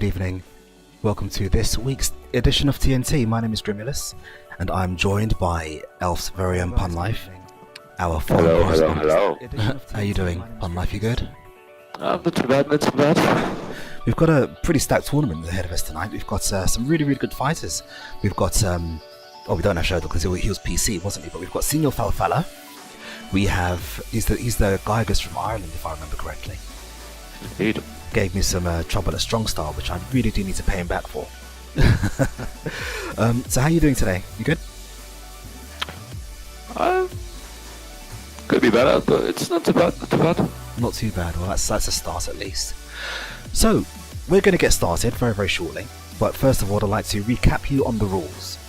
Good evening. Welcome to this week's edition of TNT. My name is Grimulus, and I'm joined by Elf's very own Pun Life, our foreign correspondent. Hello. How you doing, Pun Life? You good? Not too bad. We've got a pretty stacked tournament ahead of us tonight. We've got some really good fighters. We've got we don't have Shodo because he was PC, wasn't he? But we've got Senior Falfala. We have he's the Geiger's from Ireland, if I remember correctly. Indeed. Gave me some trouble at Strong Style, which I really do need to pay him back for. So how are you doing today? You good? Could be better, but it's not too bad. Not too bad. Well, that's a start at least. So we're going to get started very shortly. But first of all, I'd like to recap you on the rules.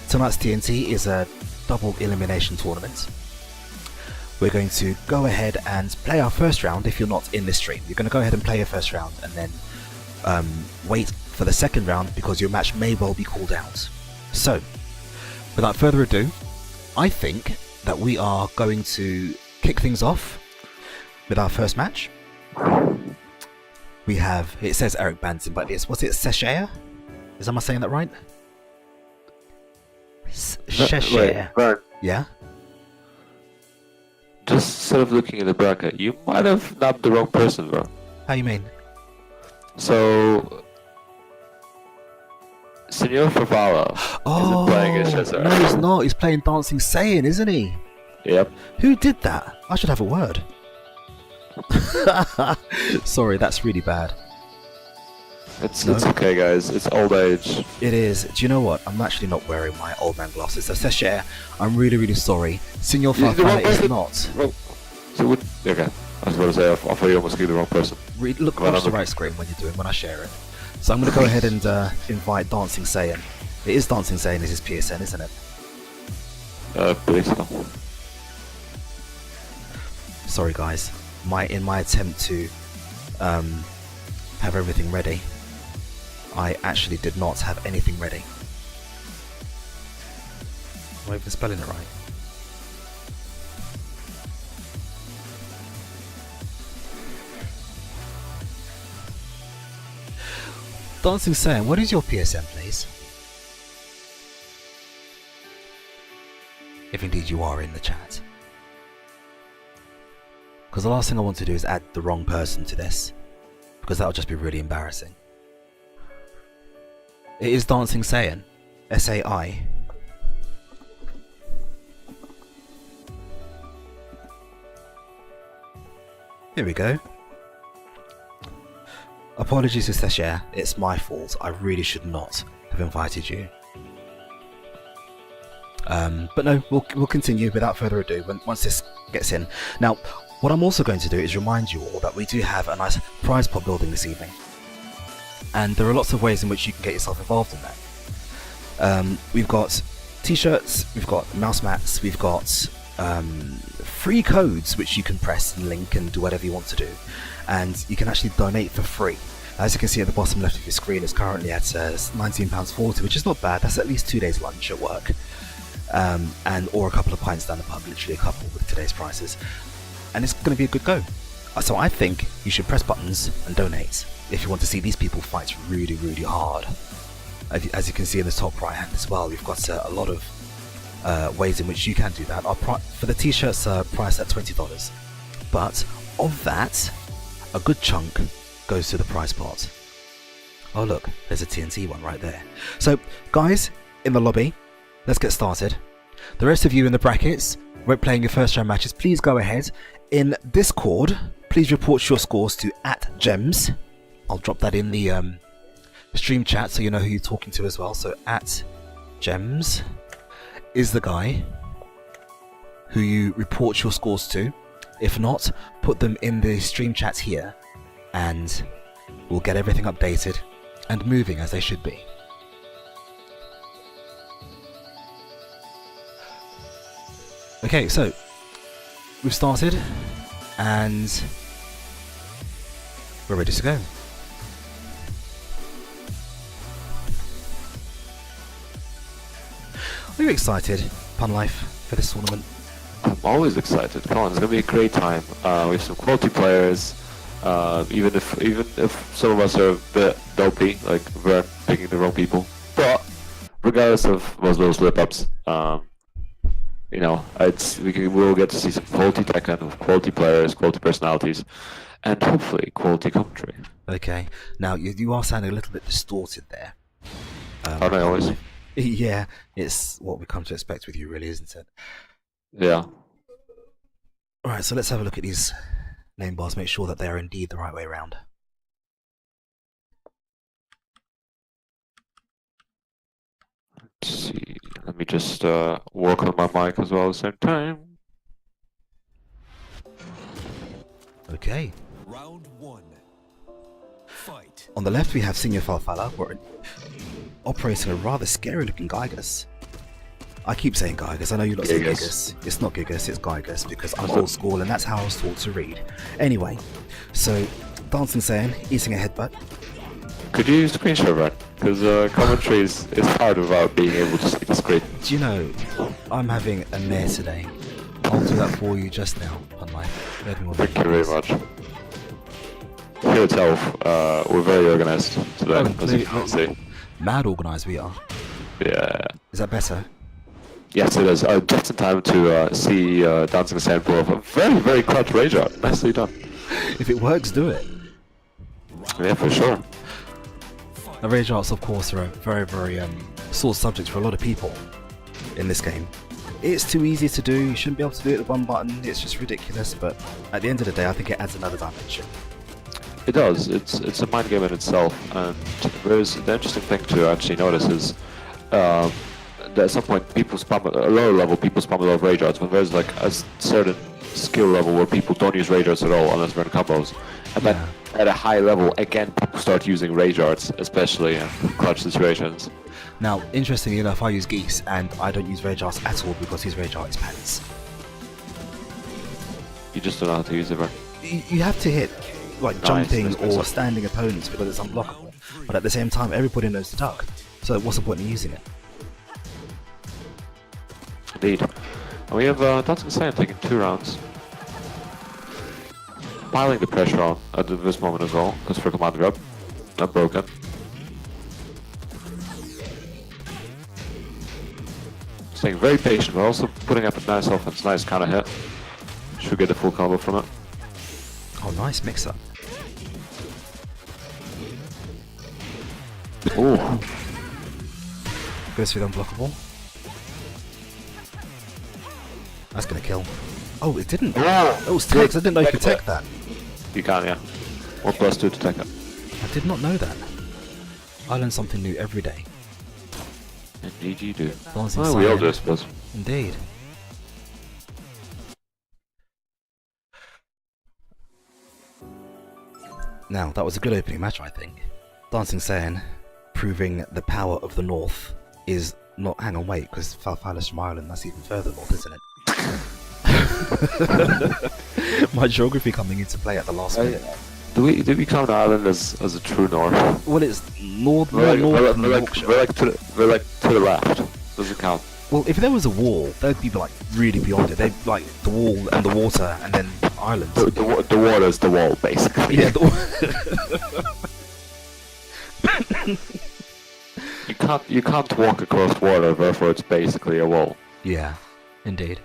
Tonight's TNT is a double elimination tournament. We're going to go ahead and play our first round. If you're not in this stream, you're going to go ahead and play your first round and then wait for the second round because your match may well be called out. So without further ado, I think that we are going to kick things off with our first match. We have, it says Eric Banton, but was it Sergei? Am I saying that right? Sergei. Yeah? Just sort of looking at the bracket, you might have nabbed the wrong person, bro. How you mean? So, Senor Favala isn't playing as Cesar. No, he's not. He's playing Dancing Saiyan, isn't he? Yep. Who did that? I should have a word. Sorry, that's really bad. It's okay, guys. It's old age. It is. Do you know what? I'm actually not wearing my old man glasses. So, Sergei, I'm really sorry. Senor Farfalla is not. Well, so okay. I was about to say, I thought you almost gave the wrong person. Look across the right screen when I share it. So I'm going to go ahead and invite Dancing Saiyan. It is Dancing Saiyan, this is PSN, isn't it? Believe so. Sorry guys, in my attempt to have everything ready, I actually did not have anything ready. Am I even spelling it right? Dancing Saiyan, what is your PSN, please? If indeed you are in the chat. Because the last thing I want to do is add the wrong person to this, because that would just be really embarrassing. It is Dancing Saiyan. S-A-I. Here we go. Apologies to Sergei, it's my fault. I really should not have invited you. But no, we'll continue without further ado once this gets in. Now, what I'm also going to do is remind you all that we do have a nice prize pot building this evening. And there are lots of ways in which you can get yourself involved in that. We've got t-shirts, we've got mouse mats, we've got free codes which you can press and link and do whatever you want to do. And you can actually donate for free. As you can see at the bottom left of your screen, it's currently at £19.40, which is not bad. That's at least 2 days lunch at work. Or a couple of pints down the pub, literally a couple with today's prices. And it's going to be a good go. So I think you should press buttons and donate if you want to see these people fight really hard. As you can see in the top right hand as well, we've got a lot of ways in which you can do that. For the t-shirts, priced at $20, but of that, a good chunk goes to the prize pot. Oh look, there's a TNT one right there. So guys in the lobby, let's get started. The rest of you in the brackets, we're playing your first round matches. Please go ahead. In Discord, please report your scores to @gems. I'll drop that in the stream chat so you know who you're talking to as well. So @gems is the guy who you report your scores to. If not, put them in the stream chat here and we'll get everything updated and moving as they should be. Okay, so we've started and we're ready to go. Are you excited, Pun Life, for this tournament? I'm always excited. Come on, it's going to be a great time. We have some quality players. Even if some of us are a bit dopey, like we're picking the wrong people. But regardless of those slip-ups, we'll get to see some quality Tekken with quality players, quality personalities, and hopefully quality commentary. Okay. Now you are sounding a little bit distorted there. Aren't I always? Yeah, it's what we come to expect with you, really, isn't it? Yeah. Alright, so let's have a look at these name bars, make sure that they are indeed the right way around. Let's see. Let me just work on my mic as well at the same time. Okay. Round 1. Fight. On the left we have Senior Farfalla, operating a rather scary looking Gygus. I keep saying Gygus, I know you lot say Gigas. It's not Gigas, it's Gygus, because I'm old school and that's how I was taught to read. Anyway, so Dancing Saiyan, eating a headbutt. Could you screenshot that? Because commentary is hard without being able to see the screen. Do you know, I'm having a mare today. I'll do that for you just now, on my Thank you very much. Here itself, we're very organized today, as you can see. Mad organised we are. Yeah. Is that better? Yes, it is. Just in time to see Dancing Saiyan pull off a very, very clutch rage art. Nicely done. If it works, do it. Yeah, for sure. Now, rage arts, of course, are a very, very sore subject for a lot of people in this game. It's too easy to do, you shouldn't be able to do it with one button, it's just ridiculous, but at the end of the day, I think it adds another dimension. It does. It's a mind game in itself, and there's the interesting thing to actually notice is that at some point people spam at a lower level, people spam a lot of rage arts when there's like a certain skill level where people don't use rage arts at all unless they're in combos, and then at a high level again people start using rage arts, especially in clutch situations. Now, interestingly enough, I use Geese and I don't use rage arts at all because his rage art is pants. You just don't know how to use it, right? You have to hit like jumping or standing opponents because it's unblockable, but at the same time everybody knows to duck, so what's the point in using it? Indeed. And we have Dancing Saiyan taking 2 rounds. Piling the pressure on at this moment as well, because for command grab, not broken. Staying very patient, but also putting up a nice offense, nice counter hit. Should get the full combo from it. Oh, nice mix-up. Ooh. Goes through the unblockable. That's gonna kill. Oh, it didn't. Oh, it's Tex. I didn't know you could tech that. You can, yeah. 1+2 to tech it. I did not know that. I learn something new every day. Indeed you do. Dancing Well, we all Saiyan. do, I suppose. Indeed. Now, that was a good opening match, I think. Dancing Saiyan proving the power of the North is not... Hang on, wait, because Falfalla's from Ireland, that's even further north, isn't it? My geography coming into play at the last minute. Do we count Ireland as a true north? Well, it's north, We're north than Yorkshire. we're like to the left. Doesn't count. Well, if there was a wall, they'd be like really beyond it. They'd like the wall and the water, and then Ireland. The water's the wall, basically. Yeah. You can't walk across water, therefore it's basically a wall. Yeah, indeed.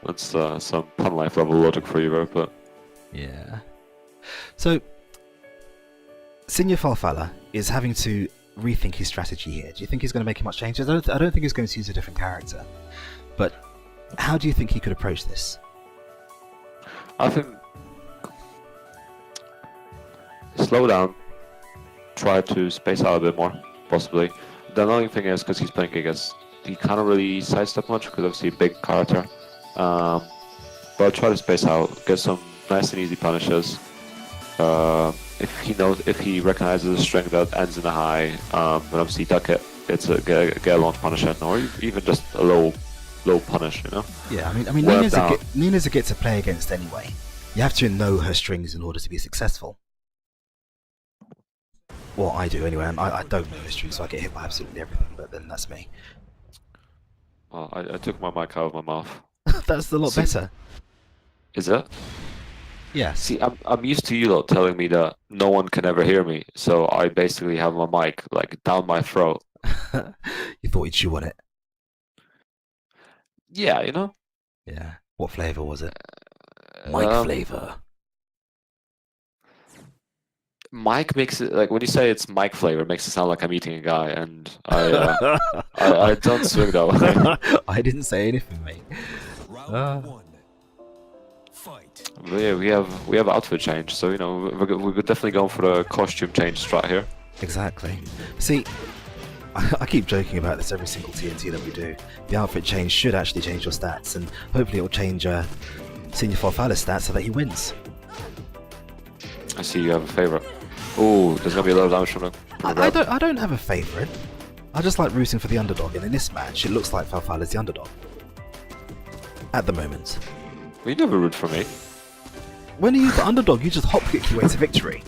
That's some pun life level logic for you there, but Yeah. So, Senior Farfalla is having to rethink his strategy here. Do you think he's going to make much changes? I don't think he's going to use a different character. But how do you think he could approach this? I think slow down, try to space out a bit more, possibly. The annoying thing is, because he's playing Gigas, he can't really sidestep much, because obviously a big character. But try to space out, get some nice and easy punishes. If he recognizes a string that ends in a high, then obviously duck it. It's a get a launch punish in, or even just a low punish, you know? Yeah, I mean, Nina's a git to play against anyway. You have to know her strings in order to be successful. Well, I do anyway, and I don't know her strings, so I get hit by absolutely everything, but then that's me. Well, I took my mic out of my mouth. That's a lot better. Is it? Yes. See, I'm used to you lot telling me that no one can ever hear me, so I basically have my mic like down my throat. You thought you'd chew on it. Yeah, you know. Yeah. What flavour was it? Mike Um, flavour. Mike makes it like when you say it's Mike flavor, it makes it sound like I'm eating a guy, and I don't swing that way. I didn't say anything, mate. Round one. Fight. But yeah, we have outfit change, so you know we're definitely going for the costume change strat here. Exactly. See, I keep joking about this every single TNT that we do. The outfit change should actually change your stats, and hopefully it will change Senior Farfalla's stats so that he wins. I see you have a favorite. Oh, there's gonna be a lot of damage from the I don't have a favourite. I just like rooting for the underdog, and in this match, it looks like Farfalla's the underdog. At the moment. You never root for me. When are you the underdog? You just hop kick your way to victory.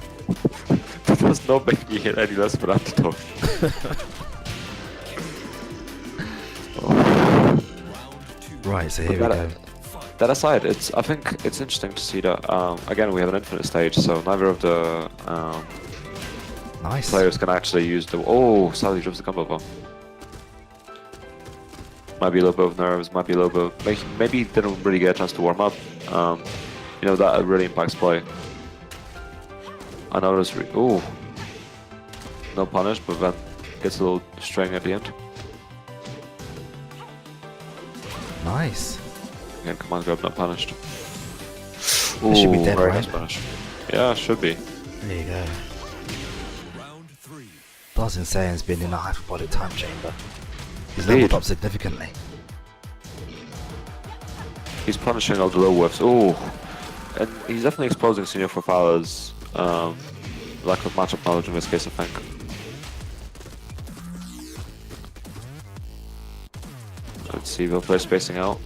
That does not make me hit any less of an underdog. Right, so here we go. That aside, I think it's interesting to see that again we have an infinite stage, so neither of the Nice. players can actually use the. Oh, Sally drops the combo bomb. Might be a little bit of nerves, might be a little bit. Maybe didn't really get a chance to warm up. You know that really impacts play. I noticed. Oh, no punish, but then gets a little string at the end. Nice. Again, command grab not punished. It should be dead, very right? nice punish. Yeah, should be. There you go. Round three. Darzin Saiyans been in a hyperbolic time chamber. He's leveled up significantly. He's punishing all the low whiffs. Oh, and he's definitely exposing Senior Farfalla's lack of matchup knowledge in this case, I think. Let's see, we'll play spacing out.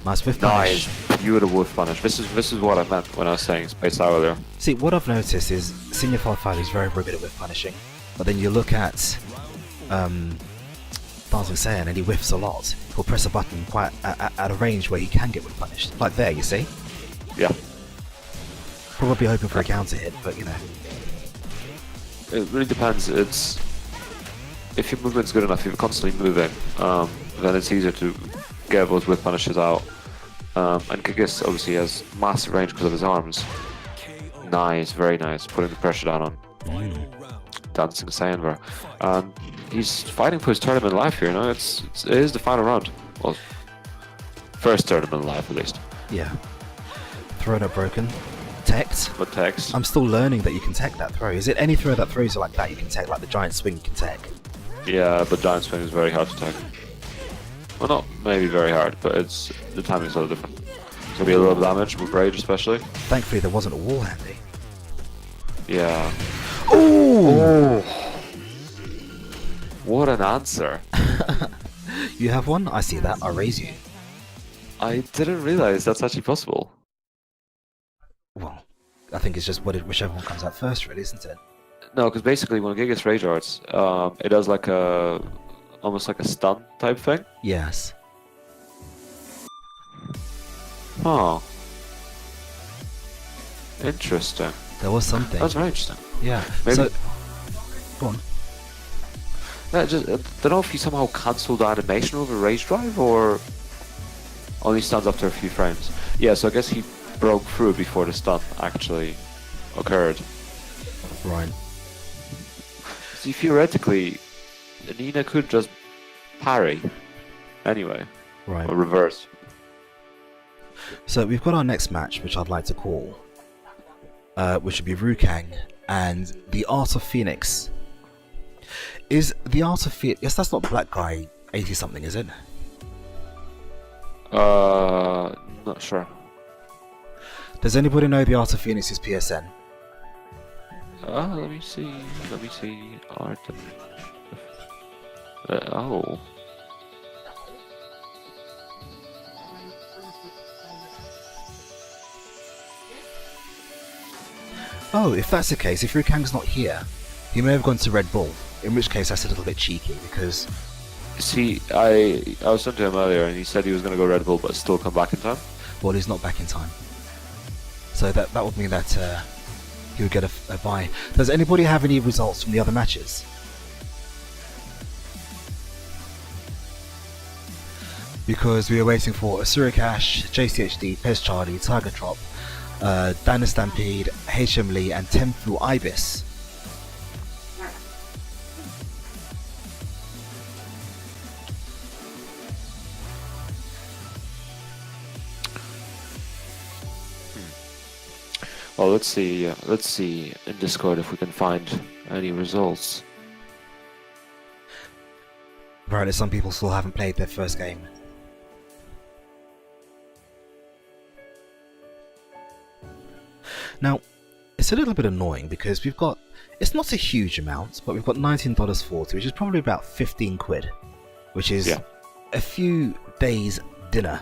Nice whiff punish. Nice, beautiful whiff punish. This is what I meant when I was saying space out earlier. See, what I've noticed is Senior Farfalla is very, very good at whiff punishing. But then you look at Darzin Saiyan and he whiffs a lot. He'll press a button quite at a range where he can get whiff punished. Like there, you see? Yeah, Probably hoping for a counter hit, but you know. it really depends. It's if your movement's good enough, if you're constantly moving, then it's easier to get those whiff punishes out. And Kigis obviously has massive range because of his arms. Nice, very nice. Putting the pressure down on Dancing Saiyan there. And he's fighting for his tournament life here, you know? It is the final round. Well, first tournament life at least. Yeah. Throw not broken. Teched. But text. I'm still learning that you can tech that throw. Is it any throw that throws you like that you can tech, like the giant swing you can tech? Yeah, but giant swing is very hard to tech. Well, not maybe very hard, but the timing's a little different. It's gonna be a little damage with rage, especially. Thankfully, there wasn't a wall handy. Yeah. Ooh! What an answer! You have one? I see that. I raise you. I didn't realize that's actually possible. Well, I think it's just whichever one comes out first, really, isn't it? No, because basically when Gigas rage arts, it does like almost like a stun type thing. Yes. Oh. Interesting. There was something. That's very interesting. Yeah. Maybe. So, go on. Yeah, just I don't know if he somehow cancelled the animation over rage drive or only stuns after a few frames. Yeah, so I guess he broke through before the stun actually occurred. Right. See, theoretically, Nina could just parry anyway, Right. or reverse. So we've got our next match, which I'd like to call, which would be Rukang and the Art of Phoenix. Is the Art of Phoenix? Yes, that's not Black Guy 80 something, is it? Not sure. Does anybody know the Art of Phoenix's PSN? Let me see. Art. Oh. Oh, if that's the case, if Rukang's not here, he may have gone to Red Bull, in which case that's a little bit cheeky, because See, I was talking to him earlier, and he said he was going to go Red Bull, but still come back in time. Well, he's not back in time. So that would mean that he would get a bye. Does anybody have any results from the other matches? Because we are waiting for Asurikash, JCHD, Pez Charlie, Tiger Trop, Dana Stampede, HM Lee, and Tenfu Ibis. Well, let's see in Discord if we can find any results. Apparently some people still haven't played their first game. Now, it's a little bit annoying because we've got, it's not a huge amount, but we've got $19.40, which is probably about 15 quid, which is a few days dinner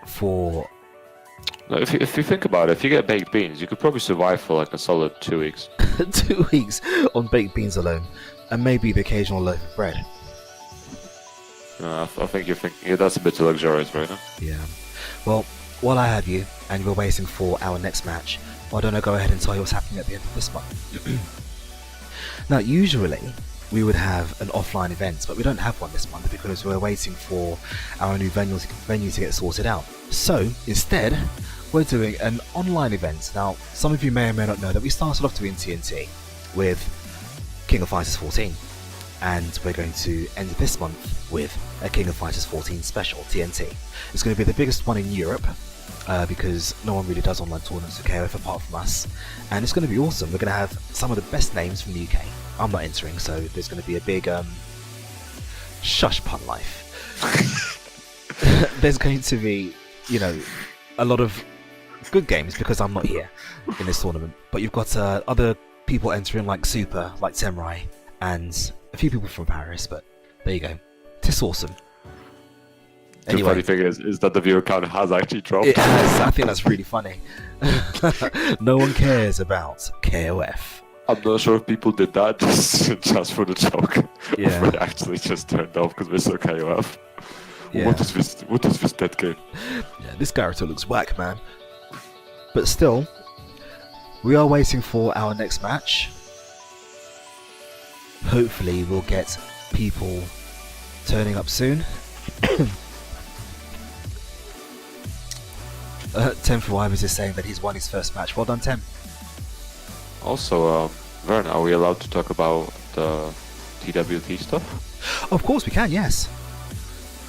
for... No, if you think about it, if you get baked beans, you could probably survive for like a solid 2 weeks. 2 weeks on baked beans alone, and maybe the occasional loaf of bread. I think you're thinking that's a bit too luxurious right now. Yeah. Well, while I have you, and we're waiting for our next match, why don't I go ahead and tell you what's happening at the end of this month? Now, usually we would have an offline event, but we don't have one this month because we're waiting for our new venue to get sorted out. So, instead, we're doing an online event. Now, some of you may or may not know that we started off doing TNT with King of Fighters 14, and we're going to end this month with a King of Fighters 14 special, TNT. It's going to be the biggest one in Europe, because no one really does online tournaments for KOF apart from us, and it's going to be awesome. We're going to have some of the best names from the UK. I'm not entering, so there's going to be a big shush pun life. There's going to be, you know, a lot of good games because I'm not here in this tournament, but you've got other people entering like Super, like Temrai, and a few people from Paris, but there you go. It's awesome. The funny thing is that the viewer count has actually dropped. It has. I think that's really funny. No one cares about KOF. I'm not sure if people did that just for the joke. Yeah. Or if they actually just turned off because we're so KOF. Yeah. What is this dead game? Yeah, this character looks whack, man. But still, we are waiting for our next match. Hopefully we'll get people turning up soon. Tenfu Ibis is saying that he's won his first match. Well done, Tem. Also, Vern, are we allowed to talk about the TWT stuff? Of course we can, yes.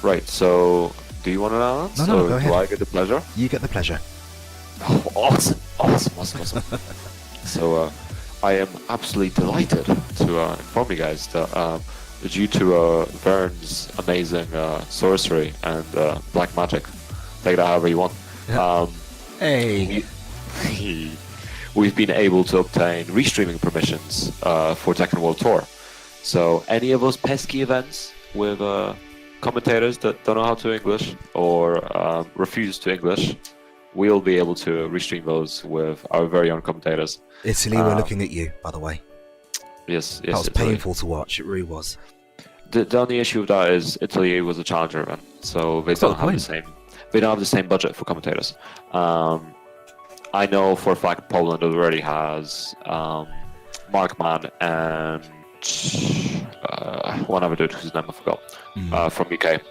Right, so do you want to announce? No, or go ahead. Do I get the pleasure? You get the pleasure. Oh, awesome. So, I am absolutely delighted to inform you guys that due to Vern's amazing sorcery and black magic, take that however you want, Hey. we've been able to obtain restreaming permissions for Tekken World Tour. So any of those pesky events with commentators that don't know how to English or refuse to English, we'll be able to restream those with our very own commentators. Italy, we're looking at you, by the way. Yes, That was Italy. painful to watch, it really was. The only issue with that is Italy was a challenger event, so they don't have the same. They don't have the same budget for commentators. I know for a fact Poland already has Markman and one other dude whose name I forgot from UK.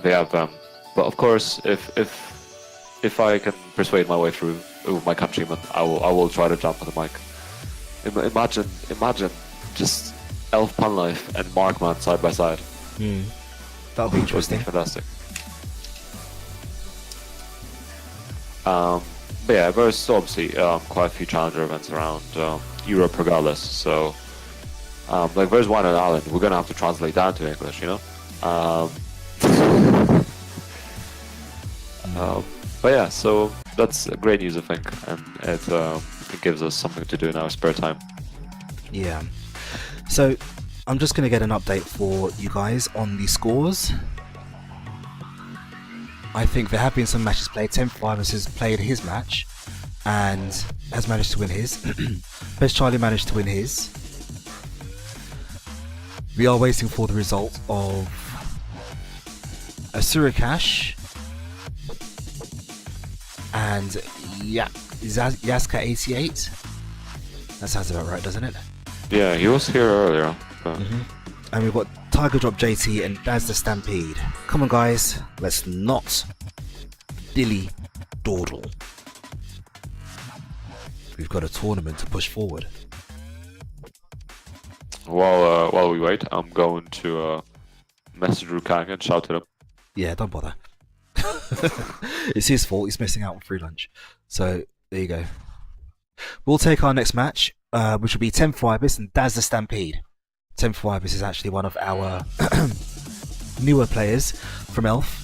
They have them, but of course, if I can persuade my way through my countrymen, I will try to jump on the mic. Imagine just Elf Pun Life and Markman side by side. That'll be interesting. Fantastic. But yeah, there's obviously quite a few challenger events around Europe regardless, so like there's one in Ireland, we're gonna have to translate that to English, you know? But yeah, so that's great news I think, and it gives us something to do in our spare time. Yeah. So, I'm just going to get an update for you guys on the scores. I think there have been some matches played. Tenfu Ibis has played his match and has managed to win his. Best Charlie managed to win his. We are waiting for the result of a Surikash and Yaska 88. That sounds about right, doesn't it? Yeah, he was here earlier. But... And we've got Tiger Drop JT and Daz the Stampede. Come on, guys, let's not dilly dawdle. We've got a tournament to push forward. While we wait, I'm going to message Rukang and shout at him. Yeah, don't bother. It's his fault. He's missing out on free lunch. So there you go. We'll take our next match, which will be Tempo Ibis and Daz the Stampede. Tempo Ibis is actually one of our newer players from Elf.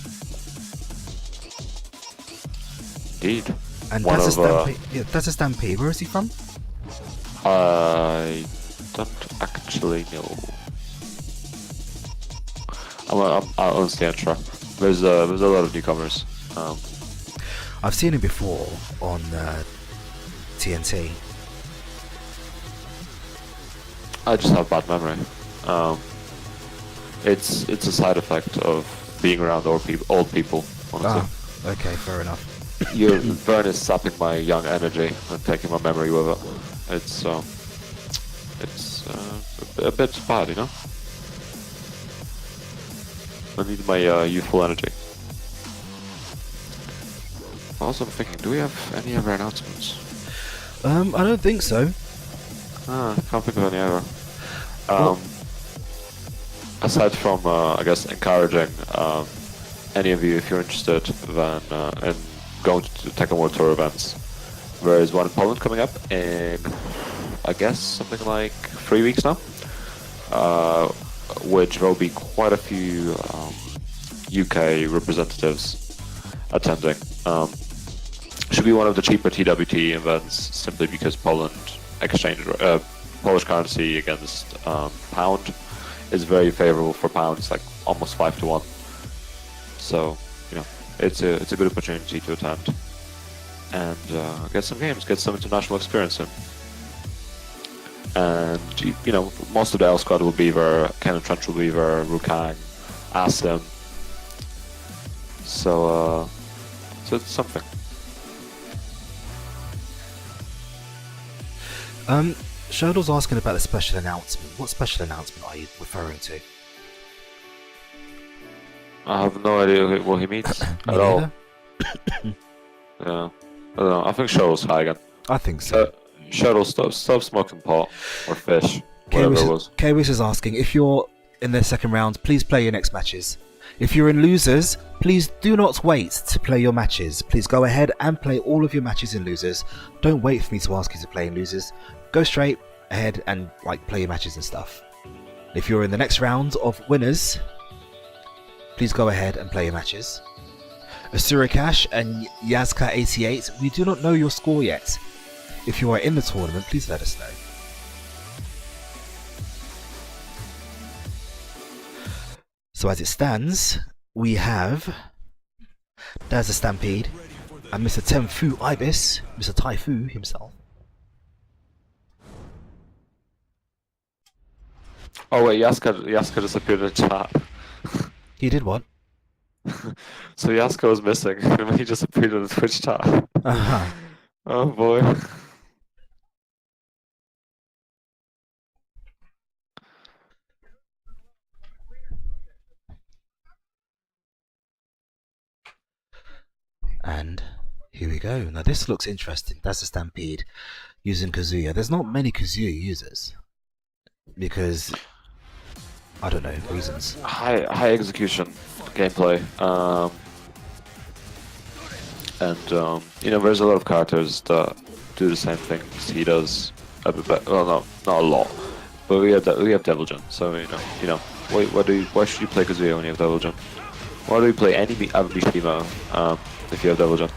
Indeed. And One Daz the of, Stampede. Yeah, Daz the Stampede. Where is he from? I don't actually know. I'm honestly unsure. There's a lot of newcomers. I've seen him before on TNT. I just have bad memory. It's a side effect of being around old people. Honestly, Okay, fair enough. your burn is sapping my young energy and taking my memory with it. It's a bit bad, you know. I need my youthful energy. Also, I'm thinking, do we have any other announcements? I don't think so. Can't think of any other. Aside from, I guess, encouraging any of you, if you're interested, then in going to Tekken World Tour events. There is one in Poland coming up in, I guess, something like 3 weeks now, which there will be quite a few UK representatives attending. Should be one of the cheaper TWT events, simply because Polish currency against pound is very favorable for pound. It's like almost 5-1. So, you know, it's a good opportunity to attend and get some games, get some international experience in. And you know, most of the L squad will be there. Ken and Trench will be there. Rukang, Asim. So it's something. Shadow's asking about the special announcement. What special announcement are you referring to? I have no idea what he means at all. Yeah, I don't know. I think Shadow's high again. I think so. Shadow, stop smoking pot or fish, whatever it was. K-Wish is asking, if you're in the second round, please play your next matches. If you're in losers, please do not wait to play your matches. Please go ahead and play all of your matches in losers. Don't wait for me to ask you to play in losers. Go straight ahead and play your matches and stuff. If you're in the next round of winners, please go ahead and play your matches. Asurikash and Yazka88, we do not know your score yet. If you are in the tournament, please let us know. So as it stands, we have There's a Stampede and Mr. Tenfu Ibis, Mr. Taifu himself. Oh wait, Yaska disappeared in the chat. He did what? So Yaska was missing when he disappeared in the Twitch chat. Uh-huh. Oh boy. And here we go. Now this looks interesting. That's a Stampede using Kazuya. There's not many Kazuya users because I don't know reasons. High execution gameplay. You know, there's a lot of characters that do the same things he does a bit better. Well, no, not a lot, but we have Devil Jin. So you know, why should you play Kazuya when you have Devil Jin? Why do we play any other Mishima if you have Devil Jin?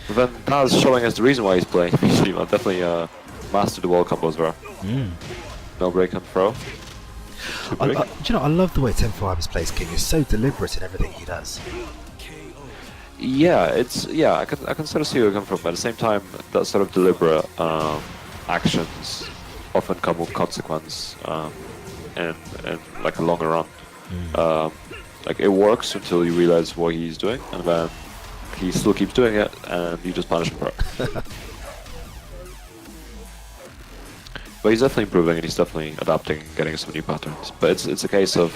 But then Taz showing us the reason why he's playing Mishima. Definitely mastered the wall combos there. No break and throw. Do you know, I love the way Tenfu Ibis plays King. He's so deliberate in everything he does. Yeah, I can sort of see where you come from, but at the same time, that sort of deliberate actions often come with consequence in like a longer run. Like it works until you realize what he's doing, and then he still keeps doing it, and you just punish him for it. But he's definitely improving, and he's definitely adapting and getting some new patterns. But it's a case of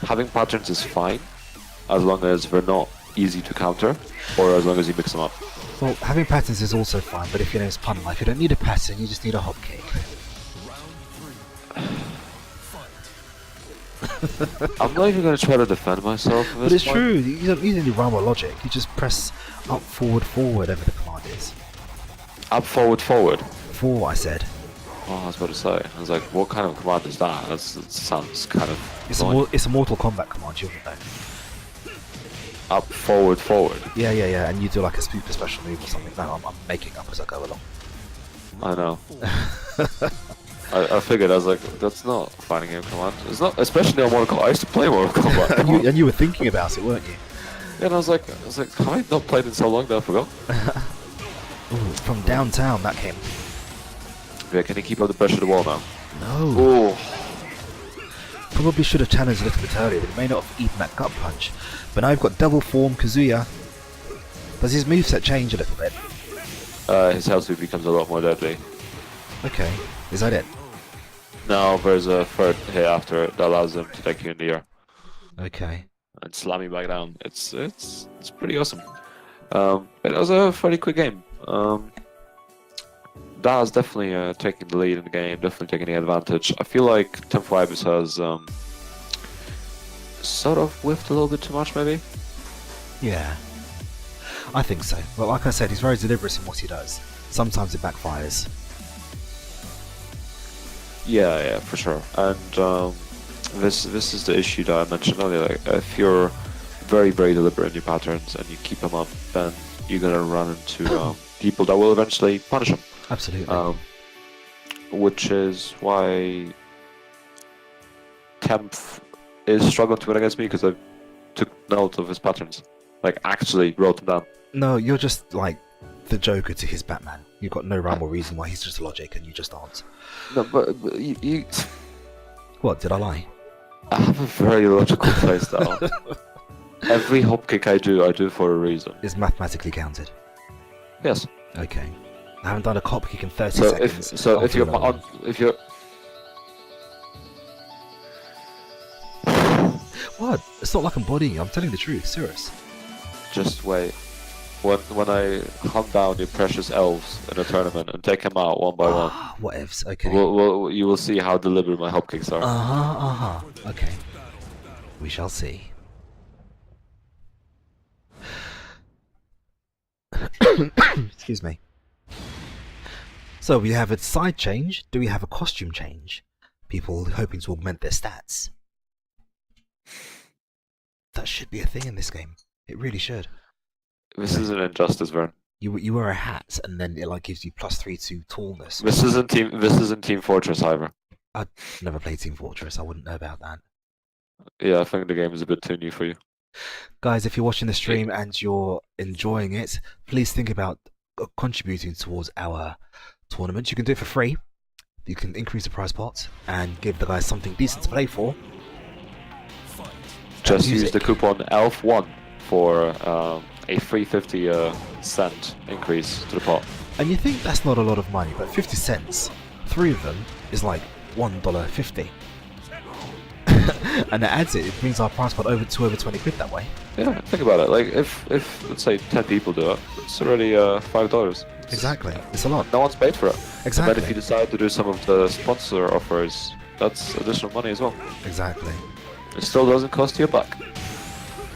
having patterns is fine, as long as they're not easy to counter, or as long as you mix them up. Well, having patterns is also fine, but if your name's Pun Life, you don't need a pattern, you just need a hopkick. I'm not even going to try to defend myself. But it's true, you don't need any rhyme or logic, you just press up, forward, whatever the command is. Up, forward, forward. 4, I said. Oh, I was about to say. I was like, what kind of command is that? That sounds kind of. It's a Mortal Kombat command, you wouldn't know. Up, forward, forward. Yeah, and you do like a super special move or something. No, I'm making up as I go along. I know. I figured, I was like, that's not a fighting game command. It's not, especially on Mortal Kombat. I used to play Mortal Kombat. and you were thinking about it, weren't you? Yeah, and I was like, have I not played it so long that I forgot? Ooh, from downtown that came. Yeah, can you keep up the pressure of the wall now? No. Ooh. Probably should have challenged a little bit earlier, but he may not have eaten that gut punch. But now I've got double form Kazuya. Does his moveset change a little bit? His health sweep becomes a lot more deadly. Okay, is that it? Now there's a third hit after it that allows him to take you in the air Okay. and slam you back down. It's pretty awesome. But it was a fairly quick game. Daz definitely taking the lead in the game, definitely taking the advantage. I feel like Tempo Ibis has sort of whiffed a little bit too much, maybe. Yeah. I think so. Well, like I said, he's very deliberate in what he does. Sometimes it backfires. Yeah, for sure. And this is the issue that I mentioned earlier. Like, if you're very deliberate in your patterns and you keep them up, then you're gonna run into people that will eventually punish them. Absolutely. Which is why Temp is struggling to win against me, because I took note of his patterns. Like, actually wrote them down. No, you're just like the Joker to his Batman. You've got no rhyme or reason why he's just logic and you just aren't. No, but you What, did I lie? I have a very logical playstyle. Every hop kick I do for a reason. Is mathematically counted. Yes. Okay. I haven't done a cop kick in 30 So seconds. if you're What? It's not like I'm bodying you, I'm telling the truth, serious. just wait. When I hunt down your precious elves in a tournament and take them out one by one, Whatevs, okay. you will see how deliberate my hop kicks are. Okay. We shall see. Excuse me. So we have a side change. Do we have a costume change? People hoping to augment their stats. That should be a thing in this game. It really should. This is an injustice, Vern. You wear a hat and then it like gives you +3 to tallness. This isn't Team Fortress either. I've never played Team Fortress. I wouldn't know about that. Yeah, I think the game is a bit too new for you. Guys, if you're watching the stream and you're enjoying it, please think about contributing towards our tournament. You can do it for free. You can increase the prize pot and give the guys something decent to play for. Just use the coupon ELF1 for a free 50 cent increase to the pot. And you think that's not a lot of money, but 50 cents, 3 of them is like $1.50. And it adds it brings our price pot over 20 quid that way. Yeah, think about it. Like, if let's say 10 people do it, it's already $5. Exactly, it's a lot. No one's paid for it. Exactly. And then if you decide to do some of the sponsor offers, that's additional money as well. Exactly. It still doesn't cost you a buck.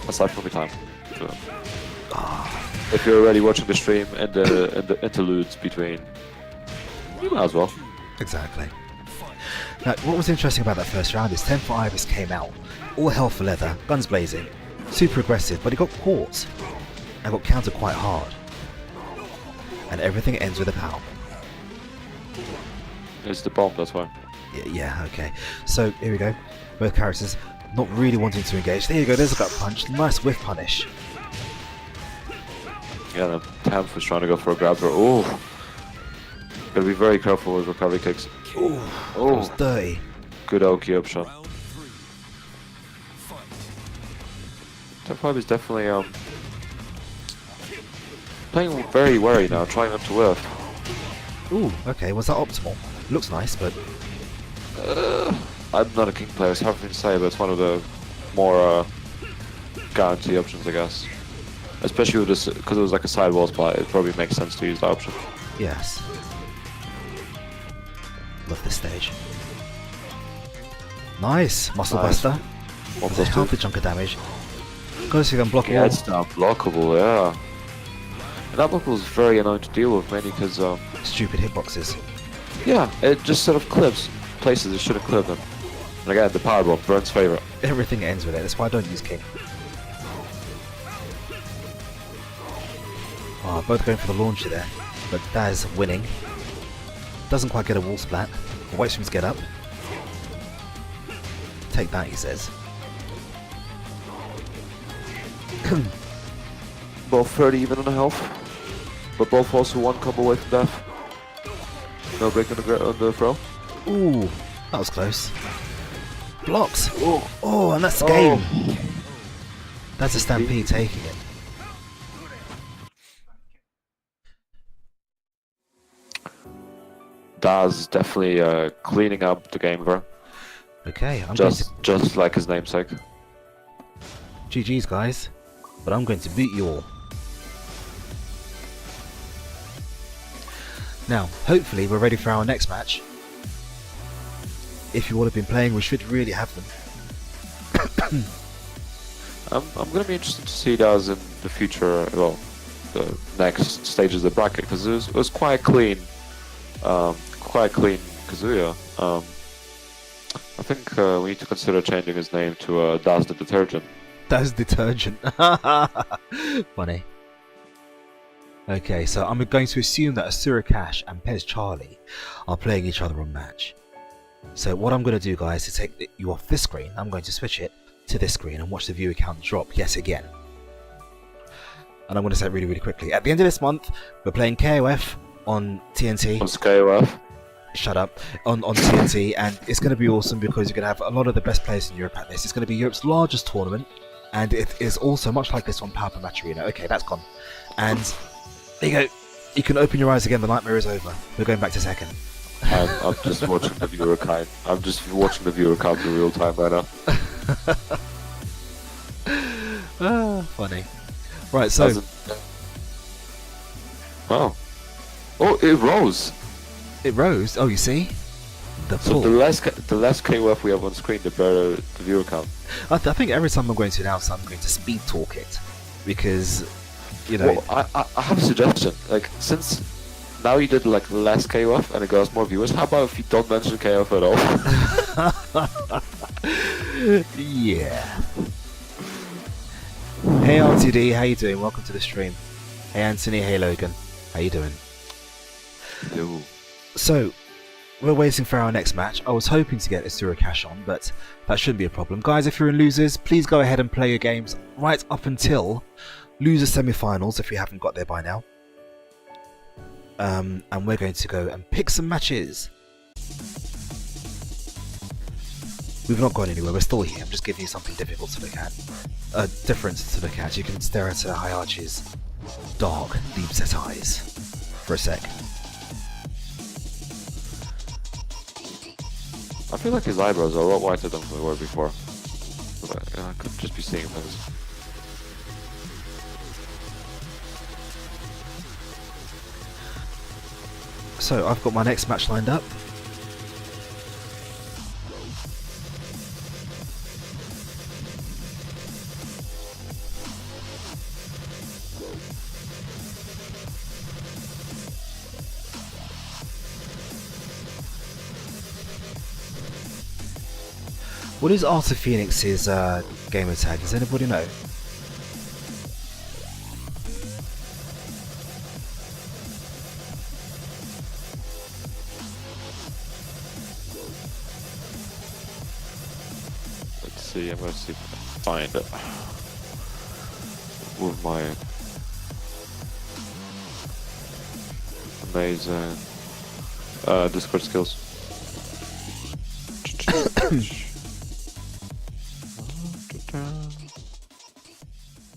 Aside from the time. So, if you're already watching the stream and the interludes between, you might as well. Exactly. Now, what was interesting about that first round is 10 for Ibis came out, all hell for leather, guns blazing, super aggressive, but he got caught and got countered quite hard. And everything ends with a power. It's the bomb, that's why. Yeah, okay. So, here we go. Both characters not really wanting to engage. There you go, there's a gut punch. Nice whiff punish. Yeah, then Tamf was trying to go for a grab throw. Ooh. Gotta be very careful with recovery kicks. That was dirty. Good Oki option. Round 3. Fight. Top 5 is definitely playing very wary now, trying not to whiff. Ooh, okay, was that optimal? Looks nice, but I'm not a king player, it's hard for me to say, but it's one of the more guarantee options, I guess. Especially with this, because it was like a sidewall spot, it probably makes sense to use that option. yes. Love this stage. Nice! Muscle Nice. Buster. One That's a plus two. healthy chunk of damage. Gotta see them block it Yeah, all. it's unblockable, yeah. And that blockable is very annoying to deal with, mainly because, Stupid hitboxes. yeah, it just sort of clips places it shouldn't clip them. And again, the power bomb, Burns' favorite. Everything ends with it, that's why I don't use King. Oh, both going for the launcher there, but Daz winning. Doesn't quite get a wall splat. Waits for him to get up. Take that, he says. Both 30 even on the health, but both also one combo away from death. No break on the throw. Ooh, that was close. Blocks! Oh, and that's the game! That's a Stampede taking it. Daz definitely cleaning up the game, bro. Okay, I'm going to... Just like his namesake. GG's, guys. But I'm going to beat you all. Now, hopefully we're ready for our next match. If you all have been playing, we should really have them. I'm gonna be interested to see Daz in the future. Well, the next stages of the bracket, because it was quite clean. Kazuya. I think we need to consider changing his name to Daz the Detergent. That's detergent. Funny. Okay, so I'm going to assume that Asura Cash and Pez Charlie are playing each other on match. So what I'm going to do, guys, is take you off this screen. I'm going to switch it to this screen and watch the viewer count drop yet again. And I'm going to say it really, really quickly. At the end of this month, we're playing KOF on TNT. On KOF. Shut up. On TNT, and it's going to be awesome because you're going to have a lot of the best players in Europe at this. It's going to be Europe's largest tournament, and it is also much like this on Power Match Arena. Okay, that's gone. And there you go. You can open your eyes again. The nightmare is over. We're going back to Tekken. I'm just watching the viewer count. I'm just watching the viewer count in real time right now. Funny. Right, so Wow. Oh, it rose. it rose. Oh, you see, the So pull. the less KOF we have on screen, the better the viewer count. I think every time I'm going to announce, I'm going to speed talk it because you know. Well, I have a suggestion. Like, since now you did like less KOF and it got us more viewers, how about if you don't mention KOF at all? Yeah. Hey RTD, how you doing? Welcome to the stream. Hey Anthony, hey Logan, how you doing? Ew. So, we're waiting for our next match. I was hoping to get Asura Cash on, but that shouldn't be a problem. Guys, if you're in losers, please go ahead and play your games right up until loser semi-finals, if you haven't got there by now. And we're going to go and pick some matches. We've not gone anywhere, we're still here. I'm just giving you something difficult to look at. Different to look at. You can stare at Hayachi's dark, deep-set eyes for a sec. I feel like his eyebrows are a lot whiter than they were before. But, I could just be seeing things. So, I've got my next match lined up. What is Art of Phoenix's gamer tag? Does anybody know? Let's see, I'm gonna see if I can find it. With my amazing Discord skills.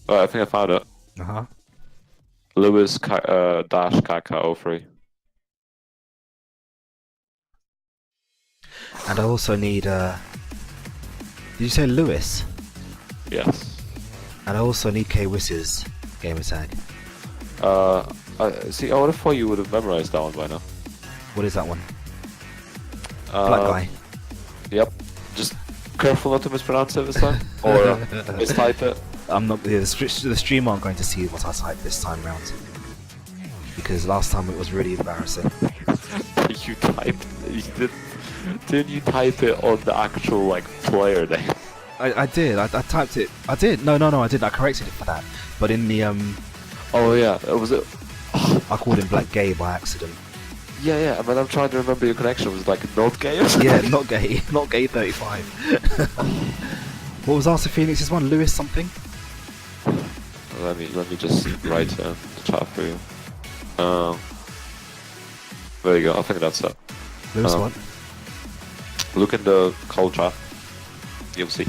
Oh, I think I found it. Uh-huh. Lewis dash KK03. And I also need, did you say Lewis? Yes. And I also need K-Wiss's gamer tag. See, I would have thought you would have memorized that one by now. What is that one? Black guy. Yep. Just careful not to mispronounce it this time, or mistype it. I'm not. The stream aren't going to see what I typed this time round, because last time it was really embarrassing. You typed. Didn't you type it on the actual like player name? I did. I typed it. I did. No, I didn't. I corrected it for that. But in the Oh yeah, was it? I called him Black Gay by accident. Yeah. I mean, I'm trying to remember your connection. Was it like not gay? Or something? Yeah, not gay. Not gay 35. What was Arthur Phoenix's one? Lewis something? Let me just write the chat for you. There you go. I think that's it. Lewis what? Look in the call chat. You'll see.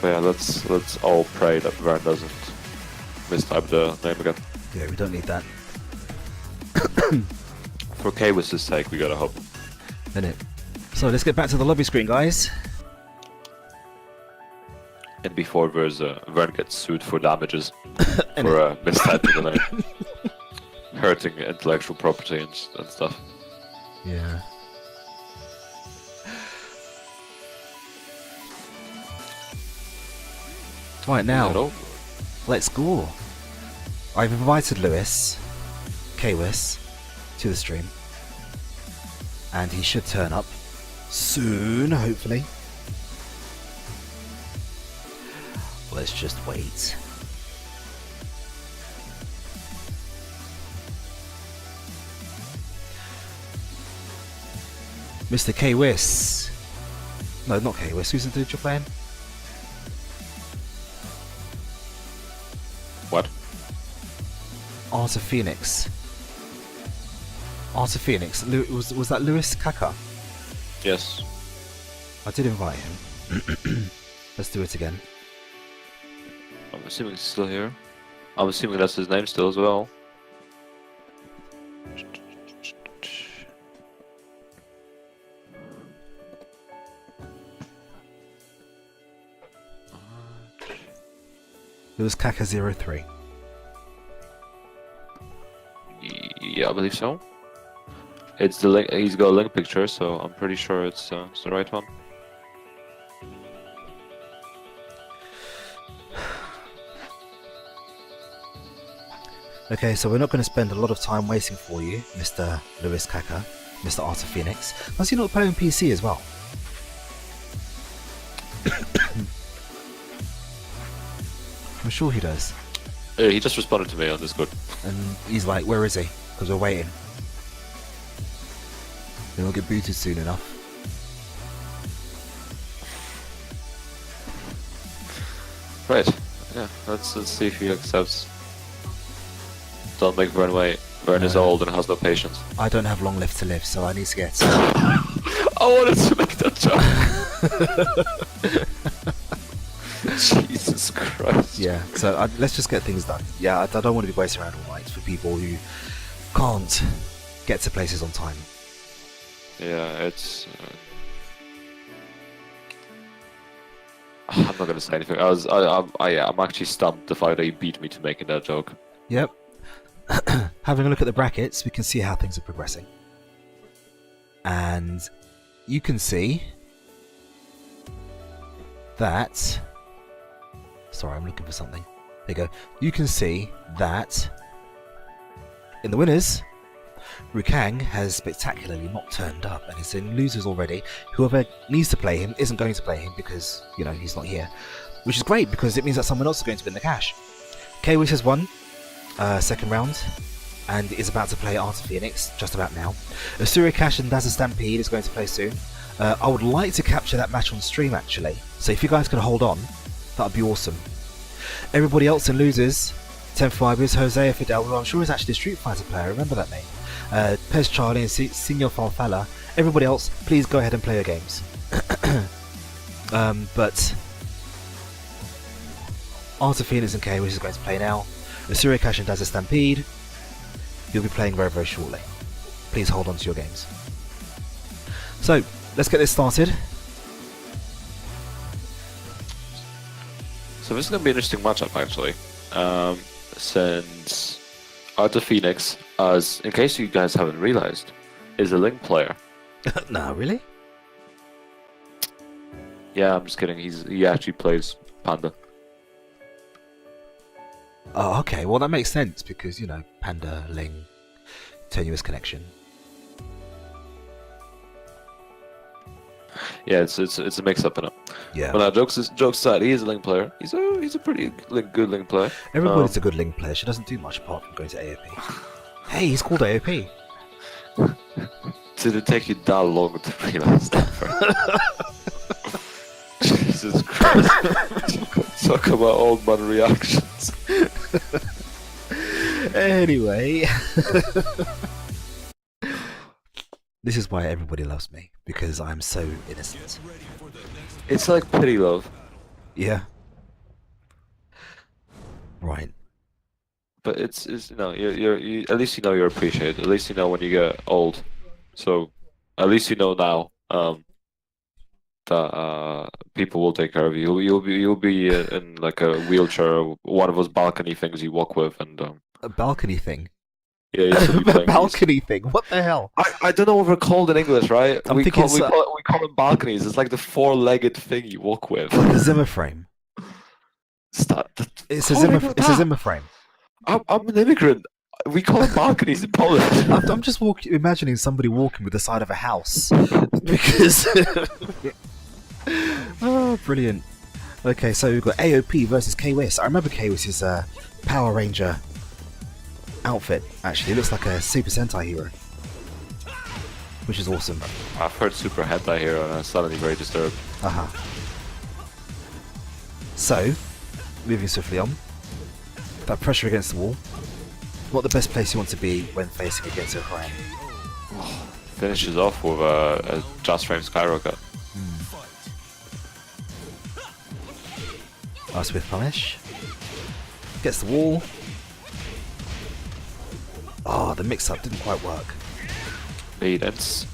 But yeah, let's all pray that Vern doesn't mistype the name again. Yeah, we don't need that. For K-Wiss's sake, we gotta hope. Innit? So let's get back to the lobby screen, guys. And before Vern gets sued for damages for mistyping the name, hurting intellectual property and stuff. Yeah. Right now, let's go. I've invited Lewis, K-Wiss, to the stream, and he should turn up soon, hopefully. Let's just wait. Mr. K-Wiss. No, not K-Wiss. Who's the dude you're playing? What? Arthur Phoenix. Arthur Phoenix. Was that Lewis Kaka? Yes. I did invite him. Let's do it again. I'm assuming he's still here. I'm assuming that's his name still as well. Lewis Kaka 03. Yeah, I believe so. It's the link. He's got a link picture, so I'm pretty sure it's the right one. Okay, so we're not going to spend a lot of time waiting for you, Mr. Lewis Kaka, Mr. Arthur Phoenix. Does he not play on PC as well? I'm sure he does. Yeah, he just responded to me on Discord. And he's like, where is he? Because we're waiting. Then we'll get booted soon enough. Right. Yeah. Let's see if he accepts. Don't make Vern wait. Vern is old and has no patience. I don't have long left to live, so I need to get... I wanted to make that joke. Jesus Christ. Yeah, so let's just get things done. Yeah, I don't want to be wasting around all night for people who can't get to places on time. Yeah, it's... I'm not gonna say anything. I'm actually stumped the fact that you beat me to making that joke. Yep. Having a look at the brackets, we can see how things are progressing. And you can see that... Sorry, I'm looking for something. There you go. You can see that in the winners, Rukang has spectacularly not turned up and is in losers already. Whoever needs to play him isn't going to play him because, you know, he's not here. Which is great because it means that someone else is going to win the cash. K-Wish has won second round and is about to play Arthur Phoenix just about now. Asura Cash and Dazzle Stampede is going to play soon. I would like to capture that match on stream actually, so if you guys could hold on, that would be awesome. Everybody else in losers, 10 Fibers, Jose Fidel, who I'm sure is actually a Street Fighter player, remember that name? Pez Charlie and Senior Farfalla. Everybody else, please go ahead and play your games. But Art of Phoenix and K, which is going to play now. Asura Cash and Dazzle Stampede, you'll be playing very, very shortly. Please hold on to your games. So, let's get this started. So this is going to be an interesting matchup, actually. Since Art of Phoenix, as in case you guys haven't realized, is a Link player. No, really? Yeah, I'm just kidding. He actually plays Panda. Oh, okay. Well, that makes sense because, you know, Panda, Ling, tenuous connection. Yeah, it's a mix-up in it. Yeah. But now, jokes aside, he is a Link player. He's a pretty good Link player. Everybody's a good Ling player. She doesn't do much apart from going to AOP. Hey, he's called AOP. Did it take you that long to realize that? Jesus Christ. Talk about old man reactions. Anyway. This is why everybody loves me, because I'm so innocent. It's like pity love. Yeah. Right. But it's you know, you at least you know you're appreciated. At least you know when you get old. So at least you know now that people will take care of you. You'll be in like a wheelchair, one of those balcony things you walk with, and A balcony thing. yeah, you'll be A playing balcony thing. What the hell? I don't know what they're called in English, right? I'm we thinking call them balconies. It's like the four-legged thing you walk with. Like a Zimmer frame. It's a Zimmer frame. I'm an immigrant. We call them balconies in Poland. I'm just imagining somebody walking with the side of a house because. Oh, brilliant. Okay, so we've got AOP versus K-Wiss. I remember K-Wiss's Power Ranger outfit. Actually, it looks like a Super Sentai hero, which is awesome. I've heard Super Hentai Hero and I'm suddenly very disturbed. So, moving swiftly on. That pressure against the wall. What the best place you want to be when facing against a Haran? Finishes off with a just frame skyrocket. Nice with punish. Gets the wall. Oh, the mix-up didn't quite work. Indeed, it's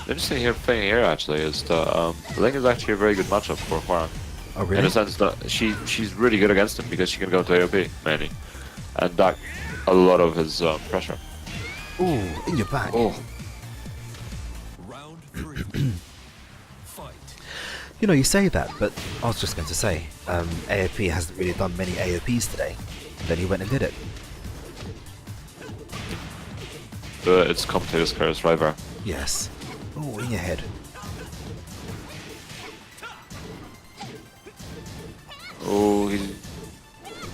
the interesting thing here actually is that Ling is actually a very good matchup for Hwaran. Oh, really? In the sense that she's really good against him because she can go to AOP mainly, and that a lot of his pressure. Ooh, in your back. Oh, Round 3. Fight. You know, you say that, but I was just going to say, AOP hasn't really done many AOPs today. And then he went and did it. it's commentator's curse right there. Yes. Ooh, in your head. Oh, he's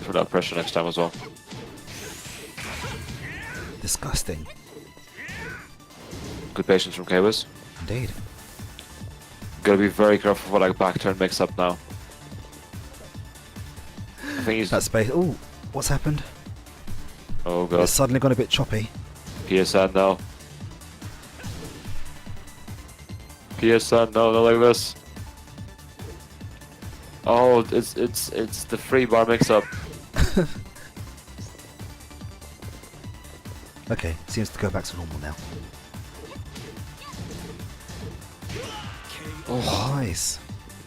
for that pressure next time as well. Disgusting. Good patience from K-Wiz. Indeed. Gotta be very careful for like back turn mix up now. I think he's. That space. Ooh, what's happened? Oh god. It's suddenly gone a bit choppy. PSN now. PSN, no, not like this. Oh, it's the free bar mix up. Okay, seems to go back to normal now. Oh, nice.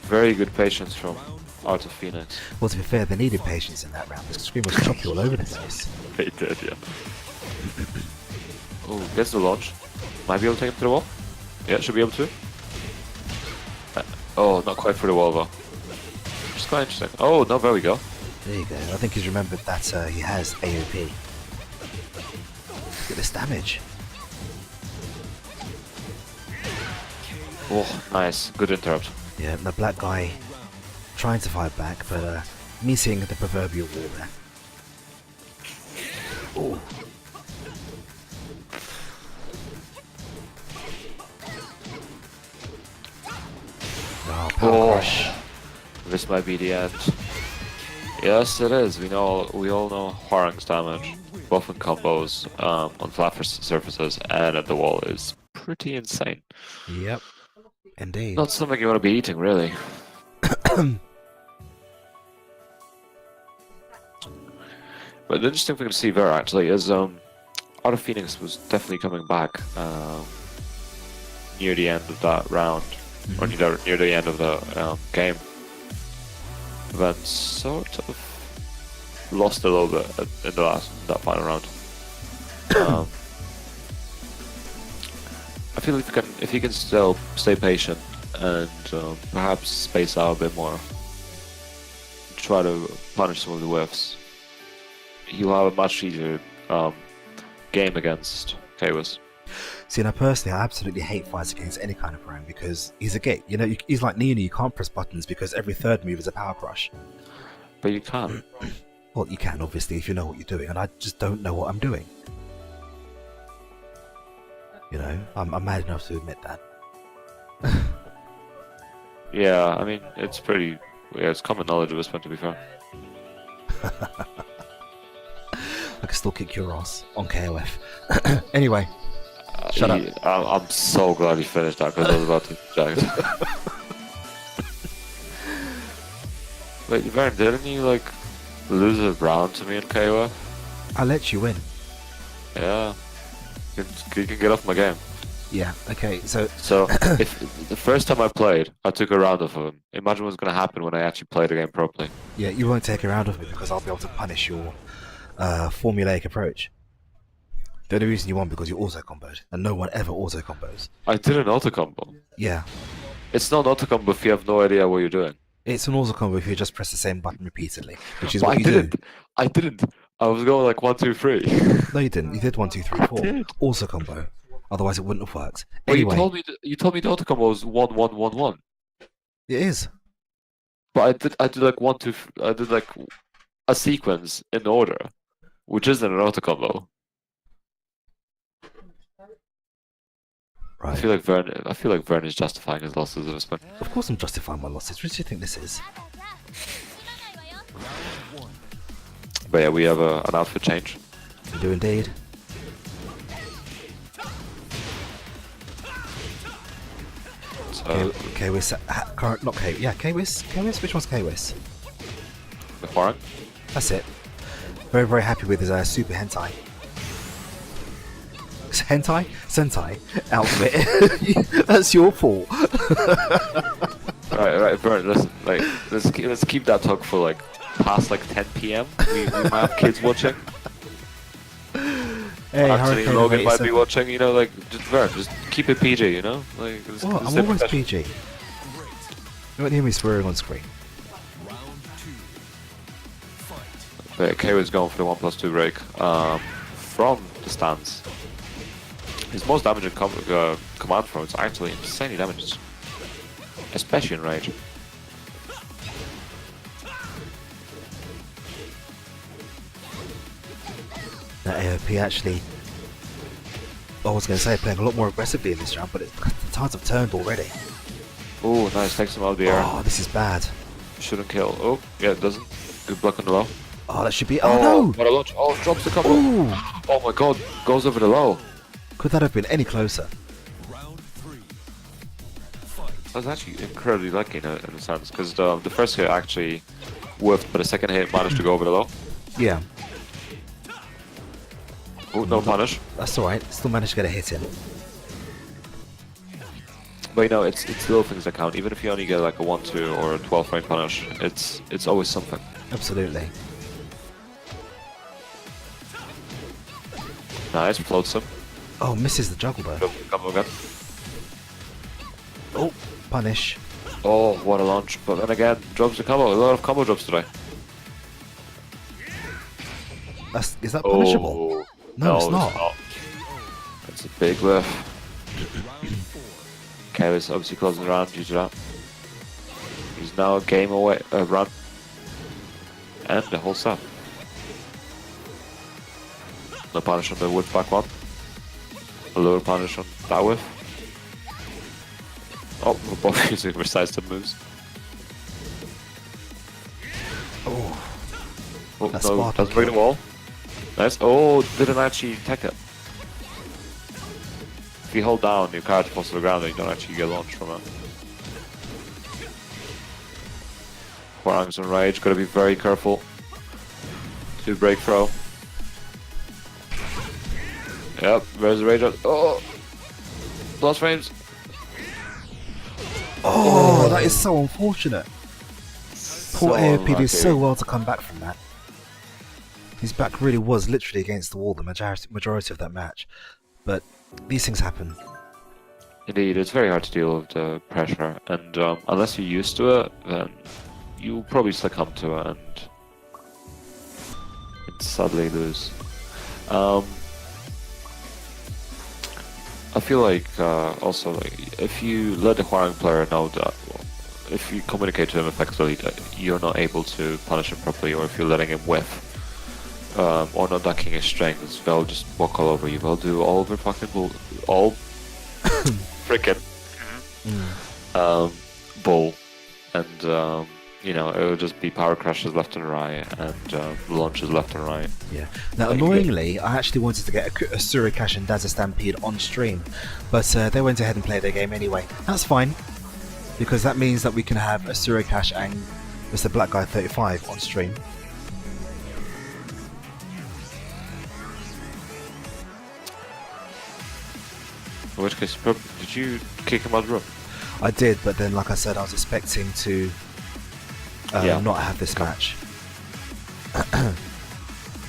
Very good patience from Art of Phoenix. Well, to be fair, they needed patience in that round. The screen was choppy all over the place. They did, yeah. Oh, gets the launch. Might be able to take him to the wall. Yeah, should be able to. Oh, not quite for the wall though. Which is quite interesting. Oh, no, there we go. There you go. I think he's remembered that he has AOP. Look at this damage. Oh, nice. Good interrupt. Yeah, the black guy trying to fight back, but meeting the proverbial wall there. Oh. Oh, power crush. This might be the end. Yes, it is. We all know Hwarang's damage, both in combos, on flat surfaces and at the wall, is pretty insane. Yep. Indeed. Not something you want to be eating, really. But the interesting thing to see there actually is Art of Phoenix was definitely coming back near the end of that round, or near the end of the game. Then sort of lost a little bit in that final round. I feel if you can still stay patient and perhaps space out a bit more, try to punish some of the whiffs, you'll have a much easier game against Kaiwis. See, now personally, I absolutely hate fights against any kind of prone because he's a git. You know, he's like Nina. You can't press buttons because every third move is a power crush. But you can. Well, you can obviously if you know what you're doing, and I just don't know what I'm doing. You know, I'm mad enough to admit that. Yeah, I mean, it's pretty. Yeah, it's common knowledge at this point, to be fair. I can still kick your ass on KOF. Anyway, shut up. I'm so glad you finished that because I was about to reject. Wait, Vern, didn't you like lose a round to me in KOF? I let you win. Yeah. You can get off my game. Yeah, okay, so if the first time I played, I took a round of him. Imagine what's going to happen when I actually play the game properly. yeah, you won't take a round of me because I'll be able to punish your formulaic approach. The only reason you won because you auto-comboed, and no one ever auto-combos. I did an auto combo. Yeah, It's not an auto combo if you have no idea what you're doing. it's an auto-combo if you just press the same button repeatedly, which is But what you do. I didn't. I was going like 1, 2, 3. No, you didn't. You did 1, 2, 3, 4. did. Auto-combo. Otherwise, it wouldn't have worked. Well, Anyway, you told me the auto combo was 1, 1, 1, 1. it is. But I did like 1, 2. I did like a sequence in order, which isn't an auto combo. Right. I feel like Vern is justifying his losses at this point. Of course I'm justifying my losses. What do you think this is? But yeah, we have an outfit change. We do indeed. So Kwis, not K, yeah, Kwis? Kwis? Which one's Kwis? the Hwarang. That's it. Very, very happy with his super hentai. Hentai? Sentai outfit. That's your fault. Right, Vern. Listen, like let's keep that talk for like past like 10 p.m. We might have kids watching. Hey, Anthony and Logan might be 87. watching. You know, like just Vern, just keep it PG. You know, like it's, What? it's I'm different always session. PG. You won't hear me swearing on screen. Round 2. Fight. But K was going for the 1+2 break from the stance. His most damaging command throw is actually insanely damaged, especially in rage. That AOP actually, I was going to say, playing a lot more aggressively in this round, but the tides have turned already. Oh, nice, takes him out of the air. Oh, this is bad. Shouldn't kill. Oh, yeah, it doesn't. Good block on the low. Oh, that should be. Oh, no! What a launch. Oh, drops the combo. Ooh! Oh my god, goes over the low. Could that have been any closer? Round 3. Fight. I was actually incredibly lucky in a sense, because the first hit actually whiffed, but the second hit managed to go over the low. Yeah, Oh, no punish. that's alright. Still managed to get a hit in. But you know, it's little things that count. Even if you only get like a 1-2 or a 12 frame punish, it's always something. Absolutely. Nice, floats him. Oh, misses the juggle though. Combo again. Oh, punish. Oh, what a launch. But then again, drops the combo. A lot of combo drops today. Is that punishable? Oh, No, it's not. That's a big whiff. Round 4. Okay, was obviously closing the round due to that. He's now a game away, run. And the whole set. No punish on the whiff back one. A lower punish on that whiff. Oh, we're both using resisted moves. Oh, Oh, that no, Spartan doesn't break the kill. wall. Nice. Oh, didn't actually tech it. If you hold down, your character falls to the ground and you don't actually get launched from it. Hwarang's on rage, gotta be very careful. To break throw. Yep, there's the rage out. Oh! Lost frames. Oh, that is so unfortunate. Poor So AOP did unlucky. so well to come back from that. His back really was literally against the wall the majority of that match. But these things happen. Indeed, it's very hard to deal with the pressure, and unless you're used to it, then you'll probably succumb to it and sadly lose. I feel like also like if you let the Hwarang player know that, well, if you communicate to him effectively that you're not able to punish him properly, or if you're letting him whiff, or not ducking his strings, they'll just walk all over you. They'll do all their fucking all frickin' bull, and you know, it'll just be power crashes left and right, and launches left and right. Yeah. Now, annoyingly, I actually wanted to get a Surikash and Dazzle Stampede on stream, but they went ahead and played their game anyway. That's fine, because that means that we can have a Surikash and Mr. Black Guy 35 on stream. In which case, did you kick him out of the room? I did, but then, like I said, I was expecting to not have this match.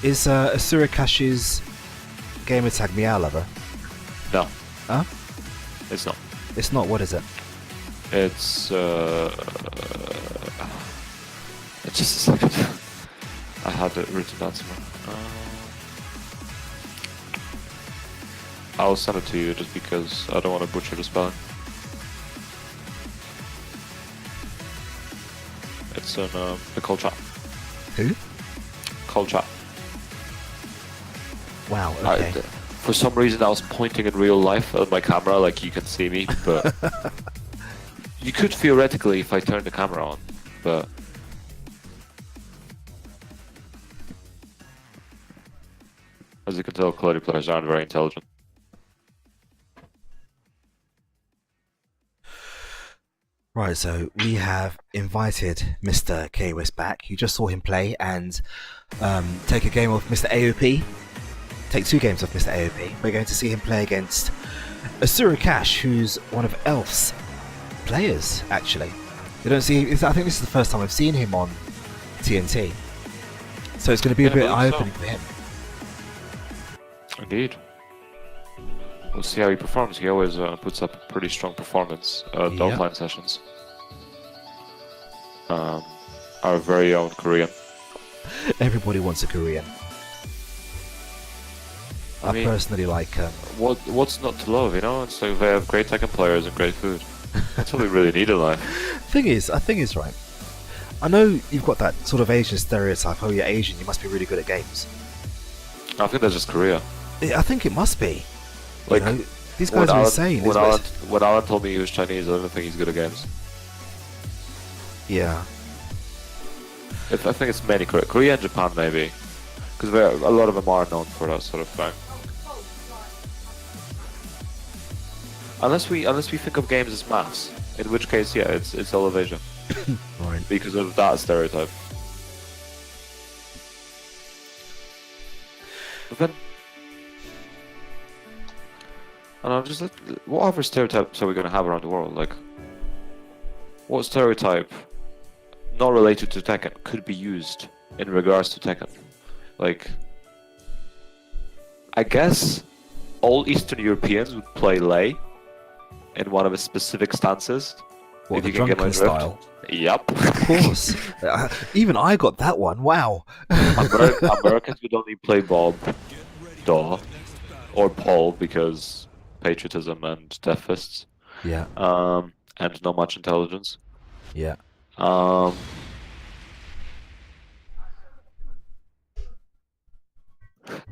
Is a Surikash's gamer tag Meow Lover? No. Huh? It's not. It's not. What is it? It's just a second. I had it written down somewhere. I'll send it to you just because I don't want to butcher the spelling. It's in the call chat. Who? Call chat. Wow. Okay. For some reason, I was pointing in real life at my camera, like you can see me, but you could theoretically if I turned the camera on, but as you can tell, Cloudy players aren't very intelligent. Right, so we have invited Mr. K-Wis back. You just saw him play and take a game off Mr. AOP. Take 2 games off Mr. AOP. We're going to see him play against Asura Cash, who's one of Elf's players, actually. You don't see. I think this is the first time I've seen him on TNT. So it's going to be a bit eye-opening for him. Indeed. We'll see how he performs. He always puts up a pretty strong performance at the offline sessions. Our very own Korean. Everybody wants a Korean. I mean, personally like... what's not to love, you know? It's like they have great Tekken players and great food. That's what we really need in life. Thing is, right. I know you've got that sort of Asian stereotype. Oh, you're Asian, you must be really good at games. I think that's just Korea. I think it must be. Like, you know, these guys are insane. When Alan told me he was Chinese, I don't think he's good at games. Yeah. I think it's many Korea and Japan maybe, because a lot of them are known for that sort of thing. Unless we think of games as maths, in which case, yeah, it's all of Asia. Right. Because of that stereotype. But then, and I'm just like, what other stereotypes are we gonna have around the world? Like, what stereotype, not related to Tekken, could be used in regards to Tekken? Like, I guess all Eastern Europeans would play Lei in one of his specific stances. What, if the you can get my drunken drift. style? Yep. Of course. Even I got that one. Wow. Americans would only play Bob, Daw, or Paul because patriotism and death fists. Yeah. And not much intelligence. Yeah. The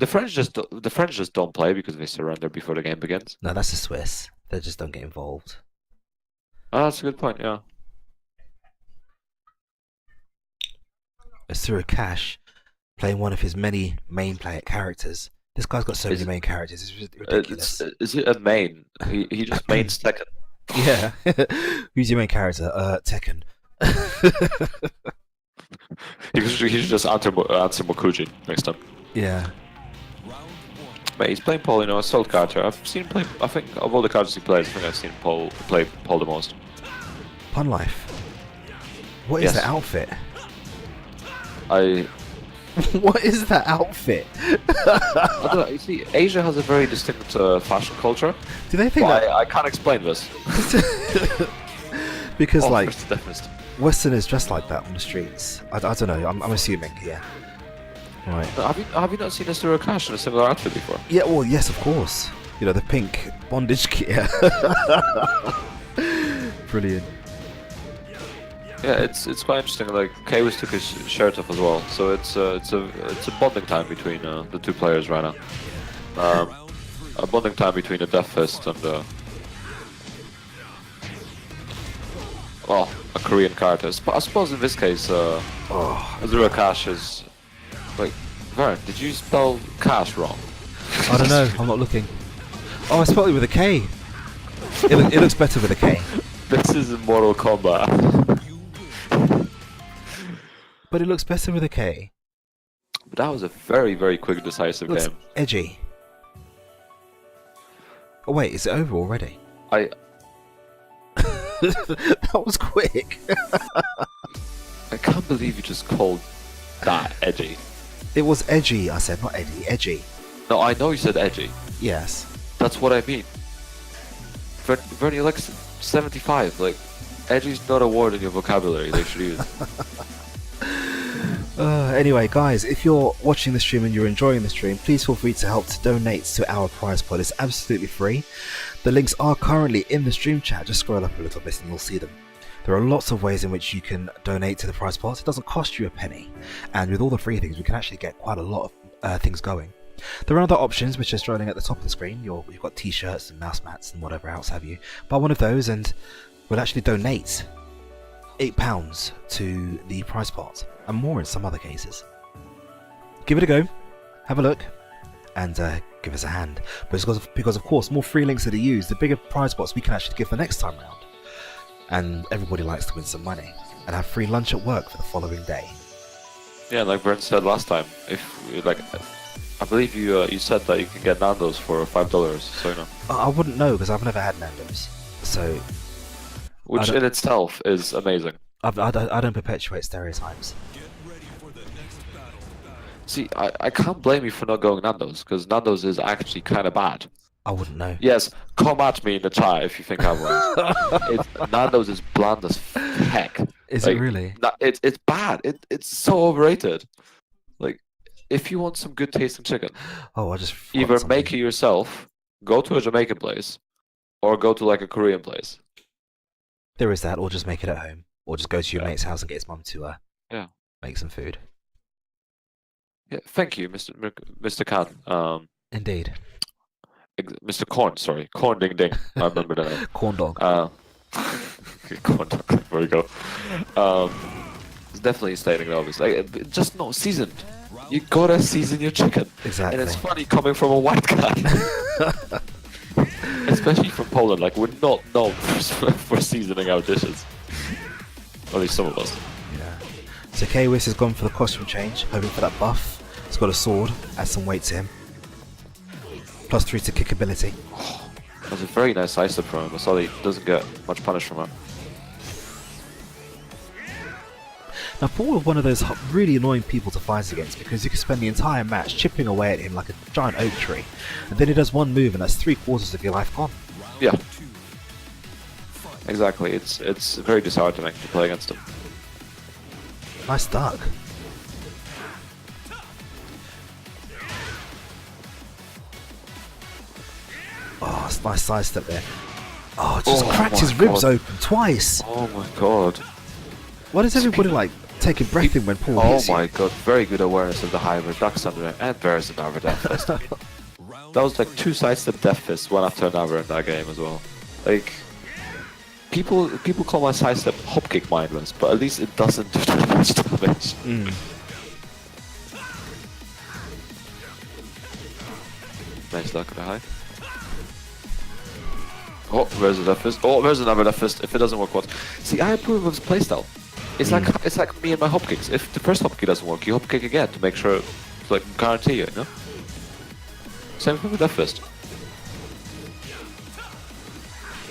French just don't play because they surrender before the game begins. No, that's the Swiss. They just don't get involved. Oh, that's a good point. Yeah. It's through a cash, playing one of his many main player characters. This guy's got so many main characters. It's ridiculous. Is it a main? He just mains Tekken. Yeah. Who's your main character? Tekken. He should just answer Mokuji next time. Yeah. But he's playing Paul, a solid character. I've seen him play. I think of all the characters he plays, I think I've seen Paul play Paul the most. Pun Life. What is Yes. that outfit? What is that outfit? I don't know. You see, Asia has a very distinct fashion culture. Do they think But that? I can't explain this. Because like First definition. Westerners dress like that on the streets. I don't know. I'm assuming. Yeah. Right. Have you not seen Mr. Akash in a similar outfit before? Yeah. Well, yes, of course. The pink bondage gear. Brilliant. Yeah, it's quite interesting. Like Kaiwis took his shirt off as well, so it's a bonding time between the two players right now. A bonding time between the Death Fist and a Korean character. I suppose in this case, Azura Cash is like. Vern, did you spell cash wrong? I don't know. I'm not looking. Oh, I spelled it with a K. It looks better with a K. This is Mortal Kombat. But it looks better with a K. But that was a very, very quick, decisive It looks game. edgy. Oh wait, is it over already? That was quick. I can't believe you just called that edgy. It was edgy, I said, not edgy, edgy. No, I know you said edgy. Yes. That's what I mean. Vern, you're like 75. Like, edgy's not a word in your vocabulary. They should use. Anyway, guys, if you're watching the stream and you're enjoying the stream, please feel free to help to donate to our prize pot. It's absolutely free. The links are currently in the stream chat. Just scroll up a little bit and you'll see them. There are lots of ways in which you can donate to the prize pot. It doesn't cost you a penny. And with all the free things, we can actually get quite a lot of things going. There are other options which are scrolling at the top of the screen. You've got t-shirts and mouse mats and whatever else have you. Buy one of those and we'll actually donate £8 to the prize pot. And more in some other cases. Give it a go. Have a look. And give us a hand. But because of course, more free links that are used, the bigger prize pots we can actually give the next time round. And everybody likes to win some money and have free lunch at work for the following day. Yeah, like Vern said last time, I believe you said that you can get Nando's for $5. So I wouldn't know because I've never had Nando's. So, which in itself is amazing. I don't perpetuate stereotypes. Get ready for the next battle. See, I can't blame you for not going Nando's because Nando's is actually kind of bad. I wouldn't know. Yes, come at me in the chat if you think otherwise. Nando's is bland as heck. Is it really? It's bad. It's so overrated. Like, if you want some good tasting chicken, I just either make it yourself, go to a Jamaican place, or go to like a Korean place. There is that, or just make it at home, or just go to your mate's house and get his mum to make some food. Yeah, thank you, Mr. Khan. Indeed. Mr. Corn, sorry, Corn Ding Ding. I remember that. Corn dog. Corn dog. There we go. It's definitely stating the obvious. Like, just not seasoned. You gotta season your chicken. Exactly. And it's funny coming from a white guy, especially from Poland. Like, we're not known for seasoning our dishes. At least some of us. Yeah. So Kaiwis has gone for the costume change, hoping for that buff. He's got a sword, adds some weight to him. +3 to kick ability. That's a very nice side step from him. Masali doesn't get much punish from her. Now Paul is one of those really annoying people to fight against because you can spend the entire match chipping away at him like a giant oak tree, and then he does one move and that's 3/4 of your life gone. Yeah. Exactly. It's very disheartening to play against him. Nice duck. Oh, it's a nice side step there. Oh, it just cracked his ribs open twice. Oh my god. Why does everybody like take a breath in when Paul Oh hits you? my god, very good awareness of the hybrid ducks under it, and there's another death fist. That was like 2 sidestep death fists, one after another in that game as well. Like, people call my sidestep hop kick mindless, but at least it doesn't do that much damage. Nice luck at the high. Oh, there's a left fist. Oh, there's another left fist. If it doesn't work, what? See, I approve of his playstyle. It's like me and my hop kicks. If the first hop kick doesn't work, you hop kick again to make sure, like, guarantee you know? Same thing with left fist.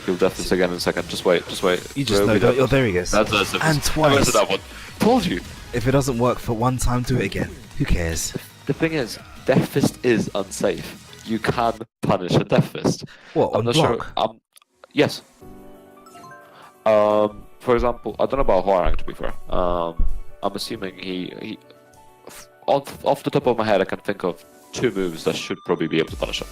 He'll def this again in a second. Just wait, just wait. You just know, don't you? Oh, there he goes. That's and twice. That one. Told you. If it doesn't work for one time, do it again. Who cares? The thing is, Death Fist is unsafe. You can punish a Death Fist. What, I'm on not block? sure. Yes. For example, I don't know about Hwarang to be fair. I'm assuming he off the top of my head, I can think of 2 moves that should probably be able to punish him.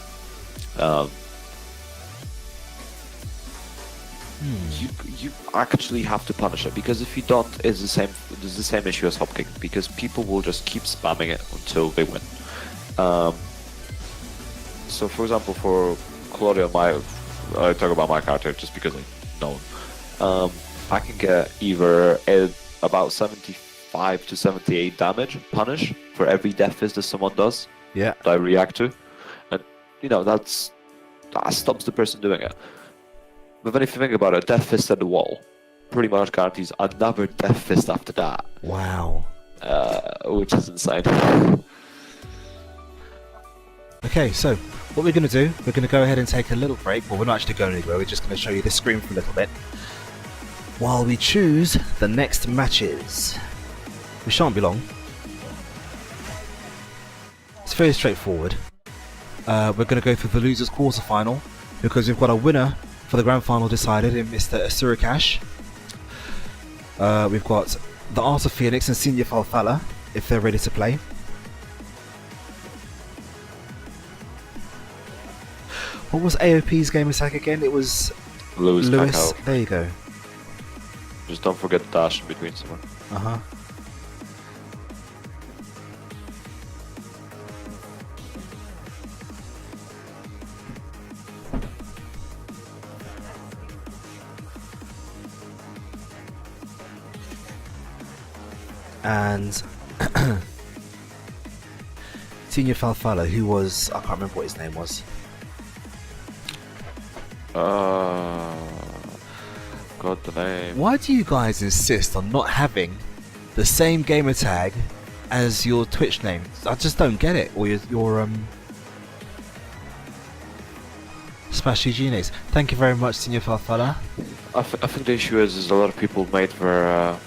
You actually have to punish it, because if you don't, it's there's the same issue as hop kick, because people will just keep spamming it until they win. So for example, for Claudio, I talk about my character just because I know him. I can get either about 75 to 78 damage punish for every Death Fist that someone does. Yeah. That I react to, and you know that stops the person doing it. But then if you think about it, Death Fist at the wall pretty much guarantees another Death Fist after that. Wow. Which is insane. Okay, so what we're going to do, we're going to go ahead and take a little break. Well, we're not actually going anywhere, we're just going to show you the screen for a little bit while we choose the next matches. We shan't be long. It's very straightforward. We're going to go through the losers quarterfinal, because we've got a winner for the grand final decided in Mr. Asurakash. We've got the Art of Phoenix and Senior Falfala, if they're ready to play. What was AOP's game attack again? It was Lewis. There you go. Just don't forget the dash in between someone. Uh-huh. And Senior Falfala, who was, I can't remember what his name was. Got the name. Why do you guys insist on not having the same gamer tag as your Twitch name? I just don't get it. Or your Smash GG names. Thank you very much, Senior Falfala. I think the issue is a lot of people made their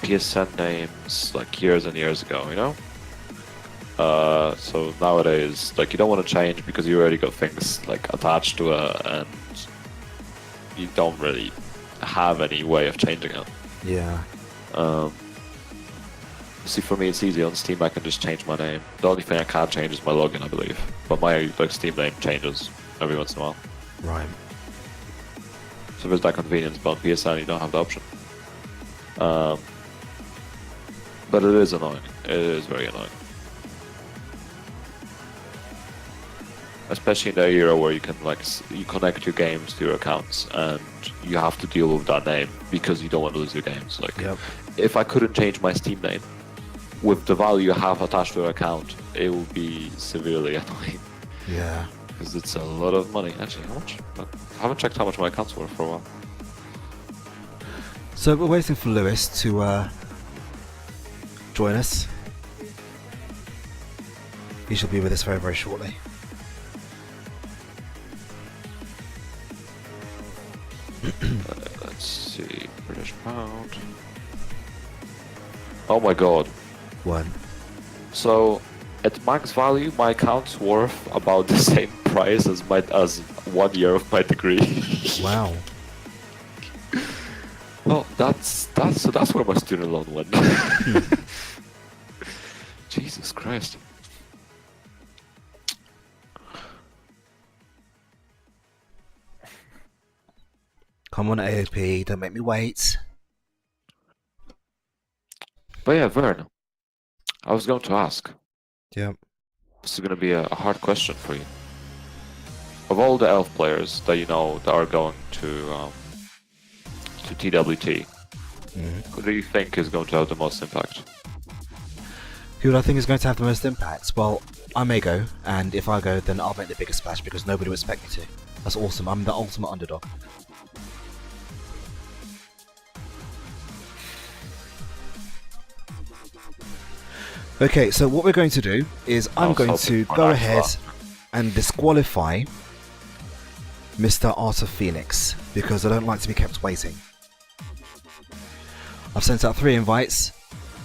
PSN names like years and years ago, you know? So nowadays, like, you don't want to change because you already got things like attached to it, and you don't really have any way of changing it. Yeah. See, for me, it's easy on Steam. I can just change my name. The only thing I can't change is my login, I believe. But my Steam name changes every once in a while. Right. So there's that convenience, but on PSN you don't have the option. But it is annoying. It is very annoying. Especially in the era where you can you connect your games to your accounts, and you have to deal with that name because you don't want to lose your games. Like, Yep. if I couldn't change my Steam name with the value I have attached to an account, it would be severely annoying. Yeah. Because it's a lot of money. Actually, how much? I haven't checked how much my accounts were for a while. So we're waiting for Lewis to join us. He shall be with us very, very shortly. Let's see, British pound. Oh my god. One. So, at max value, my account's worth about the same price as 1 year of my degree. Wow. Well, that's where my student loan went. Jesus Christ. Come on, AOP, don't make me wait. But yeah, Vern, I was going to ask. Yep. This is going to be a hard question for you. Of all the elf players that you know that are going to to TWT, who do you think is going to have the most impact? Who do I think is going to have the most impact? Well, I may go, and if I go, then I'll make the biggest splash because nobody will expect me to. That's awesome. I'm the ultimate underdog. Okay, so what we're going to do is I'm going to go ahead and disqualify Mr. Art of Phoenix because I don't like to be kept waiting. I've sent out 3 invites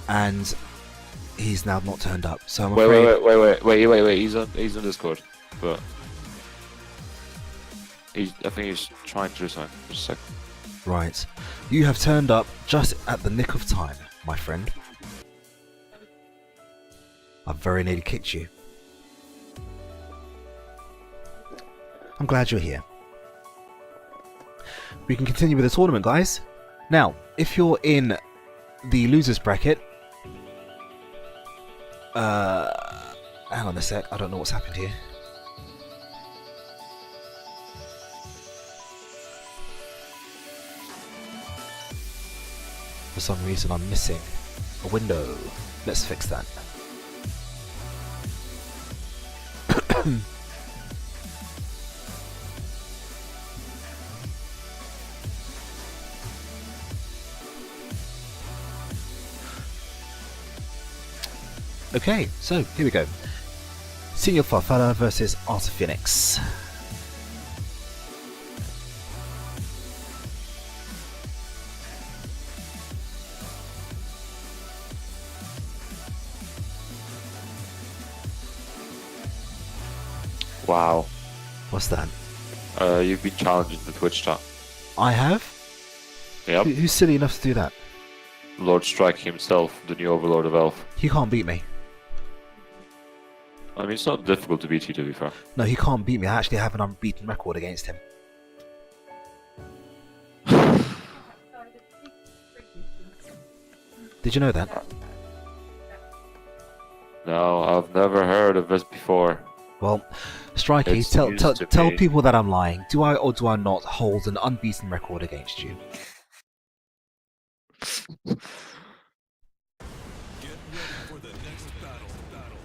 and he's now not turned up. So I'm afraid... Wait. He's on Discord, but I think he's trying to do something. Just a sec. Right. You have turned up just at the nick of time, my friend. I very nearly kicked you. I'm glad you're here. We can continue with the tournament, guys. Now, if you're in the losers bracket, hang on a sec, I don't know what's happened here. For some reason I'm missing a window. Let's fix that. Okay, so here we go. Senior Farfalla versus Art of Phoenix. Wow. What's that? You've been challenged in the Twitch chat. I have? Yep. Who's silly enough to do that? Lord Strike himself, the new Overlord of Elf. He can't beat me. I mean, it's not difficult to beat you, to be fair. No, he can't beat me. I actually have an unbeaten record against him. Did you know that? No, I've never heard of this before. Well, Strikey, It's tell news to tell me. people that I'm lying. Do I or do I not hold an unbeaten record against you? Get ready for the next battle.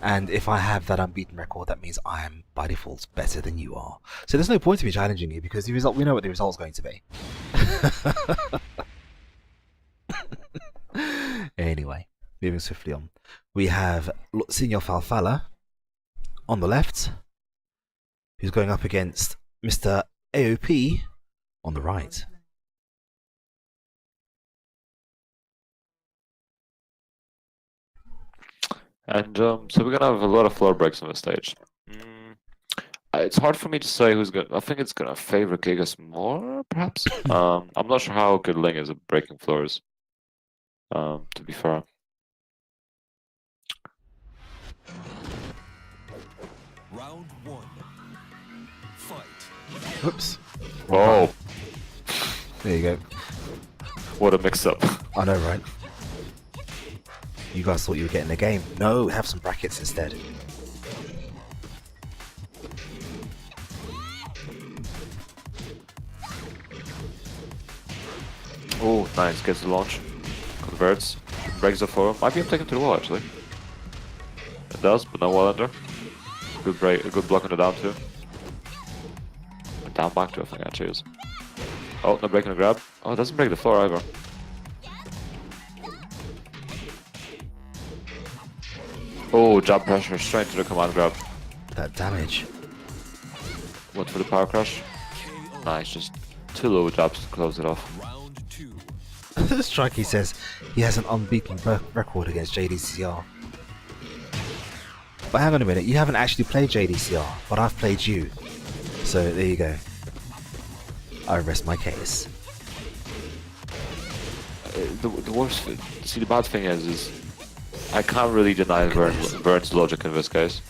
And if I have that unbeaten record, that means I am by default better than you are. So there's no point in me challenging you because the result, we know what the result's going to be. Anyway, moving swiftly on. We have Senior Farfalla on the left, who's going up against Mr. AOP on the right. And so we're gonna have a lot of floor breaks on the stage. It's hard for me to say who's gonna. I think it's gonna favor Gigas more, perhaps. I'm not sure how good Ling is at breaking floors. To be fair. Round 1. Fight. Oops. Oh, There you go. what a mix-up! I know, right? You guys thought you were getting the game. No, have some brackets instead. Oh, nice. Gets the launch. Converts. Breaks the floor. Might be able to take him to the wall, actually. It does, but no wall under. Good break. A good block on the down two. And down back two, I think, actually is. Oh, no breaking the grab. Oh, it doesn't break the floor either. Oh, jab pressure straight to the command grab. That damage. Went for the power crush. Nice, just 2 low jabs to close it off. Round 2. Strikey says he has an unbeaten record against JDCR. But hang on a minute, you haven't actually played JDCR, but I've played you. So there you go. I rest my case. The worst, see, the bad thing is I can't really deny Vern's logic in this case.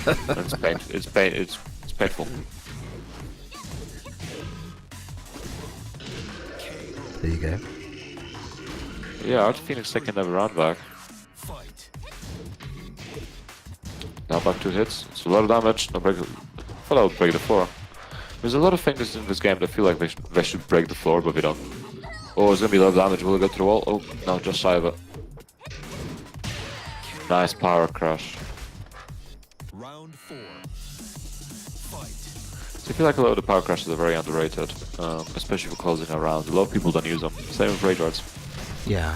It's painful. There you go. Yeah, Art of Phoenix taking another round back. Fight. Now back 2 hits. It's a lot of damage. No break. I thought I would break the floor. There's a lot of things in this game that feel like they should break the floor, but they don't. Oh, it's gonna be low damage. Will it go to the wall? Oh, no, just shy of it. Nice power crush. Round 4. Fight. So I feel like a lot of the power crushes are very underrated, especially for closing a round. A lot of people don't use them. Same with rage arts. Yeah.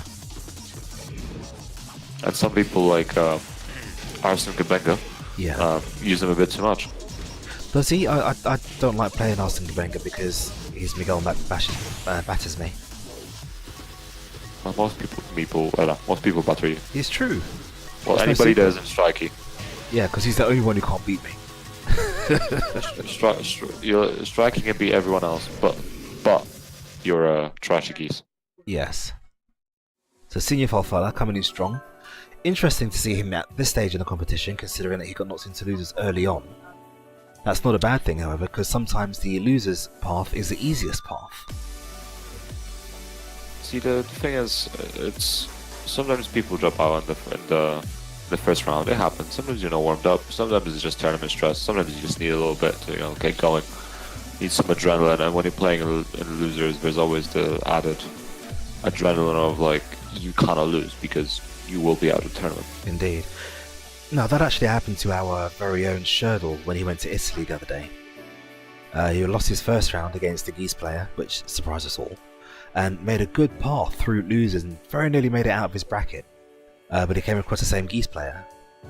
And some people like Arsene Kabenga Yeah. use them a bit too much. Does he? I don't like playing Arsene Wenger because he's Miguel that batters me. Well, most people batter you. It's true. Well, There's no anybody secret. that isn't strikey. Yeah, because he's the only one who can't beat me. Striking can beat everyone else, but you're a trashy geese. Yes. So Senior Falfala coming in strong. Interesting to see him at this stage in the competition, considering that he got knocked into losers early on. That's not a bad thing, however, because sometimes the loser's path is the easiest path. See, the thing is, it's sometimes people drop out in the first round. It happens. Sometimes you're not warmed up. Sometimes it's just tournament stress. Sometimes you just need a little bit to get going. Need some adrenaline, and when you're playing in losers, there's always the added adrenaline of like you cannot lose because you will be out of the tournament. Indeed. Now that actually happened to our very own Sherdle when he went to Italy the other day. He lost his first round against the Geese player, which surprised us all, and made a good path through losers and very nearly made it out of his bracket. But he came across the same Geese player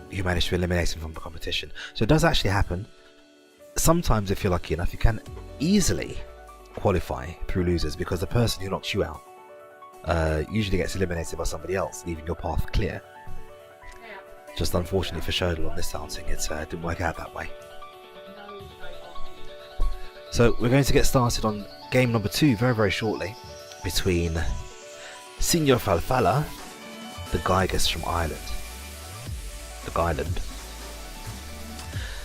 who managed to eliminate him from the competition. So it does actually happen. Sometimes if you're lucky enough, you can easily qualify through losers because the person who knocks you out usually gets eliminated by somebody else, leaving your path clear. Just unfortunately for Sherdle on this outing, it didn't work out that way. So we're going to get started on game number 2 very, very shortly between Signor Falfala, the Gygus from Ireland. The Guyland.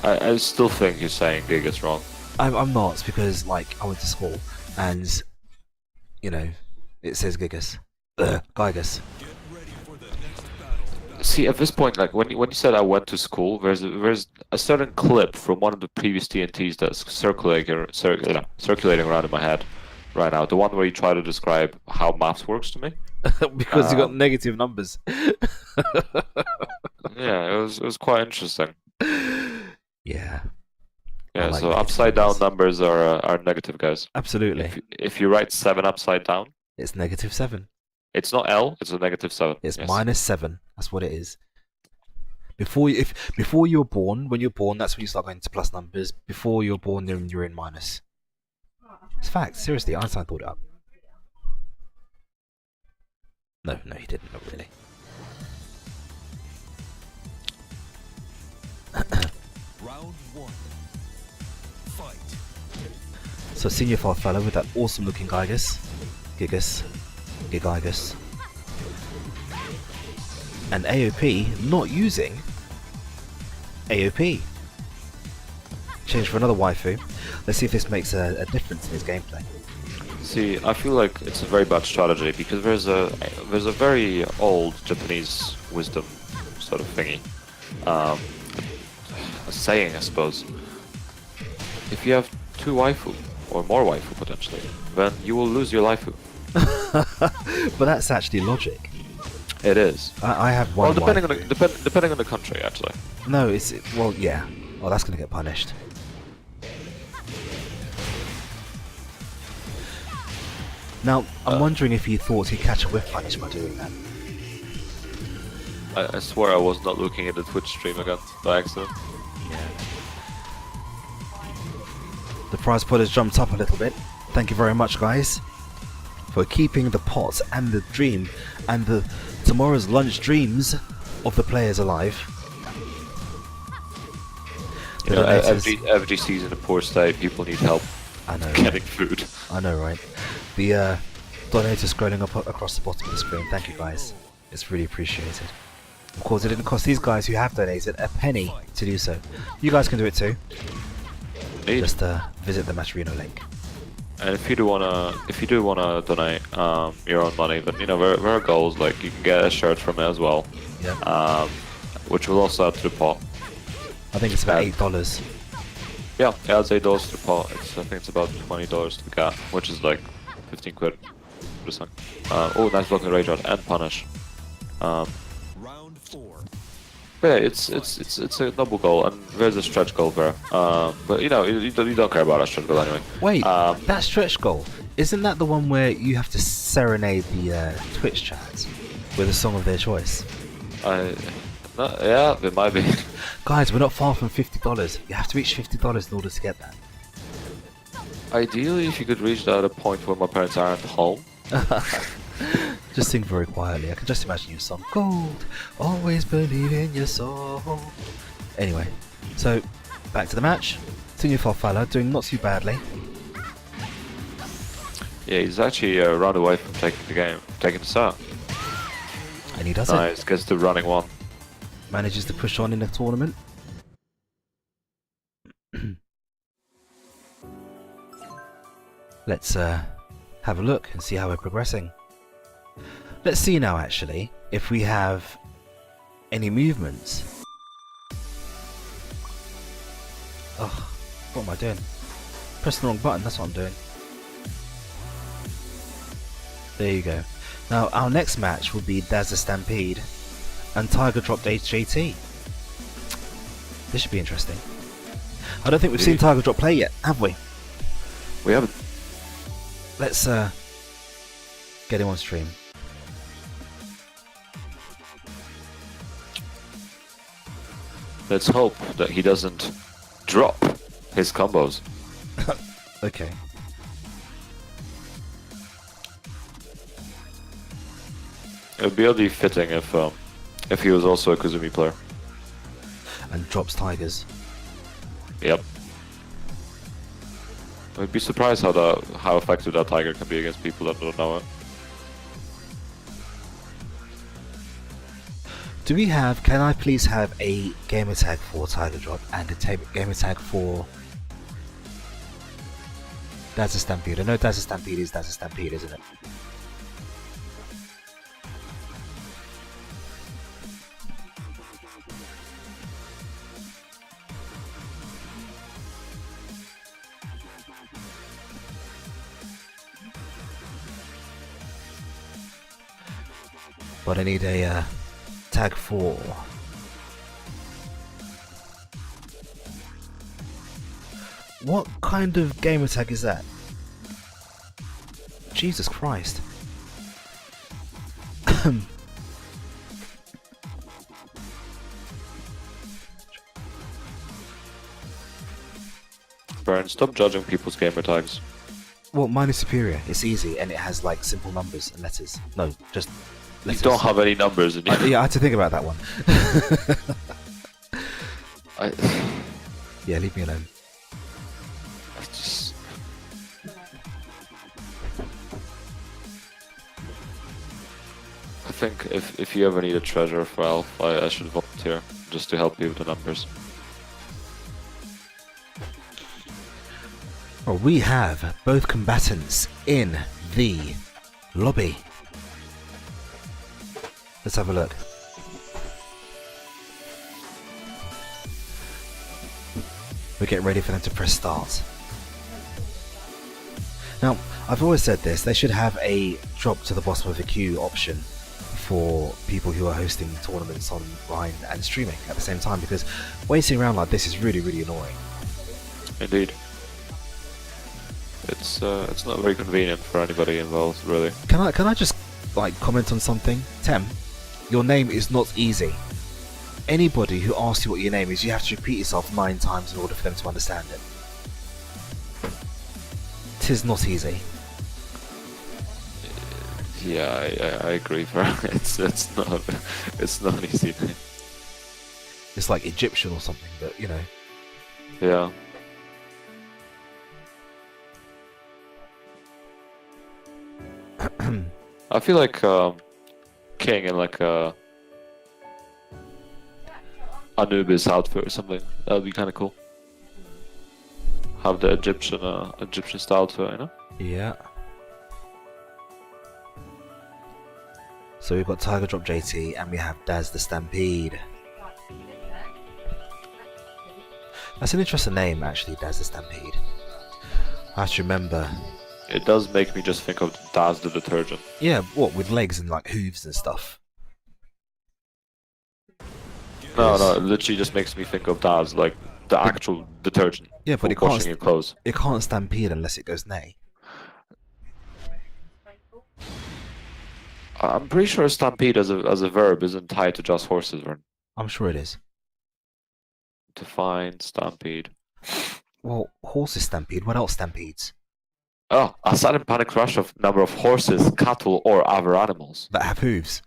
I still think you're saying Giga's wrong. I'm not, because like I went to school and it says Gygus. Gygus. Get ready for the next battle. See, at this point, like when you said I went to school, there's a certain clip from one of the previous TNTs that's circulating around in my head right now. The one where you try to describe how maths works to me. Because you got negative numbers. Yeah, it was quite interesting. Yeah. Yeah, like so negative upside down numbers. numbers are negative, guys. Absolutely. If you write 7 upside down, It's -7. it's not L, it's a -7. It's Yes. -7. That's what it is. Before you were born, when you're born, that's when you start going to plus numbers. Before you're born, then you're in minus. It's fact. Seriously, Einstein thought it up. No, he didn't. Not really. Round 1. Fight. So Senior Farfalla with that awesome looking Gigus. And AOP not using AOP. Change for another waifu. Let's see if this makes a difference in his gameplay. See, I feel like it's a very bad strategy because there's a very old Japanese wisdom sort of thingy, a saying, I suppose. If you have 2 waifu or more waifu potentially, then you will lose your waifu. But that's actually logic. It is. I have one. Well, depending waifu. depending on the country, actually. No, well, yeah. Well, that's gonna get punished. Now, I'm wondering if he thought he'd catch a whiff punish by doing that. I swear I was not looking at the Twitch stream again by accident. Yeah. The prize pot has jumped up a little bit. Thank you very much, guys, for keeping the pot and the dream and the tomorrow's lunch dreams of the players alive. The You know, donators- FGC's in a poor state. People need help I know, getting food. I know, right? The donator scrolling up across the bottom of the screen. Thank you, guys. It's really appreciated. Of course, it didn't cost these guys who have donated a penny to do so. You guys can do it too. Indeed. Just visit the Maturino link. And if you do wanna donate your own money, then there are goals like you can get a shirt from it as well, Yeah. which will also add to the pot. I think it's about $8. Yeah, it adds $8 to the pot. I think it's about $20 to get, which is like 15 quid. for this one. Oh, nice blocking Rage Art and Punish. Round 4. But yeah, it's a double goal, and there's a stretch goal there. But you know, you don't care about a stretch goal anyway. Wait, that stretch goal, isn't that the one where you have to serenade the Twitch chat with a song of their choice? Yeah, it might be. Guys, we're not far from $50. You have to reach $50 in order to get that. Ideally, if you could reach that at a point where my parents aren't home. Just sing very quietly. I can just imagine your song. Gold, always believe in your soul. Anyway, so back to the match. Senior Farfalla doing not too badly. Yeah, he's actually a round away from taking the game, taking the start. And he does it. Nice, gets the running one. Manages to push on in the tournament. Let's have a look and see how we're progressing. Let's see now, actually, if we have any movements. Ugh, what am I doing? Pressing the wrong button, that's what I'm doing. There you go. Now, our next match will be Daz the Stampede and Tiger dropped HJT. This should be interesting. I don't think we've seen Tiger Drop play yet, have we? We haven't. Let's get him on stream. Let's hope that he doesn't drop his combos. Okay. It would be oddly fitting if he was also a Kazumi player. And drops Tigers. Yep. I'd be surprised how effective that Tiger can be against people that don't know it. Do we have, can I please have a gamertag for Tiger Drop and a gamertag for Daz the Stampede? I know Daz the Stampede is Daz the Stampede, isn't it? But I need a tag for what kind of gamer tag is that? Jesus Christ. Baron, stop judging people's gamer tags. Well, mine is superior. It's easy and it has like simple numbers and letters. No, just letters. You don't have any numbers in you. Yeah, I had to think about that one. Yeah, leave me alone. I think if you ever need a treasure for Elf, I should volunteer just to help you with the numbers. Well, we have both combatants in the lobby. Let's have a look. We're getting ready for them to press start. Now, I've always said this, they should have a drop to the bottom of the queue option for people who are hosting tournaments online and streaming at the same time, because waiting around like this is really, really annoying. Indeed. It's not very convenient for anybody involved, really. Can I just like comment on something? Tem, your name is not easy. Anybody who asks you what your name is, you have to repeat yourself 9 times in order for them to understand it. 'Tis not easy. Yeah, I agree. It's not easy. It's like Egyptian or something, but you know. Yeah. I feel like King in like Anubis outfit or something. That would be kind of cool. Have the Egyptian style outfit, you know? Yeah. So we've got Tiger Drop JT and we have Daz the Stampede. That's an interesting name actually, Daz the Stampede. I have to remember It does make me just think of Daz the detergent. Yeah, what, with legs and like hooves and stuff? No, no, it literally just makes me think of Daz, like the actual detergent. Yeah, but for it can't. washing your clothes. It can't stampede unless it goes neigh. I'm pretty sure stampede as a verb isn't tied to just horses, right? I'm sure it is. Define stampede. Well, horses stampede. What else stampedes? Oh, a sudden panic rush of number of horses, cattle, or other animals. That have hooves.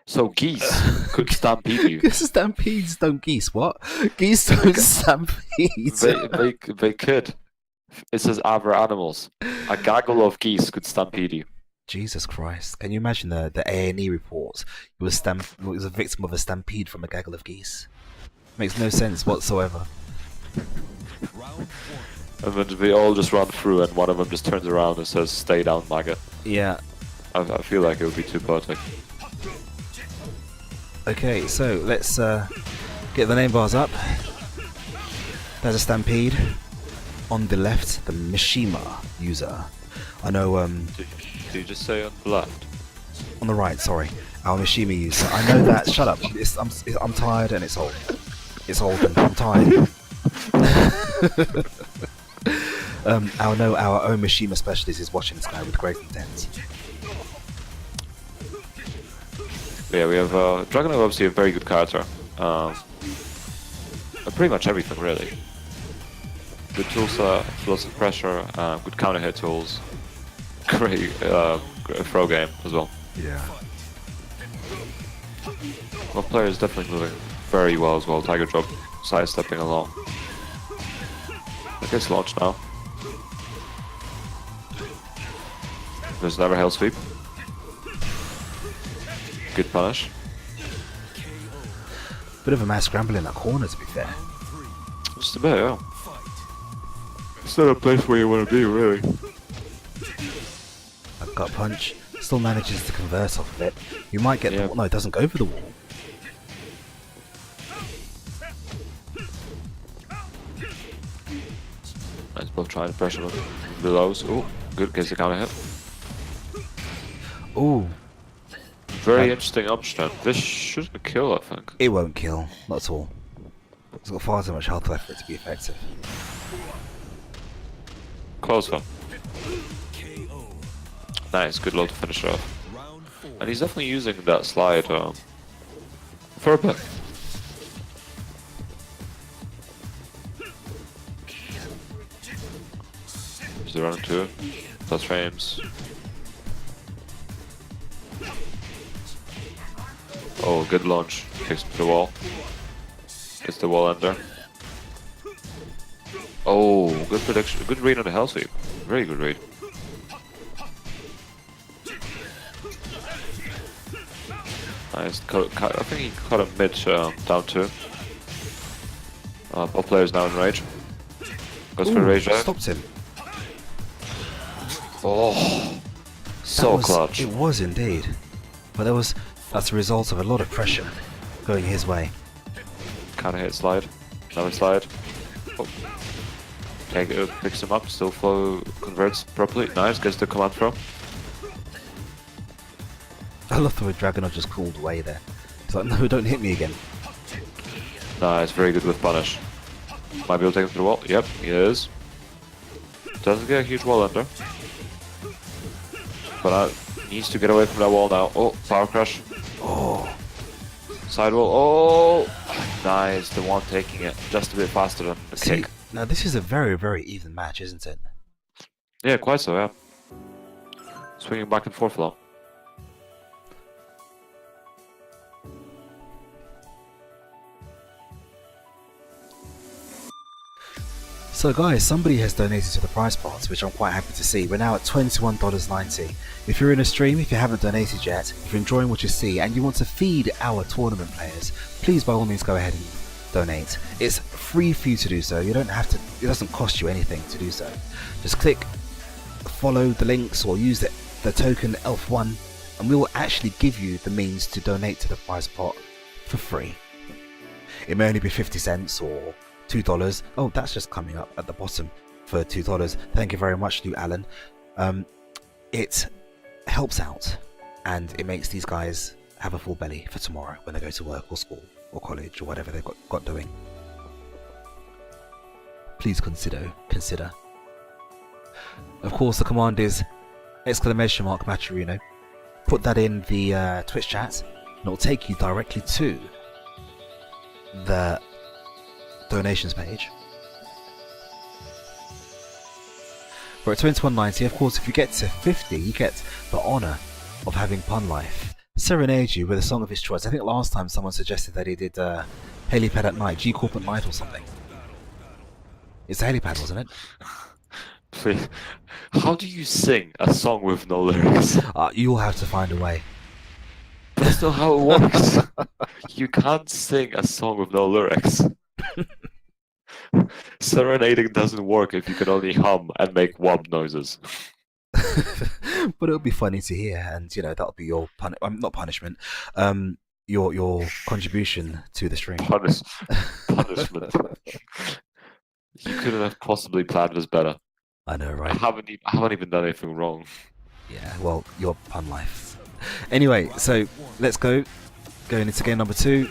So geese could stampede you. Stampedes don't geese. What? Geese don't stampede. They could. It says other animals. A gaggle of geese could stampede you. Jesus Christ! Can you imagine the A&E reports? He was a victim of a stampede from a gaggle of geese. Makes no sense whatsoever. Round 1. And then they all just run through, and one of them just turns around and says, "Stay down, maggot." Yeah. I feel like it would be too poetic. Okay, so let's get the name bars up. There's a stampede. On the left, the Mishima user. I know. Did you just say on the left? On the right, sorry, our Mishima user. I know that. Shut up. I'm tired and it's old. It's old and I'm tired. Our own Mishima specialist is watching this guy with great intent. Yeah, we have Dragonov, obviously a very good character. Pretty much everything really. Good tool set, explosive pressure, good counter hit tools. Great throw game as well. Yeah. Well, player is definitely moving very well as well. Tiger drop, sidestepping along. Okay, it's launched now. There's another hell sweep. Good punish. Bit of a mass scramble in that corner, to be fair. Just a bit, yeah. It's not a place where you want to be, really. A gut punch. Still manages to convert off of it. You might get the wall. No, it doesn't go for the wall. Nice both trying to pressure belows. Oh, good, gets the counter hit. Ooh. Very interesting option. This shouldn't kill, I think. It won't kill. Not at all. It's got far too much health left for it to be effective. Close one. KO. Nice, good low to finish it off. Round 4. And he's definitely using that slide for a bit. He's the run into it. Plus frames. Oh, good launch. Kicks to the wall. Gets the wall under. Oh, good prediction. Good read on the hell sweep. Very good read. Nice. I think he caught him mid down two. Both players now in rage. Goes for a rage drive. Stopped him. Oh, so clutch. It was indeed. But that's a result of a lot of pressure going his way. Counter hit slide. Another slide. Oh. Picks him up. Still flow converts properly. Nice. Gets the command throw. I love the way Dragonov just crawled away there. He's like, no, don't hit me again. Nice. Very good with punish. Might be able to take him to the wall. Yep, he is. Doesn't get a huge wall under. But needs to get away from that wall now. Oh, power crush. Oh. Side wall. Oh, nice. The one taking it just a bit faster than the kick. Now this is a very, very even match, isn't it? Yeah, quite so, yeah. Swinging back and forth a lot. So guys, somebody has donated to the prize pots, which I'm quite happy to see. We're now at $21.90. If you're in a stream, if you haven't donated yet, if you're enjoying what you see and you want to feed our tournament players, please by all means go ahead and donate. It's free for you to do so. You don't have to, it doesn't cost you anything to do so. Just click follow the links or use the token ELF1 and we will actually give you the means to donate to the prize pot for free. It may only be 50 cents or $2. Oh, that's just coming up at the bottom for $2. Thank you very much, Lou Allen. It helps out, and it makes these guys have a full belly for tomorrow when they go to work or school or college or whatever they've got doing. Please consider. Of course, the command is !Maturino. Put that in the Twitch chat, and it'll take you directly to the donations page. We're at 2190. Of course, if you get to 50, you get the honour of having Pun Life serenade you with a song of his choice. I think last time someone suggested that he did Helipad at Night, G-Corp at Night or something. It's a helipad, wasn't it? Please. How do you sing a song with no lyrics? You'll have to find a way. That's not how it works. You can't sing a song with no lyrics. Serenading doesn't work if you can only hum and make wub noises. But it'll be funny to hear, and you know that'll be your not punishment, your contribution to the stream. Punishment. You couldn't have possibly planned this better. I know, right? I haven't even done anything wrong. Yeah, well, your Pun Life. Anyway, so let's go. Going into game number 2.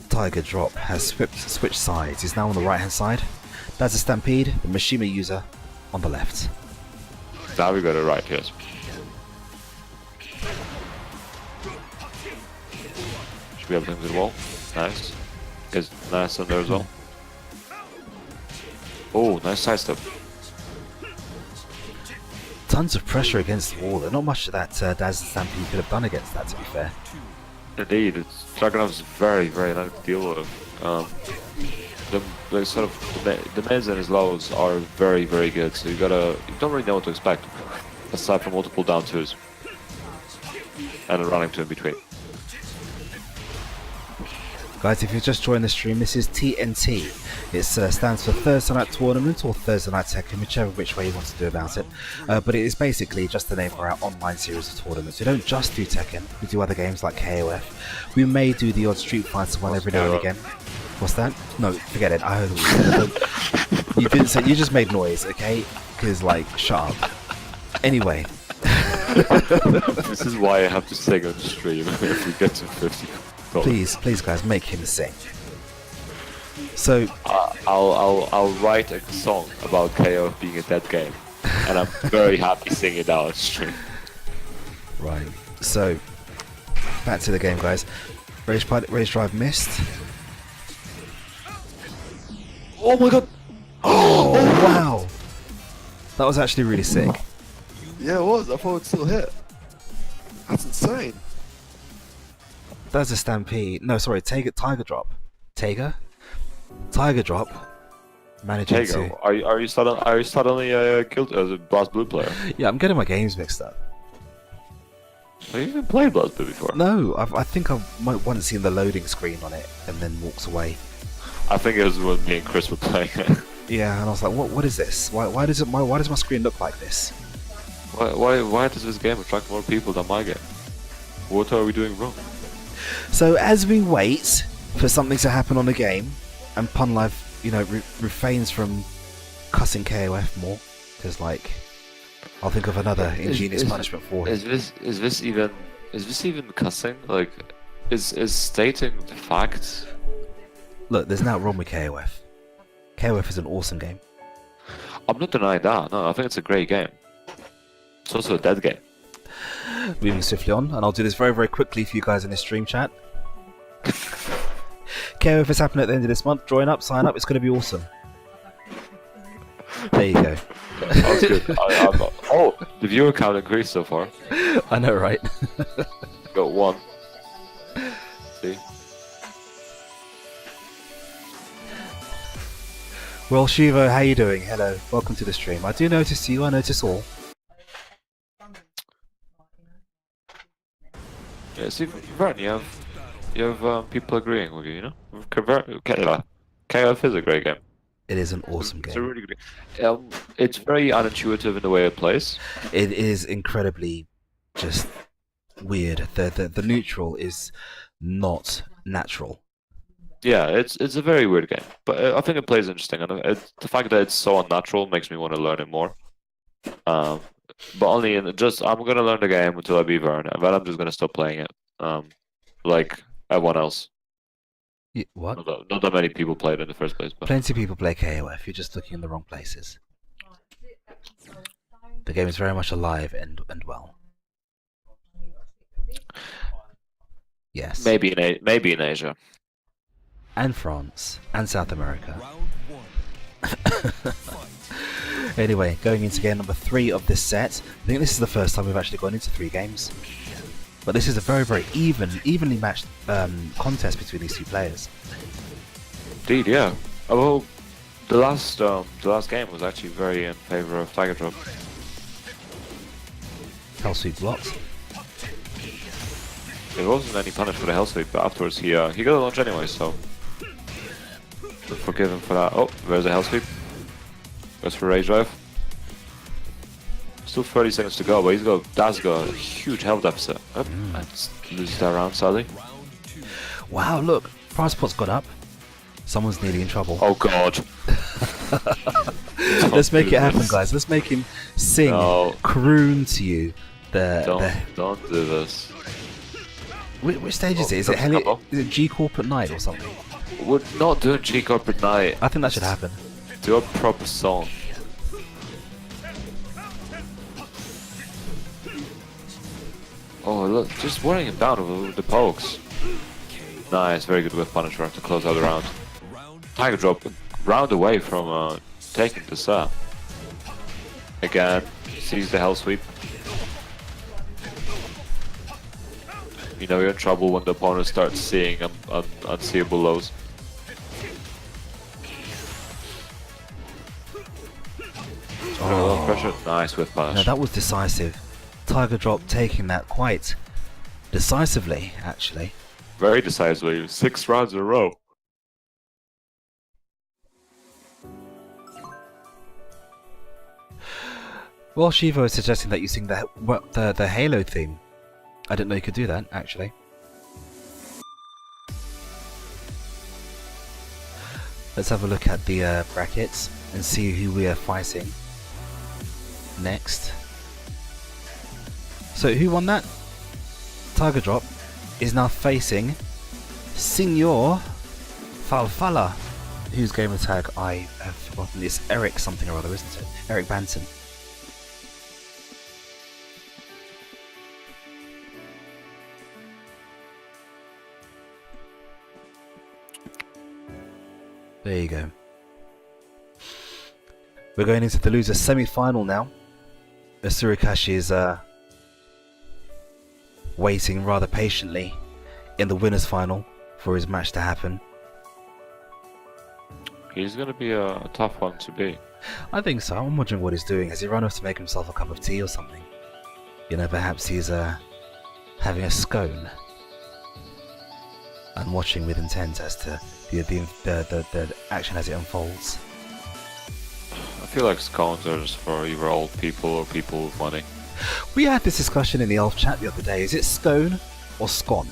Tiger Drop has switched sides. He's now on the right hand side. That's a Stampede, the Mishima user, on the left. Now we got it right, yes. Should be able to hit the wall. Nice. Is nice on there as well. Oh, nice sidestep. Tons of pressure against the wall. There's not much that Daz and Stampede could have done against that, to be fair. Indeed, Dragonov's very, very nice to deal with. The sort of the mids and his lows are very, very good. So you don't really know what to expect, aside from multiple down twos and a running two in between. Guys, if you've just joined the stream, this is TNT. It stands for Thursday Night Tournament or Thursday Night Tekken, whichever which way you want to do about it. But it is basically just the name for our online series of tournaments. We don't just do Tekken, we do other games like KOF. We may do the odd Street Fighter one every now and again. What's that? No, forget it. I heard what you didn't say. You just made noise, okay? Because, like, shut up. Anyway. This is why I have to sing on the stream if we get to 50. Please, guys, make him sing. So I'll write a song about KO being a dead game, and I'm very happy singing it out on stream. Right. So back to the game, guys. Rage Drive missed. Oh my god! Oh wow! That was actually really sick. Yeah, it was. I thought it still hit. That's insane. That's a Stampede. No, sorry, Tiger Drop. Tiger Drop. Managing Tego, to. are you suddenly killed as a Blast Blue player? Yeah, I'm getting my games mixed up. Have you even played Blast Blue before? No, I think I might once seen the loading screen on it and then walks away. I think it was when me and Chris were playing it. Yeah, and I was like, what is this? Why does my screen look like this? Why does this game attract more people than my game? What are we doing wrong? So as we wait for something to happen on the game, and Pun Life, you know, refrains from cussing KOF more, because like, I'll think of another ingenious punishment for him. Is this even cussing? Like, is stating the fact? Look, there's nothing wrong with KOF. KOF is an awesome game. I'm not denying that. No, I think it's a great game. It's also a dead game. Moving swiftly on, and I'll do this very, very quickly for you guys in this stream chat. KOF is happening at the end of this month. Join up, sign up. It's going to be awesome. There you go. That's good. Oh, the viewer count increased so far. I know, right? Got one. See? Well, Shivo, how you doing? Hello, welcome to the stream. I do notice you. I notice all. Yeah, see, Vern, you have people agreeing with you, you know? KOF is a great game. It is an awesome It's a game. really good game. It's very unintuitive in the way it plays. It is incredibly just weird. The neutral is not natural. Yeah, it's a very weird game, but I think it plays interesting, and the fact that it's so unnatural makes me want to learn it more. Um, but only in just I'm gonna learn the game until I beat Vern, and then I'm just gonna stop playing it. Like everyone else. What? Not that many people played in the first place, but Plenty of people play KOF. You're just looking in the wrong places. The game is very much alive and well. Yes. maybe in Asia. And France and South America. Round 1. Anyway, going into game number 3 of this set. I think this is the first time we've actually gone into 3 games. But this is a very, very evenly matched contest between these two players. Indeed, yeah. Well, the last game was actually very in favor of Tiger Drop. Hell sweep blocked. There wasn't any punish for the hell sweep, but afterwards he got a launch anyway, so forgive him for that. Oh, there's a hell sweep. Goes for rage drive. Still 30 seconds to go, but Daz got a huge health deficit. Oh, and loses that round sadly. Round 2. Wow, look, prize pot's gone up. Someone's nearly in trouble. Oh god. Let's make do it happen, this. guys. Let's make him sing, No. croon to you. Don't do this. Which stage is it? Is Oh, it is it G Corp at night or something? We're not doing G Corp at night. I think that should happen. Do a proper song. Oh look, just wearing him down with the pokes. Nice, very good whiff punisher to close out the round. Round Tiger drop, round away from taking the set. Again, sees the hell sweep. You know you're in trouble when the opponent starts seeing unseeable lows. Very low pressure, nice whiff punish. No, that was decisive. Tiger Drop taking that quite decisively, actually. Very decisively, 6 rounds in a row. Well, Shivo is suggesting that you sing the Halo theme. I didn't know you could do that, actually. Let's have a look at the brackets and see who we are fighting next. So, who won that? Tiger Drop is now facing Signor Falfala, whose gamer tag I have forgotten. It's Eric something or other, isn't it? Eric Banton. There you go. We're going into the loser semi-final now. Asurikashi is waiting rather patiently in the winners final for his match to happen. He's gonna be a tough one to beat. I think so. I'm wondering what he's doing. Has he run off to make himself a cup of tea or something? You know, perhaps he's having a scone. I'm watching with intent as to the action as it unfolds. I feel like scones are just for either old people or people with money. We had this discussion in the elf chat the other day. Is it scone or scone?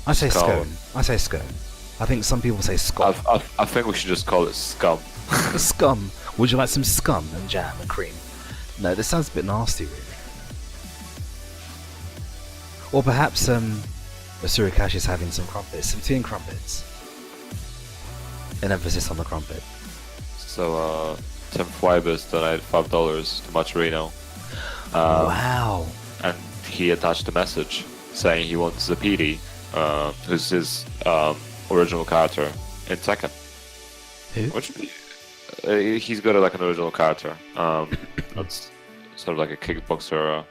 I say Scone. scone. I say scone. I think some people say scone. I think we should just call it scum. Scum. Would you like some scum and jam and cream? No, this sounds a bit nasty, really. Or perhaps Asurikashi is having some crumpets, some tea and crumpets. An emphasis on the crumpet. So, Tim Fwibus donated $5 to Macherino. Wow. And he attached a message saying he wants Zapidi, who's his original character in Tekken. Who? Which he's got like an original character. That's sort of like a kickboxer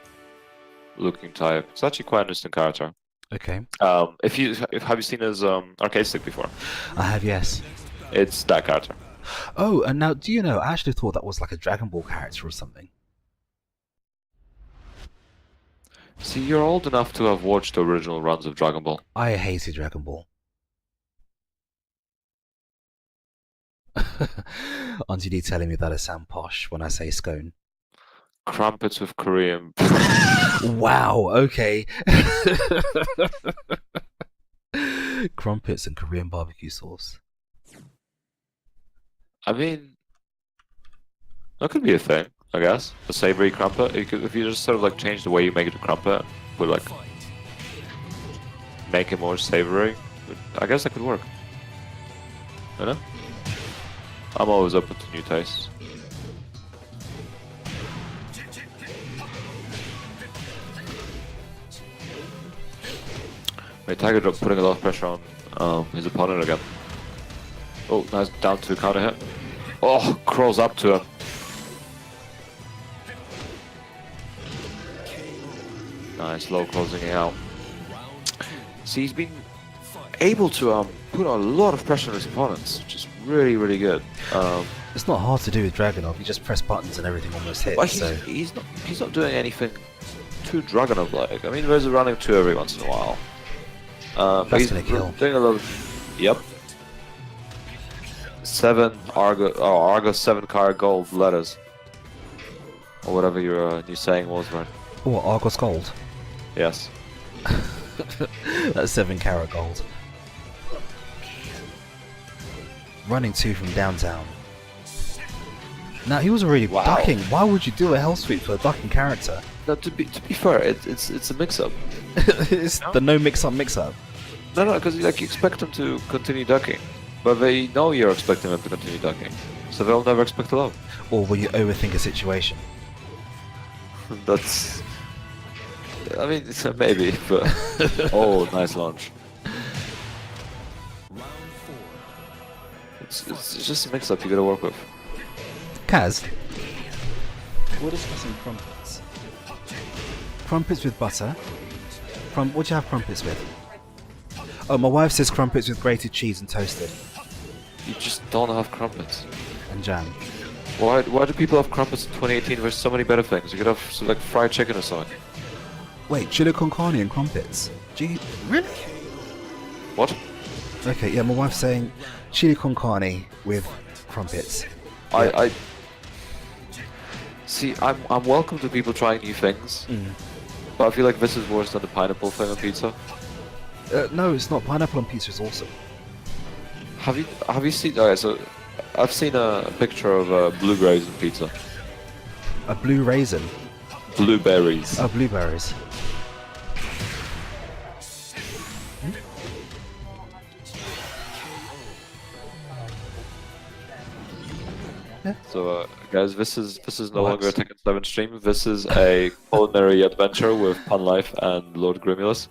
looking type. It's actually quite an interesting character. Okay. Have you seen his arcade stick before? I have, yes. It's that character. Oh, and now, do you know, I actually thought that was like a Dragon Ball character or something. See, you're old enough to have watched the original runs of Dragon Ball. I hated Dragon Ball. Aren't you telling me that I sound posh when I say scone? Crumpets with Korean. Wow, okay. Crumpets and Korean barbecue sauce. I mean, that could be a thing, I guess. A savory crumpet. If you just sort of like change the way you make the crumpet, put like make it more savory, I guess that could work. You know? I'm always open to new tastes. Wait, Tiger Drop putting a lot of pressure on his opponent again. Oh, nice down to counter hit. Oh, crawls up to him. Nice, low closing it out. See, he's been able to put a lot of pressure on his opponents, which is really, really good. It's not hard to do with Dragunov. You just press buttons and everything almost hits. Well, So he's not doing anything too Dragunov-like. I mean, there's a running 2 every once in a while. But That's he's gonna kill. doing a little. Yep. 7 Argo 7 car gold letters, or whatever your new saying was, right? oh, Argos gold. Yes. That's 7-carat gold. Running 2 from downtown. Now he was already Wow. ducking. Why would you do a hell sweep for a ducking character? Now, to be fair, it's a mix-up. It's the no mix-up mix-up. No, because like you expect them to continue ducking, but they know you're expecting them to continue ducking, so they'll never expect a love. Or will you overthink a situation? That's. I mean, it's a maybe, but oh, nice launch. Round 4. It's just a mix-up you gotta work with. Kaz, we're discussing crumpets. Crumpets with butter. What do you have crumpets with? Oh, my wife says crumpets with grated cheese and toasted. You just don't have crumpets. And jam. Why do people have crumpets in 2018? There's so many better things. You could have like fried chicken or something. Wait, chili con carne and crumpets? Gee, really? What? Okay, yeah, my wife's saying chili con carne with crumpets. I see. I'm welcome to people trying new things, but I feel like this is worse than the pineapple thing on pizza. No, it's not. Pineapple on pizza is awesome. Have you seen? Okay, so I've seen a picture of blueberries on pizza. A blue raisin. Blueberries. Oh, blueberries. So guys, this is no What? longer a Tekken 7 stream. This is a culinary adventure with Pun Life and Lord Grimulus.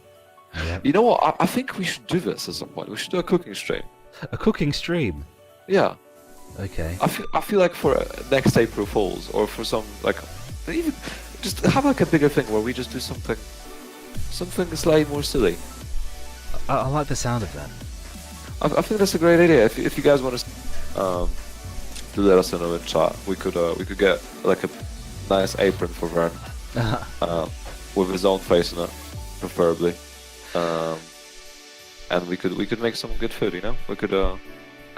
Yeah. You know what? I think we should do this at some point. We should do a cooking stream. A cooking stream. Yeah. Okay. I feel like for next April Fools, or for some like even just have like a bigger thing where we just do something slightly more silly. I like the sound of that. I think that's a great idea. If you guys want to let us know in chat, we could get like a nice apron for Vern with his own face in it, preferably, and we could make some good food. You know, we could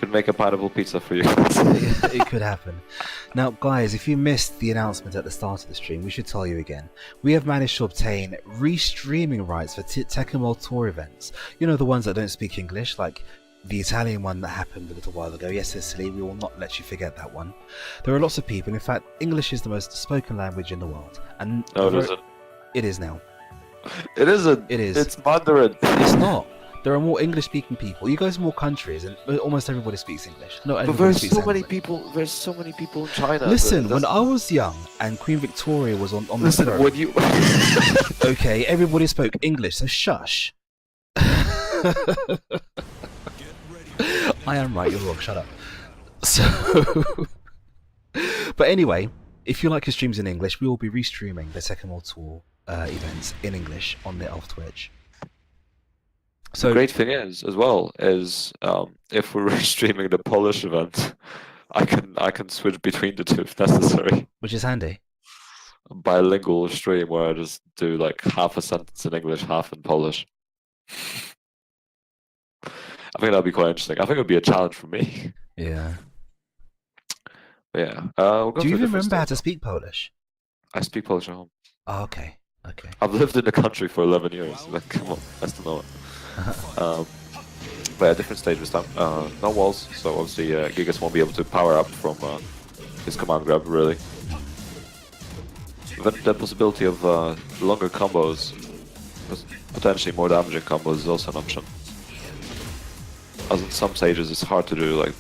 make a pineapple pizza for you. It could happen. Now, guys, if you missed the announcement at the start of the stream, we should tell you again. We have managed to obtain restreaming rights for Tekken World Tour events. You know, the ones that don't speak English, like the Italian one that happened a little while ago. Yes, Sicily, we will not let you forget that one. There are lots of people. In fact, English is the most spoken language in the world. And No, it isn't. It is now. It isn't. It is. It's Mandarin. It's not. There are more English-speaking people. You go to more countries, and almost everybody speaks English. Not But everybody there's speaks so many English. people. There's so many people in China. Listen, when That's- I was young and Queen Victoria was on the listen, throne, when you okay, everybody spoke English, so shush. Get ready. I am right, you're wrong, shut up. So, but anyway, if you like your streams in English, we will be restreaming the Tekken World Tour events in English on the Elf Twitch. So the great thing is, as well, is if we're streaming the Polish event, I can switch between the two if necessary. which is handy. A bilingual stream where I just do like half a sentence in English, half in Polish. I think that'd be quite interesting. I think it would be a challenge for me. Yeah. But yeah. We'll go Do you through even different remember how stuff. to speak Polish? I speak Polish at home. Oh, okay. Okay. I've lived in the country for 11 years. Like, come on, I still know it. But yeah, different stage this time. No walls, so obviously Gigas won't be able to power up from his command grab, really. But the possibility of longer combos, potentially more damaging combos, is also an option. As in some stages, it's hard to do like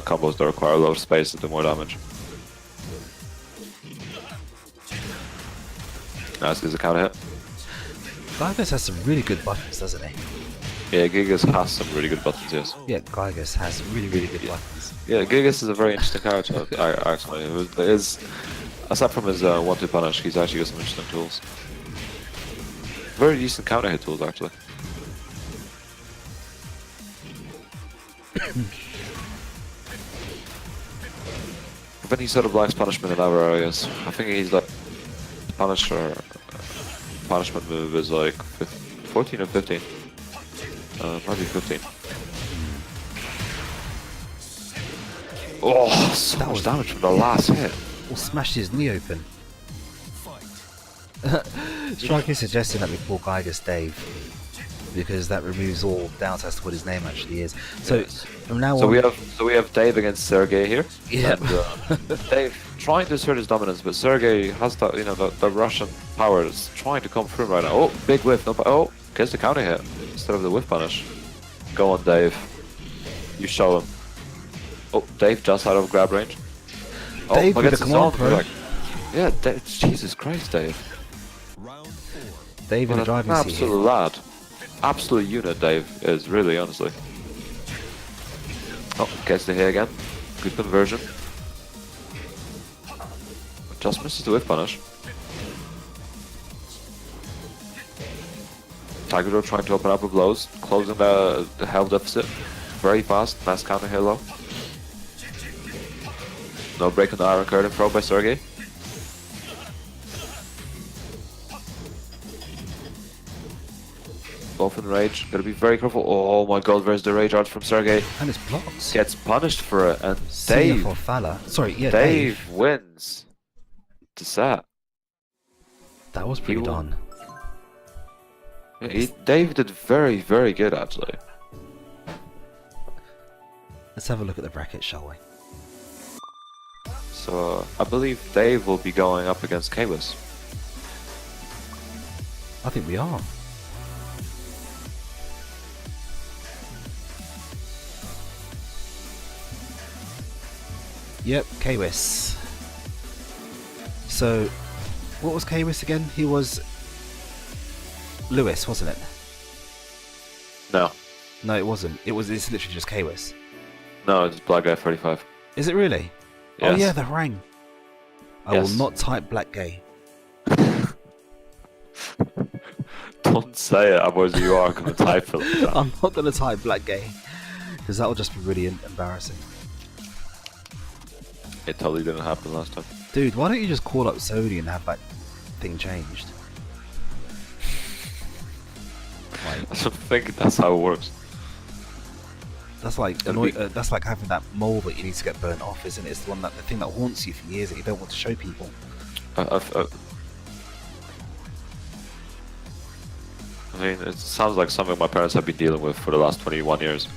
combos that require a lot of space to do more damage. Nice, gives a counter hit. Gygas has some really good buttons, doesn't he? Yeah, Gigas has some really good buttons, yes. Yeah, Gygas has really good buttons. Yeah, Gigas is a very interesting character, actually. Aside from his 1-2 punish, he's actually got some interesting tools. Very decent counter hit tools, actually. But then he sort of likes punishment in other areas. I think he's like punishment move is like 14 or 15. Might be 15. Oh, so much damage from the last hit. Or smashed his knee open. Strike is suggesting that we call Gygas Dave, because that removes all doubts as to what his name actually is. So Yes. from now So on, we have Dave against Sergei here. Yeah. And, Dave trying to assert his dominance, but Sergei has the the Russian power that's trying to come through right now. Oh, big whiff! No, oh, gets the counter hit instead of the whiff punish. Go on, Dave. You show him. Oh, Dave just out of grab range. Oh, Dave with against a his command own, throw. like- Yeah, Jesus Christ, Dave. Round 4. Dave in What the an driving seat. absolute lad. Absolute unit, Dave is really, honestly. Oh, gets the hit again. Good conversion. Just misses the whiff punish. Tiger trying to open up with blows, closing the health deficit. Very fast, nice counter hit low. No break on the iron curtain throw by Sergei. Both in rage, gotta be very careful. Oh my god, where's the rage art from Sergei? And it's blocks. Gets punished for it, and Senior Dave, for Fala. Sorry, yeah, Dave Dave. wins the set. That was pretty He done. Yeah, Dave did very, very good actually. Let's have a look at the bracket, shall we? So I believe Dave will be going up against Kawis. I think we are. Yep, Kawis. So, what was Kawis again? He was Lewis, wasn't it? No, No, it wasn't. It's literally just Kawis. no, it's Black Guy 35. Is it really? Oh Yes. yeah, the rang. I Yes. will not type black gay. Don't say it, otherwise you are gonna type it like that. I'm not gonna type black gay because that will just be really embarrassing. It totally didn't happen last time. Dude, why don't you just call up Sony and have that thing changed? I don't think that's how it works. That's like That'd be- that's like having that mole that you need to get burnt off, isn't it? It's the thing that haunts you for years that you don't want to show people. I mean, it sounds like something my parents have been dealing with for the last 21 years.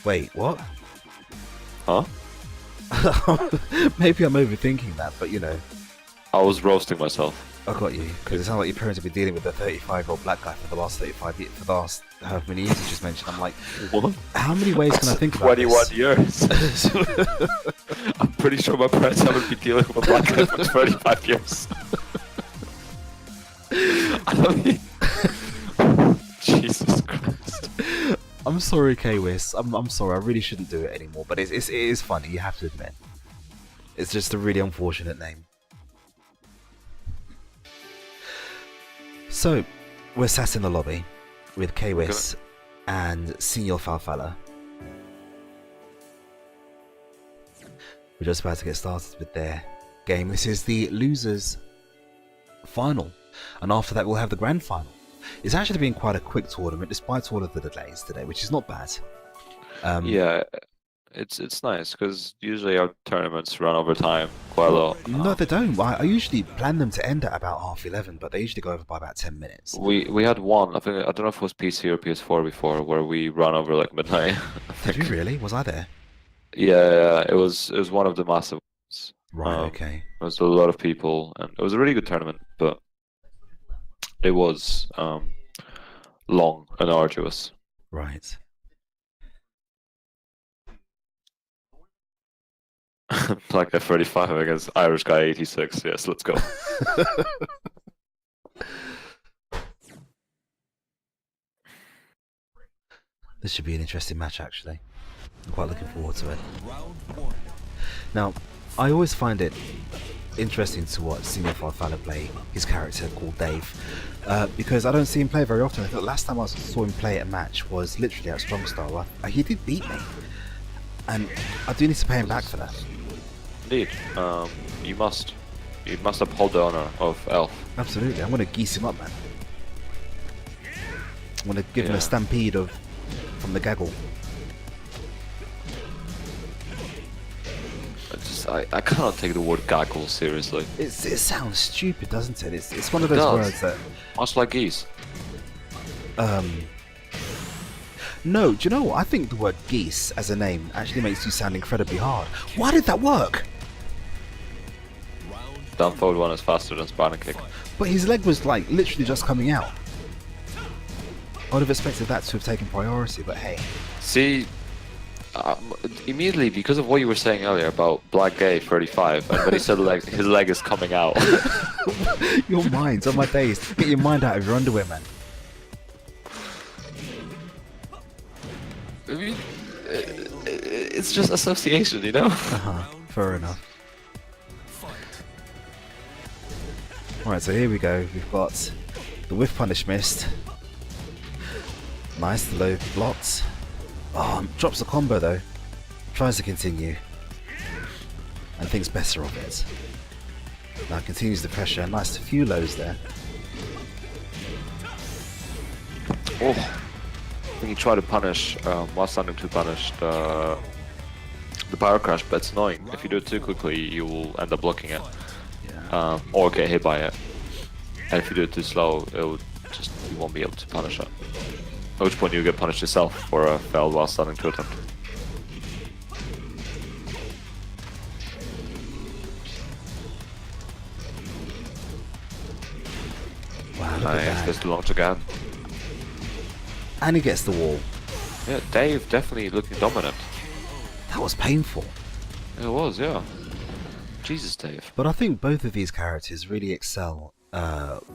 Wait, what? Huh? Maybe I'm overthinking that, but you know, I was roasting myself. I got you because it sounds like your parents have been dealing with a 35-year-old black guy for the last 35 years, for the last however many years you just mentioned. I'm like, What? how many ways can I think about 21 this? years. I'm pretty sure my parents haven't been dealing with a black guy for 35 years. I mean, Jesus Christ. I'm sorry, K-Wiz. I'm sorry. I really shouldn't do it anymore. But it is funny. You have to admit. It's just a really unfortunate name. So, we're sat in the lobby with K-Wiz and Senor Farfalla. We're just about to get started with their game. This is the losers final. And after that, we'll have the grand final. It's actually been quite a quick tournament, despite all of the delays today, which is not bad. Yeah, It's nice because usually our tournaments run over time quite a lot. No, they don't. I usually plan them to end at about 11:30, but they usually go over by about 10 minutes. We had one. I think I don't know if it was PC or PS4 before where we run over like midnight. I Did we think. really? Was I there? Yeah, it was one of the massive ones. Right, okay. There was a lot of people, and it was a really good tournament, but it was long and arduous. Right. Black Guy 35 against Irish Guy 86. Yes, let's go. This should be an interesting match, actually. I'm quite looking forward to it. Round one. Now, I always find it interesting to watch Senior Farfalla play his character called Dave, because I don't see him play very often. I thought last time I saw him play a match was literally at Strong Style. He did beat me, and I do need to pay him back for that. Indeed. You must. You must uphold the honor of Elf. Absolutely, I'm going to geese him up, man. I'm going to give him Yeah. a stampede from the gaggle. I cannot take the word gaggle seriously. It sounds stupid, doesn't it? It's one of It those does. words that Much like geese. No, do you know what? I think the word geese as a name actually makes you sound incredibly hard. Why did that work? Down forward one is faster than Spartan kick. But his leg was like literally just coming out. I would have expected that to have taken priority, but hey. See, immediately because of what you were saying earlier about Black Gay 35, and when he said his leg is coming out. Your mind's on my days. Get your mind out of your underwear, man. I mean, it's just association, you know. Fair enough. Alright, so here we go. We've got the whiff punish missed. Nice, the low blocked. Oh, drops the combo though. Tries to continue. And thinks better of it. Now continues the pressure. Nice, a few lows there. Oh, I think he tried to punish while standing to punish the power crash, but it's annoying. If you do it too quickly, you will end up blocking it, Yeah. or get hit by it. And if you do it too slow, you won't be able to punish it. At which point you get punished yourself for a fail while standing to attempt. Wow, look Nice, at there's that. the launch again. And he gets the wall. Yeah, Dave definitely looking dominant. That was painful. It was, yeah. Jesus, Dave. But I think both of these characters really excel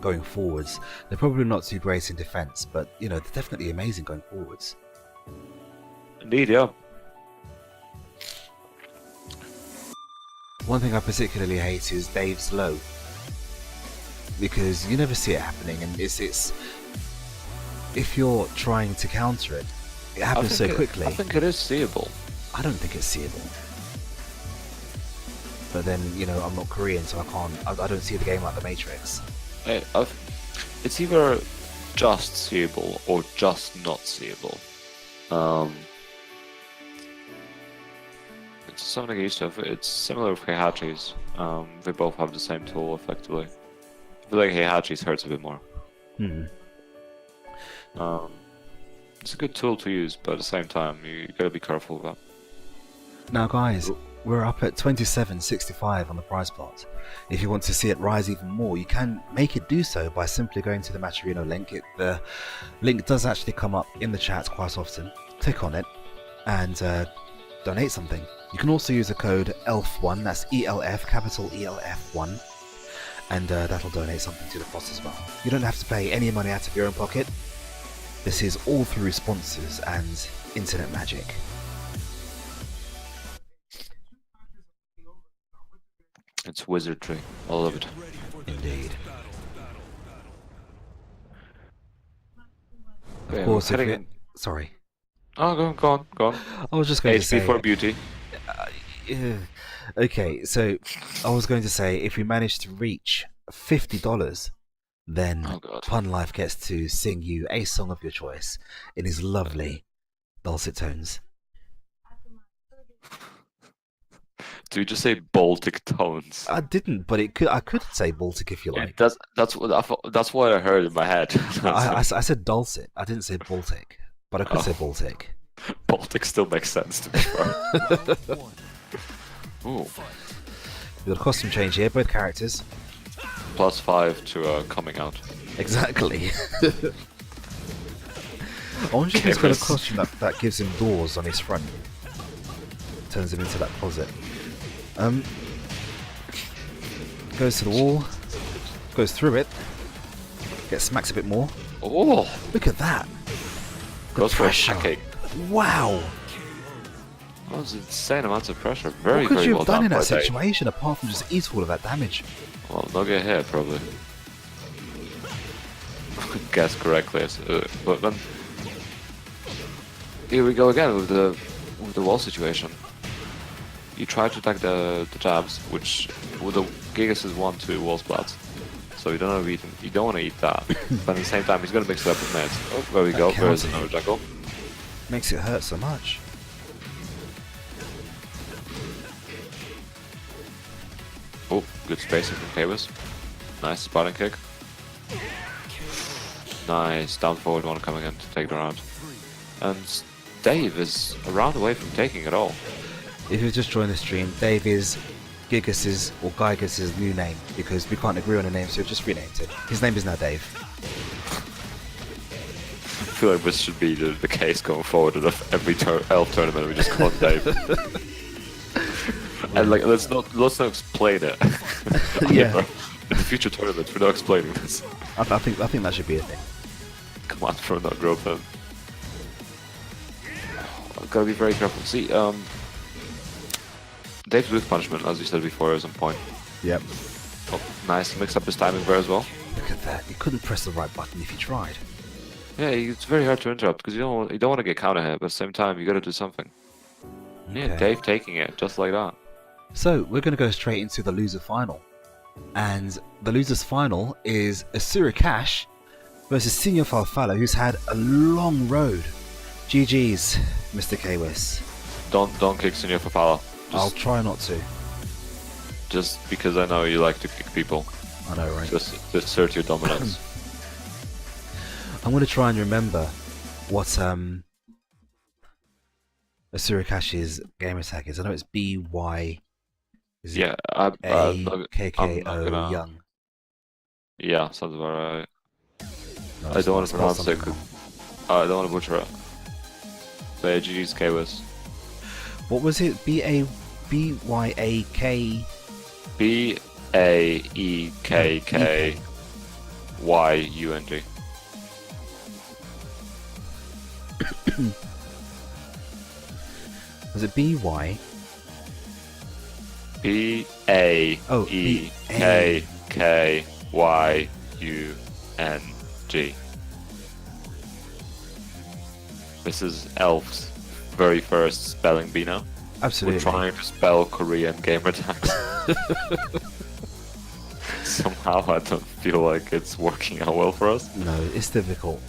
going forwards. They're probably not too great in defense, but you know, they're definitely amazing going forwards. Indeed, yeah. One thing I particularly hate is Dave's low, because you never see it happening, and it's if you're trying to counter it, it happens so quickly. I think it is seeable. I don't think it's seeable. But then, you know, I'm not Korean, so I don't see the game like the Matrix. It's either just seeable or just not seeable. It's something I get used to. It's similar with Heihachi's. They both have the same tool, effectively. I feel like Heihachi's hurts a bit more. It's a good tool to use, but at the same time, you gotta be careful with that. Now guys, we're up at 27.65 on the prize pot. If you want to see it rise even more, you can make it do so by simply going to the Matcherino link. The link does actually come up in the chat quite often. Click on it and donate something. You can also use the code ELF1, that's ELF, capital ELF1, and that'll donate something to the pot as well. You don't have to pay any money out of your own pocket. This is all through sponsors and internet magic. It's wizardry. I love it. Indeed. Okay, Of course, if heading you... in- Sorry. Oh, go on. I was just going to HP say... for beauty. Okay, so I was going to say, if we manage to reach $50, then Oh, God. Pun Life gets to sing you a song of your choice in his lovely dulcet tones. Do you just say Baltic tones? I didn't, but I could say Baltic if you like. That's what I heard in my head. I said dulcet. I didn't say Baltic, but I could say Baltic. Baltic still makes sense to be fair. Ooh, We've got a costume change here, both characters. +5 to coming out. Exactly. I wonder if he's got a costume that gives him doors on his front. Turns him into that closet. Goes to the wall. Goes through it. Gets smacks a bit more. Oh, Look at that. goes for a pressure. pancake. Wow. That was insane amounts of pressure. Very, What could very you well have done in done that by Dave. situation apart from just eat all of that damage? Well, not get hit probably. Guess correctly, but then here we go again with the wall situation. You try to attack the jabs, which with the Gigas is 1-2 wall splats, so you don't want to eat that. But at the same time, he's gonna mix it up with nades. Oh, there we go. There's counter. another jungle. Makes it hurt so much. Oh, good spacing from Kavus. Nice spotting kick. Nice down forward one coming in to take the round. And Dave is a round away from taking it all. If you've just joined the stream, Dave is Gigas's or Gygas's new name because we can't agree on a name, so we've just renamed it. His name is now Dave. I feel like this should be the case going forward at every elf tournament. We just call him Dave. And like, let's not explain it. Yeah. In the future tournaments, we're not explaining this. I think that should be a thing. Come on, throw that growth in. I've got to be very careful. See, Dave's whiff punishment, as you said before, is on point. Yep. Oh, nice, mix up his timing there as well. Look at that. You couldn't press the right button if you tried. Yeah, it's very hard to interrupt because you don't want to get counter hit, but at the same time you got to do something. Yeah, Okay. Dave taking it just like that. So we're going to go straight into the loser final, and the losers final is Asura Cash versus Senior Farfalla, who's had a long road. GG's, Mr. Kwis. Don't kick Senior Fafala. I'll try not to. Just because I know you like to kick people. I know, right? Just to assert your dominance. I'm going to try and remember what Asura Cash's game attack is. I know it's BY. Is it Yeah, I'm not AKKO gonna- Young? Yeah, sounds about right. No, I don't want to spell pronounce it. something 'Cause I don't want to butcher it. But yeah, GG's Kwis. wrong. What was it? BYAK. BAEKKYUNG. Was it BY? BAEKKYUNG. This is Elf's very first spelling bee now. Absolutely. We're trying to spell Korean gamer tags. Somehow I don't feel like it's working out well for us. No, it's difficult.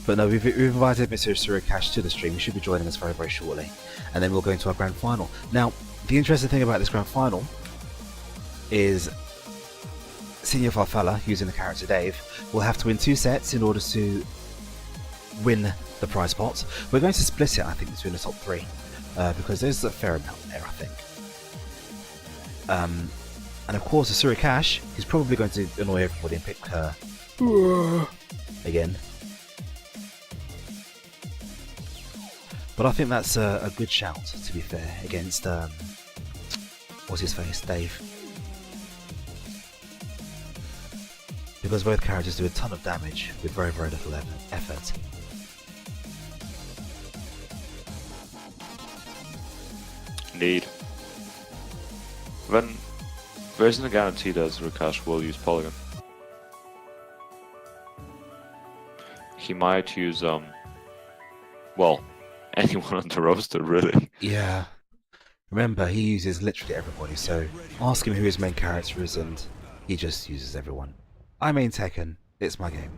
But no, we've invited Mr. Asura Cash to the stream. He should be joining us very, very shortly. And then we'll go into our grand final. Now, the interesting thing about this grand final is Senior Farfalla, using the character Dave, will have to win 2 sets in order to win the prize pot. We're going to split it, I think, between the top 3. Because there's a fair amount there, I think. And of course, Asura Cash is probably going to annoy everybody and pick her again. But I think that's a good shout, to be fair, against what's his face, Dave. Because both characters do a ton of damage with very, very little effort. Indeed. Then there isn't a guarantee that Rukash will use Polygon. He might use well, anyone on the roster really. Yeah. Remember, he uses literally everybody, so ask him who his main character is and he just uses everyone. I main Tekken, it's my game.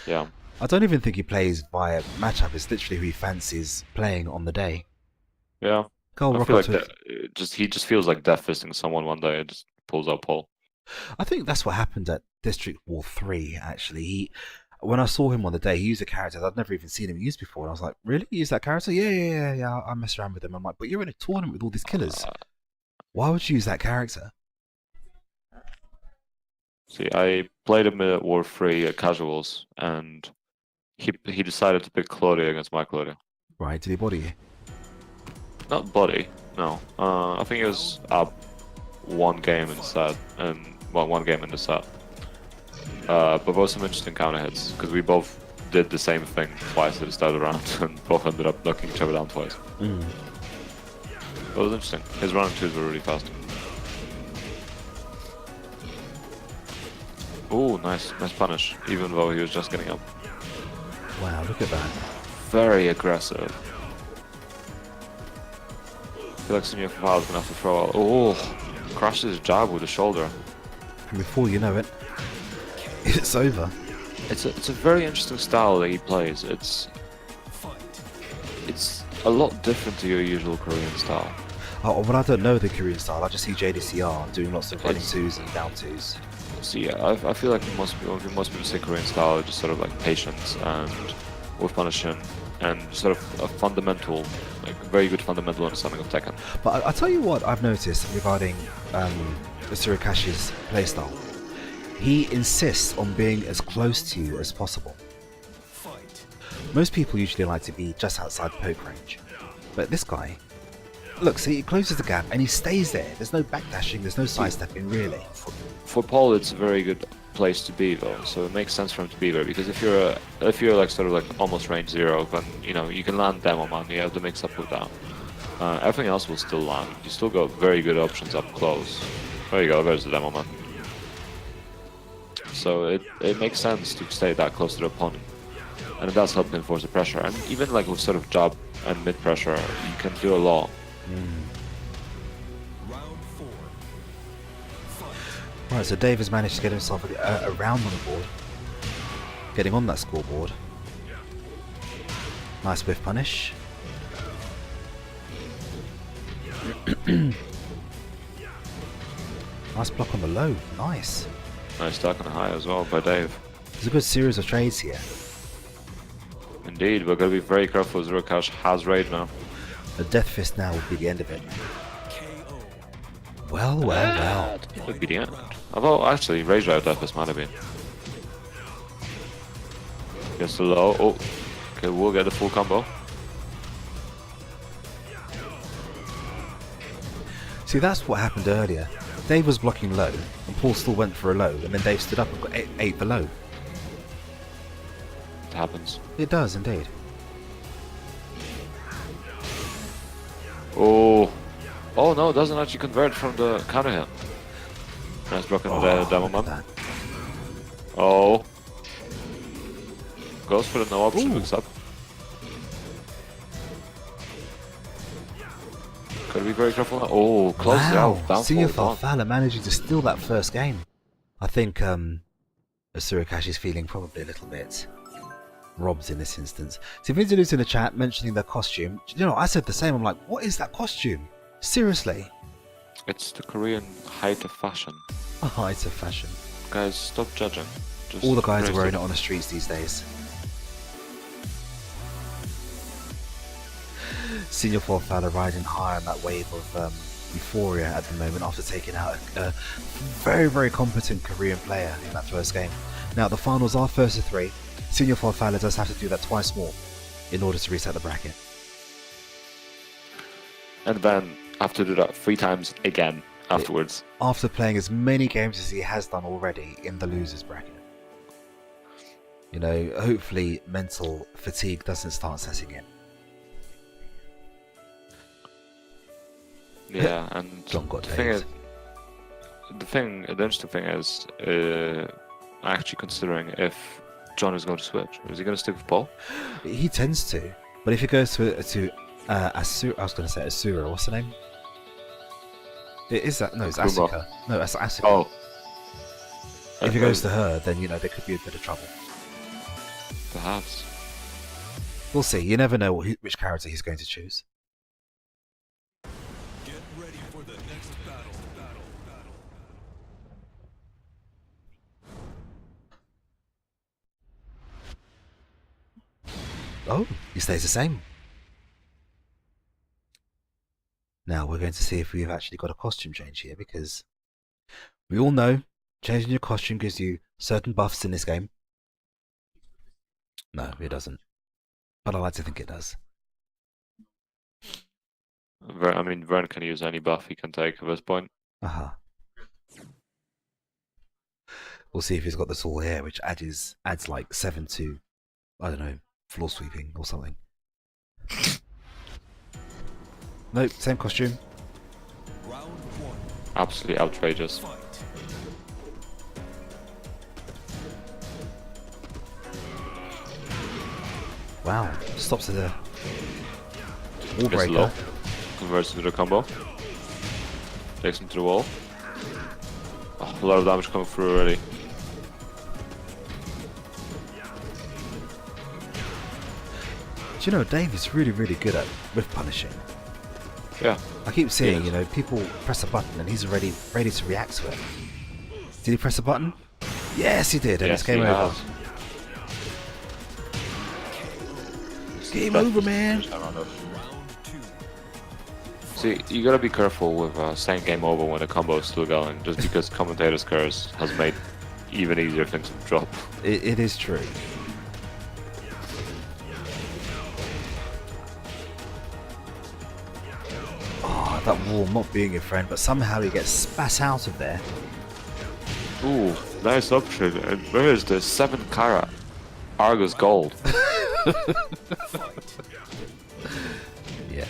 Yeah. I don't even think he plays via matchup, it's literally who he fancies playing on the day. Yeah, Go I rock feel up like to it. he just feels like death fisting someone one day and just pulls out Paul. I think that's what happened at District War 3, actually. When I saw him on the day, he used a character that I'd never even seen him use before. And I was like, really? You use that character? Yeah. I mess around with him. I'm like, but you're in a tournament with all these killers. Uh, Why would you use that character? See, I played him at War 3 at casuals, and he decided to pick Claudia against my Claudia. Right, did he body you? Not body, no. I think it was up one game in the set, and well, one game in the set. But both some interesting counter hits because we both did the same thing twice at the start of the round, and both ended up knocking each other down twice. Mm. It was interesting. His run and twos were really fast. Ooh, nice punish, even though he was just getting up. Wow, look at that. Very aggressive. I feel like Senior Fafal is gonna have to throw out. Oh, crashes his jab with the shoulder. And before you know it, it's over. It's a very interesting style that he plays. It's a lot different to your usual Korean style. Oh, well, I don't know the Korean style. I just see JDCR doing lots of running It's- twos and down twos. So yeah, I feel like most people say Korean style are just sort of like patience and with punishing and sort of a fundamental, like very good fundamental understanding of Tekken. But I'll tell you what I've noticed regarding Tsurukashi's playstyle. He insists on being as close to you as possible. Most people usually like to be just outside poke range. But this guy, look, see, he closes the gap and he stays there. There's no backdashing, there's no sidestepping, really. For Paul, it's a very good place to be though, so it makes sense for him to be there because if you're like sort of like almost range zero, then you know you can land demo man. You have to mix up with that. Everything else will still land. You still got very good options up close. There you go. There's the demo man. So it makes sense to stay that close to the opponent, and it does help enforce the pressure. And even like with sort of jab and mid pressure, you can do a lot. Round 4. Right, so Dave has managed to get himself a round on the board. Getting on that scoreboard. Nice whiff punish. Nice block on the low. Nice. Nice stack on the high as well by Dave. There's a good series of trades here. Indeed, we're gonna be very careful. Zerocash has raid now. A death fist now would be the end of it. KO. Well. It would be the end. Although actually, Rage Riot Death might have been. Gets the low. Oh, okay, we'll get the full combo. See, that's what happened earlier. Dave was blocking low, and Paul still went for a low, and then Dave stood up and got ate the low. It happens. It does, indeed. Oh, oh no, it doesn't actually convert from the counter hit. Nice blocking the demo Look at man. that. Oh, goes for the no option, Ooh. mix up. Gotta be very careful now. Oh, close out. Wow, Senior Downfall. Farfalla managing to steal that first game. I think Tsurukashi's feeling probably a little bit robbed in this instance. So Vinzalu's in the chat mentioning their costume. You know, I said the same. I'm like, what is that costume? Seriously? It's the Korean height of fashion. Oh, it's a fashion. Guys, stop judging. Just All the guys are embrace wearing it on the streets these days. Senior Farfalla riding high on that wave of euphoria at the moment after taking out a very, very competent Korean player in that first game. Now, the finals are first of 3. Senior Farfalla does have to do that twice more in order to reset the bracket. And then have to do that 3 times again afterwards. After playing as many games as he has done already in the losers bracket. You know, hopefully mental fatigue doesn't start setting in. Yeah, and John got the thing Dave. is, the interesting thing is, actually considering if John is going to switch, is he going to stick with Paul? He tends to, but if he goes to Asura, I was going to say Asura. What's the name? It is that? No, it's Kuma. Asuka. No, that's Asuka. Oh, If he goes to her, then you know there could be a bit of trouble. perhaps. We'll see. You never know which character he's going to choose. Oh, he stays the same. Now we're going to see if we've actually got a costume change here, because we all know changing your costume gives you certain buffs in this game. No, it doesn't. But I like to think it does. I mean, Vern can use any buff he can take at this point. Uh-huh. We'll see if he's got the tool here, which adds like 7 to, I don't know, floor sweeping or something. Nope, same costume. Round one. Absolutely outrageous. Fight. Wow, stops at the wall Gets low. breaker. Converts into the combo. Takes him to the wall. Oh, a lot of damage coming through already. Do you know, Dave is really, really good at whiff punishing. Yeah. I keep seeing, Yes. you know, people press a button and he's already ready to react to it. Did he press a button? Yes, he did, and Yes, it's game he over. has. Game over, man. Round two. See, you gotta be careful with saying game over when the combo is still going, just because commentator's curse has made even easier things to drop. It is true. Oh, that wall not being a friend, but somehow he gets spat out of there. Ooh, nice option. And where is the 7 carat Argus gold? Yeah.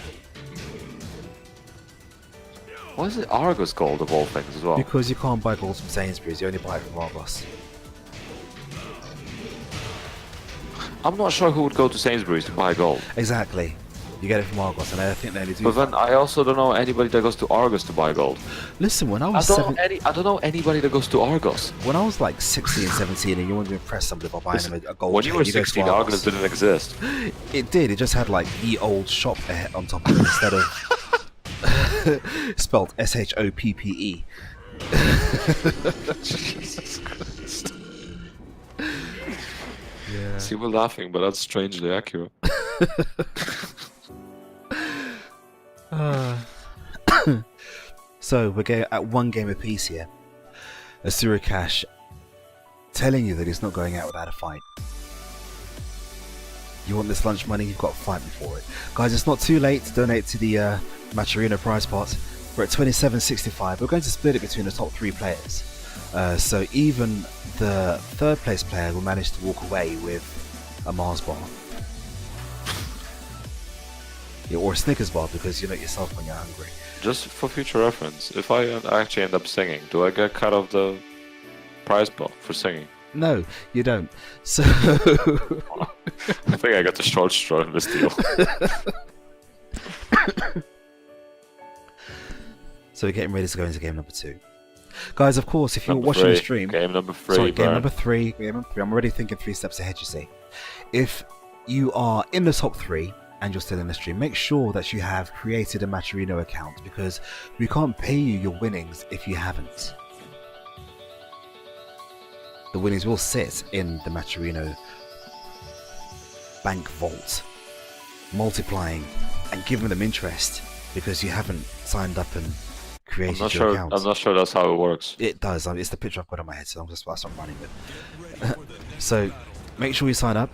Why is it Argus gold of all things as well? Because you can't buy gold from Sainsbury's, you only buy it from Argos. I'm not sure who would go to Sainsbury's to buy gold. Exactly. You get it from Argos, and I think they only do. But then I also don't know anybody that goes to Argos to buy gold. Listen, when I I was don't know anybody that goes to Argos. when I was like 16, 17, and you wanted to impress somebody by buying them a gold When chain, you were go to 16, Argos. Argos didn't exist. It did. It just had like the old shop there on top of it instead of spelled SHOPPE. Jesus Christ. Yeah. See, we're laughing, but that's strangely accurate. So we're going at one game apiece here. Asura Cash telling you that he's not going out without a fight. You want this lunch money? You've got to fight me for it, guys. It's not too late to donate to the Matcherino prize pot. We're at 27.65. We're going to split it between the top 3 players. So even the third place player will manage to walk away with a Mars bar. Yeah, or a Snickers bar, because you know it yourself when you're hungry. Just for future reference, if I actually end up singing, do I get cut off the prize pot for singing? No, you don't. So I think I got the short straw in this deal. So we're getting ready to go into game number 2. Guys, of course, if you're Number watching three. the stream... Game number 3, Sorry, game Baron. number 3. Game number 3. I'm already thinking 3 steps ahead, you see. If you are in the top 3 and you're still in the stream, make sure that you have created a Matcherino account, because we can't pay you your winnings if you haven't. The winnings will sit in the Matcherino bank vault, multiplying and giving them interest, because you haven't signed up and I'm created not your sure. account. I'm not sure that's how it works. It does. It's the picture I've got on my head, so I'm just about to stop running with. Ready for the next So battle. make sure you sign up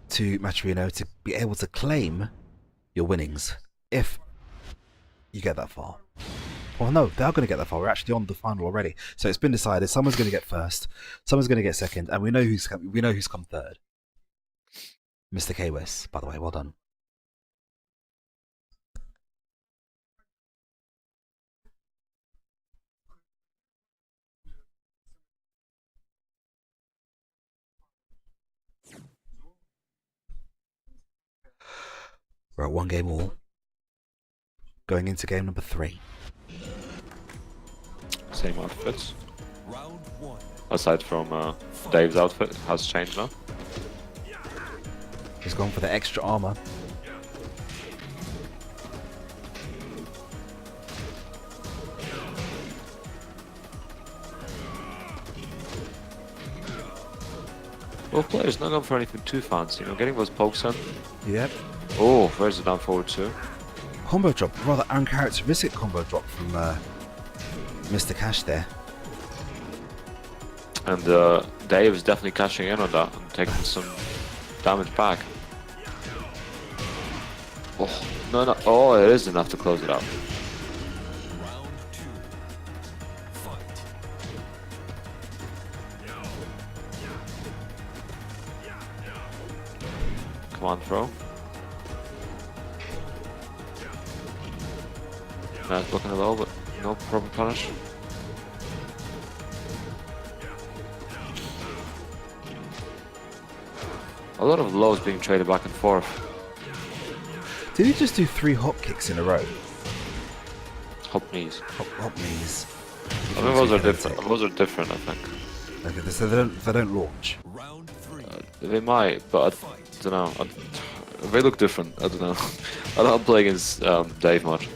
to Matcherino to be able to claim your winnings if you get that far. Well, no, they are going to get that far. We're actually on the final already, so it's been decided. Someone's going to get first, someone's going to get second, and we know who's come third. Mr. K-West, by the way, well done. We're at 1 game all. Going into game number 3. Same outfits. Round one. Aside from Dave's outfit has changed now. He's gone for the extra armor. Both players not going for anything too fancy, you know, getting those pokes in. Yep. Oh, there's the down forward too. Combo drop, rather uncharacteristic combo drop from Mr. Cash there. And Dave is definitely cashing in on that and taking some damage back. Oh, no. Oh, it is enough to close it out. Round 2. Fight. Come on, throw. Nice blocking a low, but no proper punish. A lot of lows being traded back and forth. Did he just do 3 hop kicks in a row? Hop knees. Hop knees. I think those are different. Those are different, I think. Okay, so they don't launch. Round 3. They might, but I don't know. They look different. I don't know. I don't play against Dave much.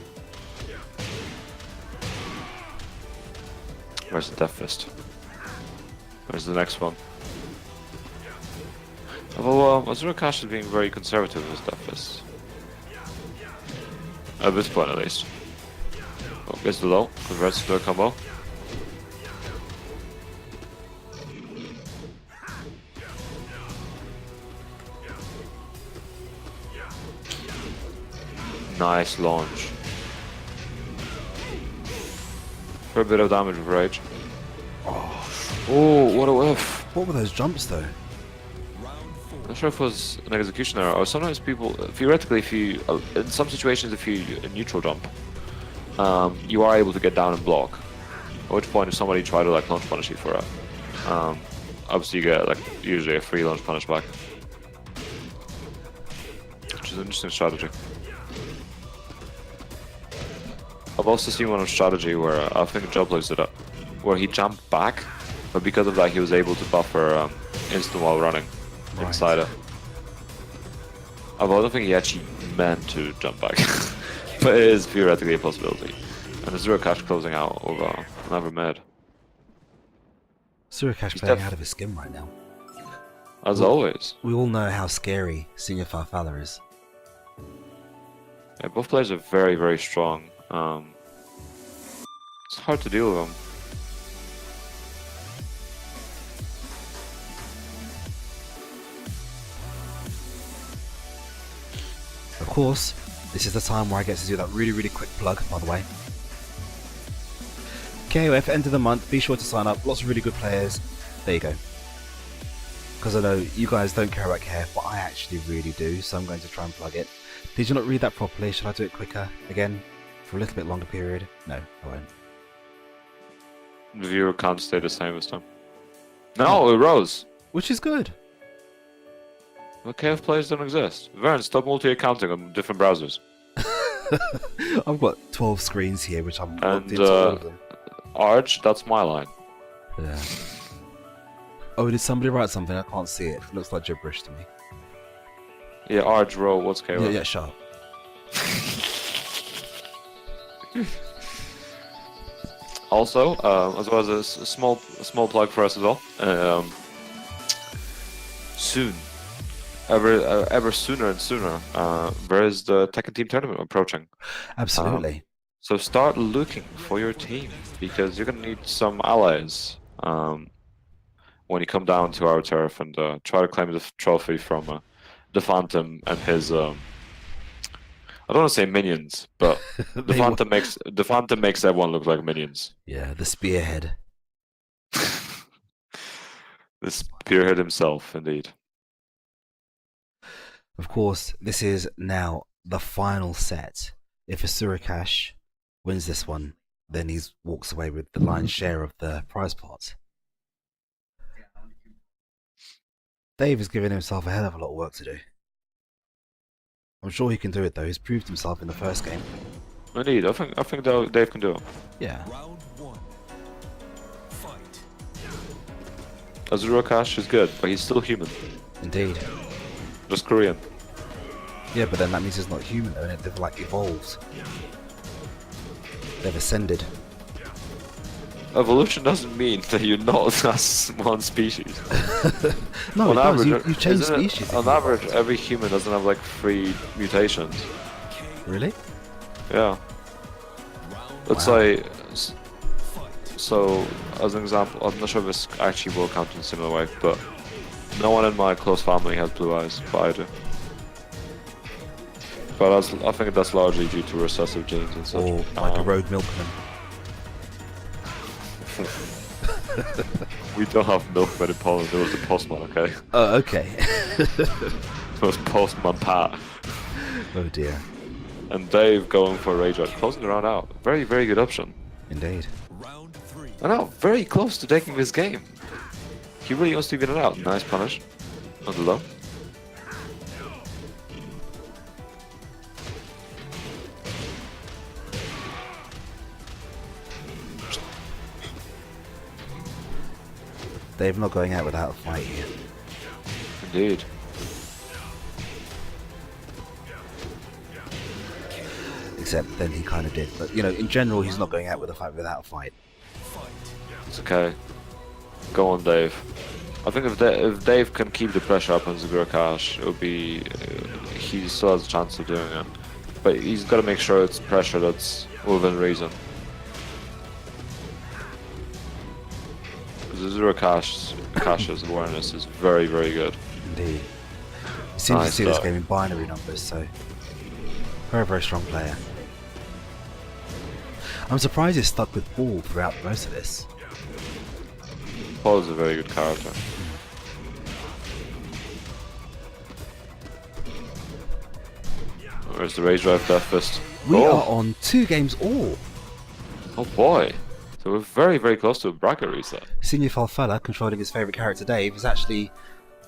Where's the Death Fist? Where's the next one? Although Azura Cash is being very conservative with his Death Fist. At this point, at least. Oh, gets the low, converts to a combo. Nice launch. For a bit of damage with Rage. Oh, what a whiff. What were those jumps though? Round 4. I'm not sure if it was an execution error, or sometimes people, theoretically, if you, in some situations, if you a neutral jump, you are able to get down and block. At which point, if somebody try to like launch punish you for it, obviously you get like usually a free launch punish back, which is an interesting strategy. I've also seen one strategy where I think Joblows did it, where he jumped back, but because of that, he was able to buffer instant while running inside it. Although I don't think he actually meant to jump back, but it is theoretically a possibility. And the Zero Cash closing out over another mid. Surakash He's playing def- out of his skin right now. As always. We all know how scary Senior Farfalla is. Yeah, both players are very, very strong. It's hard to deal with them. Of course, this is the time where I get to do that really quick plug, by the way. KOF, end of the month, be sure to sign up, lots of really good players. There you go. Because I know you guys don't care about KOF, but I actually really do, so I'm going to try and plug it. Did you not read that properly? Should I do it quicker again? For a little bit longer period? No, I won't. The viewer can't stay the same this time. No, it rose. Which is good. The KF players don't exist. Vern, stop multi-accounting on different browsers. I've got 12 screens here, which I'm logged And into all of them. Arch, that's my line. Yeah. Oh, did somebody write something? I can't see it. It looks like gibberish to me. Yeah, Arch, row, what's KF? Yeah, shut up. Also, as well as a small plug for us as well. Soon, ever sooner and sooner, there is the Tekken team tournament approaching. Absolutely. So start looking for your team because you're gonna need some allies when you come down to our turf and try to claim the trophy from the Phantom and his. I don't want to say minions, but the Phantom makes everyone look like minions. Yeah, the spearhead. The spearhead himself, indeed. Of course, this is now the final set. If Asurakash wins this one, then he walks away with the lion's share of the prize pot. Dave is giving himself a hell of a lot of work to do. I'm sure he can do it though. He's proved himself in the first game. Indeed, I think Dave can do it. Yeah. Round 1. Fight. Azura Cash is good, but he's still human. Indeed. Just Korean. Yeah, but then that means he's not human, though, and they've like evolved. They've ascended. evolution doesn't mean that you're not as one species. No, On it does. average, You change isn't it- species. On average, every human doesn't have like 3 mutations. Really? Yeah. Let's Wow. say, so as an example, I'm not sure if this actually will count in a similar way, but no one in my close family has blue eyes, but I do. But I think that's largely due to recessive genes and such. Or like a road milkman. We don't have milkmen in Poland, there was the postman, okay? Oh, okay. It was postman Pat. Oh dear. And Dave going for a rage out, closing the round out. Very, very good option. Indeed. Round 3. And now, very close to taking this game. He really wants to get it out. Nice punish. On the low. Dave not going out without a fight here. Indeed. Except then he kind of did. But, you know, in general, he's not going out with a fight without a fight. It's okay. Go on, Dave. I think if Dave can keep the pressure up on Zagura Cash, it'll be... he still has a chance of doing it. But he's got to make sure it's pressure that's within reason. Zagura Cash's awareness is very, very good. Indeed. You seem to Nice see this start. game in binary numbers, so... Very, very strong player. I'm surprised he's stuck with Ball throughout most of this. Paul is a very good character. Where's the Rage Drive Death Fist? We Oh. are on 2 games all. Oh boy. So we're very, very close to a bracket reset. Senior Falfella, controlling his favourite character Dave, has actually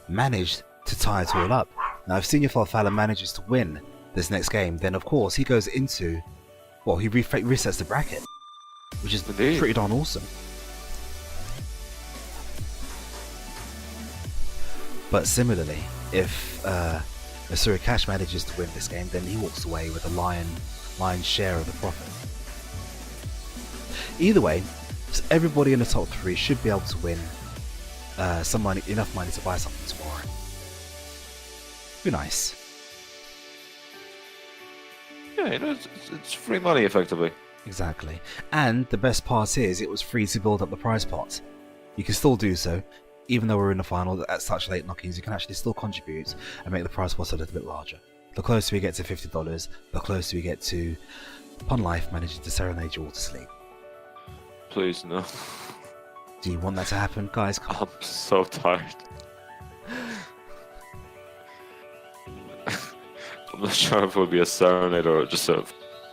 managed to tie it all up. Now if Senior Falfella manages to win this next game, then of course he goes into... well, he resets the bracket. Which is Indeed. pretty darn awesome. But similarly, if Asura Cash manages to win this game, then he walks away with a lion's share of the profit. Either way, everybody in the top 3 should be able to win some money, enough money to buy something tomorrow. Be nice. Yeah, you know, it's free money effectively. Exactly. And the best part is it was free to build up the prize pot. You can still do so, even though we're in the final at such late knockings, you can actually still contribute and make the prize pot a little bit larger. The closer we get to $50, the closer we get to Pun Life managing to serenade you all to sleep. Please, no. Do you want that to happen, guys? Come on. I'm so tired. I'm not sure if it would be a serenade or just a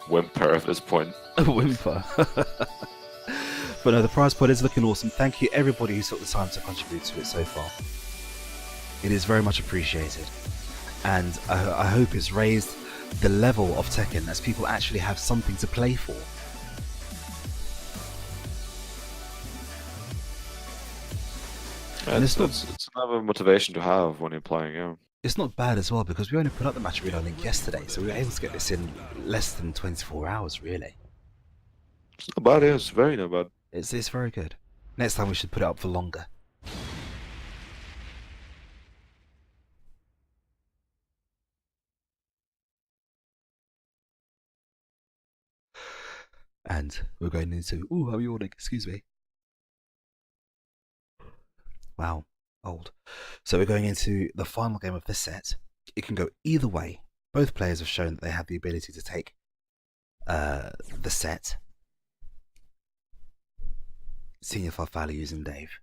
whimper at this point. A whimper. But no, the prize pot is looking awesome. Thank you everybody who took the time to contribute to it so far. It is very much appreciated. And I hope it's raised the level of Tekken as people actually have something to play for. And It's another motivation to have when you're playing, yeah. It's not bad as well because we only put up the Match Arena link yesterday, so we were able to get this in less than 24 hours really. It's not bad, yeah, it's very not bad. It's very good. Next time we should put it up for longer. And we're going into... ooh, I'm yawning, excuse me. Wow, old. So we're going into the final game of this set. It can go either way. Both players have shown that they have the ability to take the set. Senior Farfalla using Dave.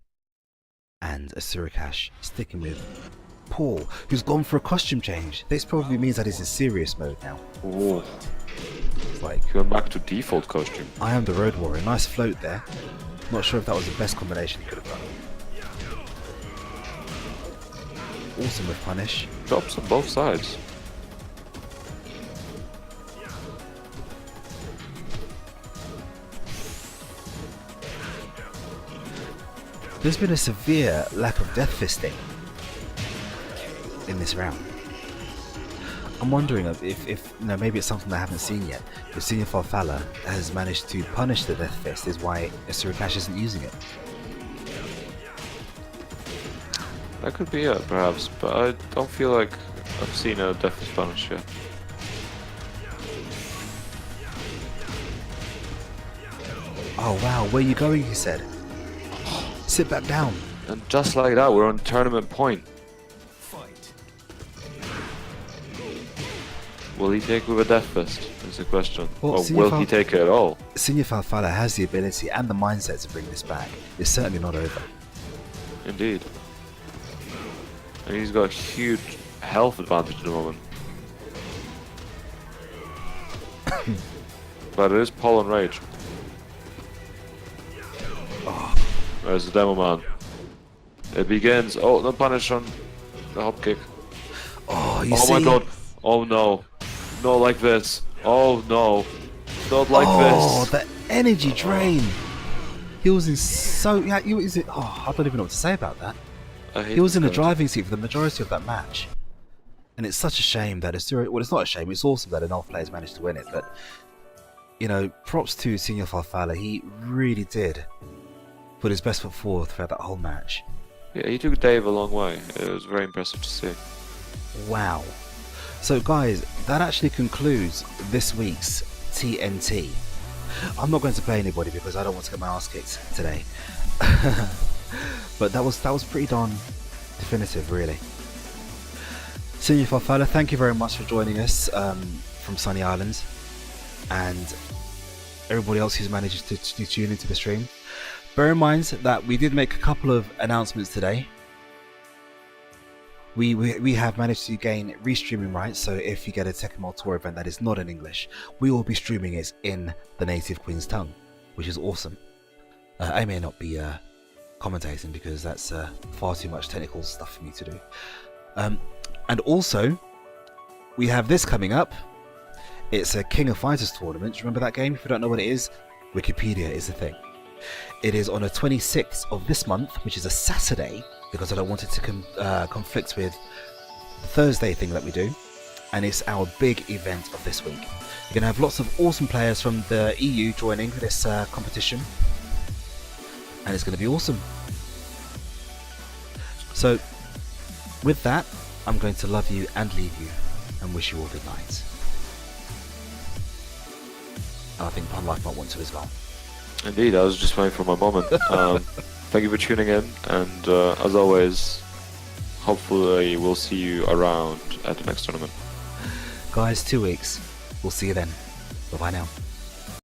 And Asura Cash sticking with Paul, who's gone for a costume change. This probably means that he's in serious mode now. Ooh, It's like, he went back to default costume. I am the Road Warrior. Nice float there. Not sure if that was the best combination he could have done. Awesome with punish. Drops on both sides. There's been a severe lack of death fisting in this round. I'm wondering if maybe it's something I haven't seen yet. If Senior Farfalla has managed to punish the Death Fist, is why Surikash isn't using it. That could be it, perhaps, but I don't feel like I've seen a Death Fist punish yet. Oh wow, where are you going? He said. Sit back down. And just like that, we're on tournament point. Fight. Will he take with a Death Fist? Is the question. Well, or Senior will he take it at all? Senior Farfalla has the ability and the mindset to bring this back. It's certainly not over. Indeed. And he's got a huge health advantage at the moment. But it is Pollen Rage. There's the demo man. It begins. Oh, no punish on the hop kick. Oh, you Oh see? my god. Oh no. Not like this. Oh no. Not like Oh, this. the energy drain. He was in so... Yeah, he was in... Oh, I don't even know what to say about that. I hate He was this in the guy. driving seat for the majority of that match. And it's such a shame that well, it's not a shame, it's awesome that an elf player's managed to win it, but, you know, props to Senior Farfalla, he really did put his best foot forward throughout that whole match. Yeah, he took Dave a long way. It was very impressive to see. Wow. So guys, that actually concludes this week's TNT. I'm not going to play anybody because I don't want to get my ass kicked today. But that was pretty darn definitive, really. Senior Farfalla, thank you very much for joining us from Sunny Island, and everybody else who's managed to tune into the stream. Bear in mind that we did make a couple of announcements today. We have managed to gain restreaming rights, so if you get a Tekken World Tour event that is not in English, we will be streaming it in the native Queen's tongue, which is awesome. I may not be commentating because that's far too much technical stuff for me to do. And also, we have this coming up. It's a King of Fighters tournament. Do you remember that game? If you don't know what it is, Wikipedia is the thing. It is on the 26th of this month, which is a Saturday, because I don't want it to conflict with the Thursday thing that we do. And it's our big event of this week. You're going to have lots of awesome players from the EU joining this competition. And it's going to be awesome. So, with that, I'm going to love you and leave you and wish you all good night. And I think Pun Life might want to as well. Indeed, I was just waiting for my moment. Thank you for tuning in, and as always, hopefully we'll see you around at the next tournament. Guys, 2 weeks. We'll see you then. Bye bye now.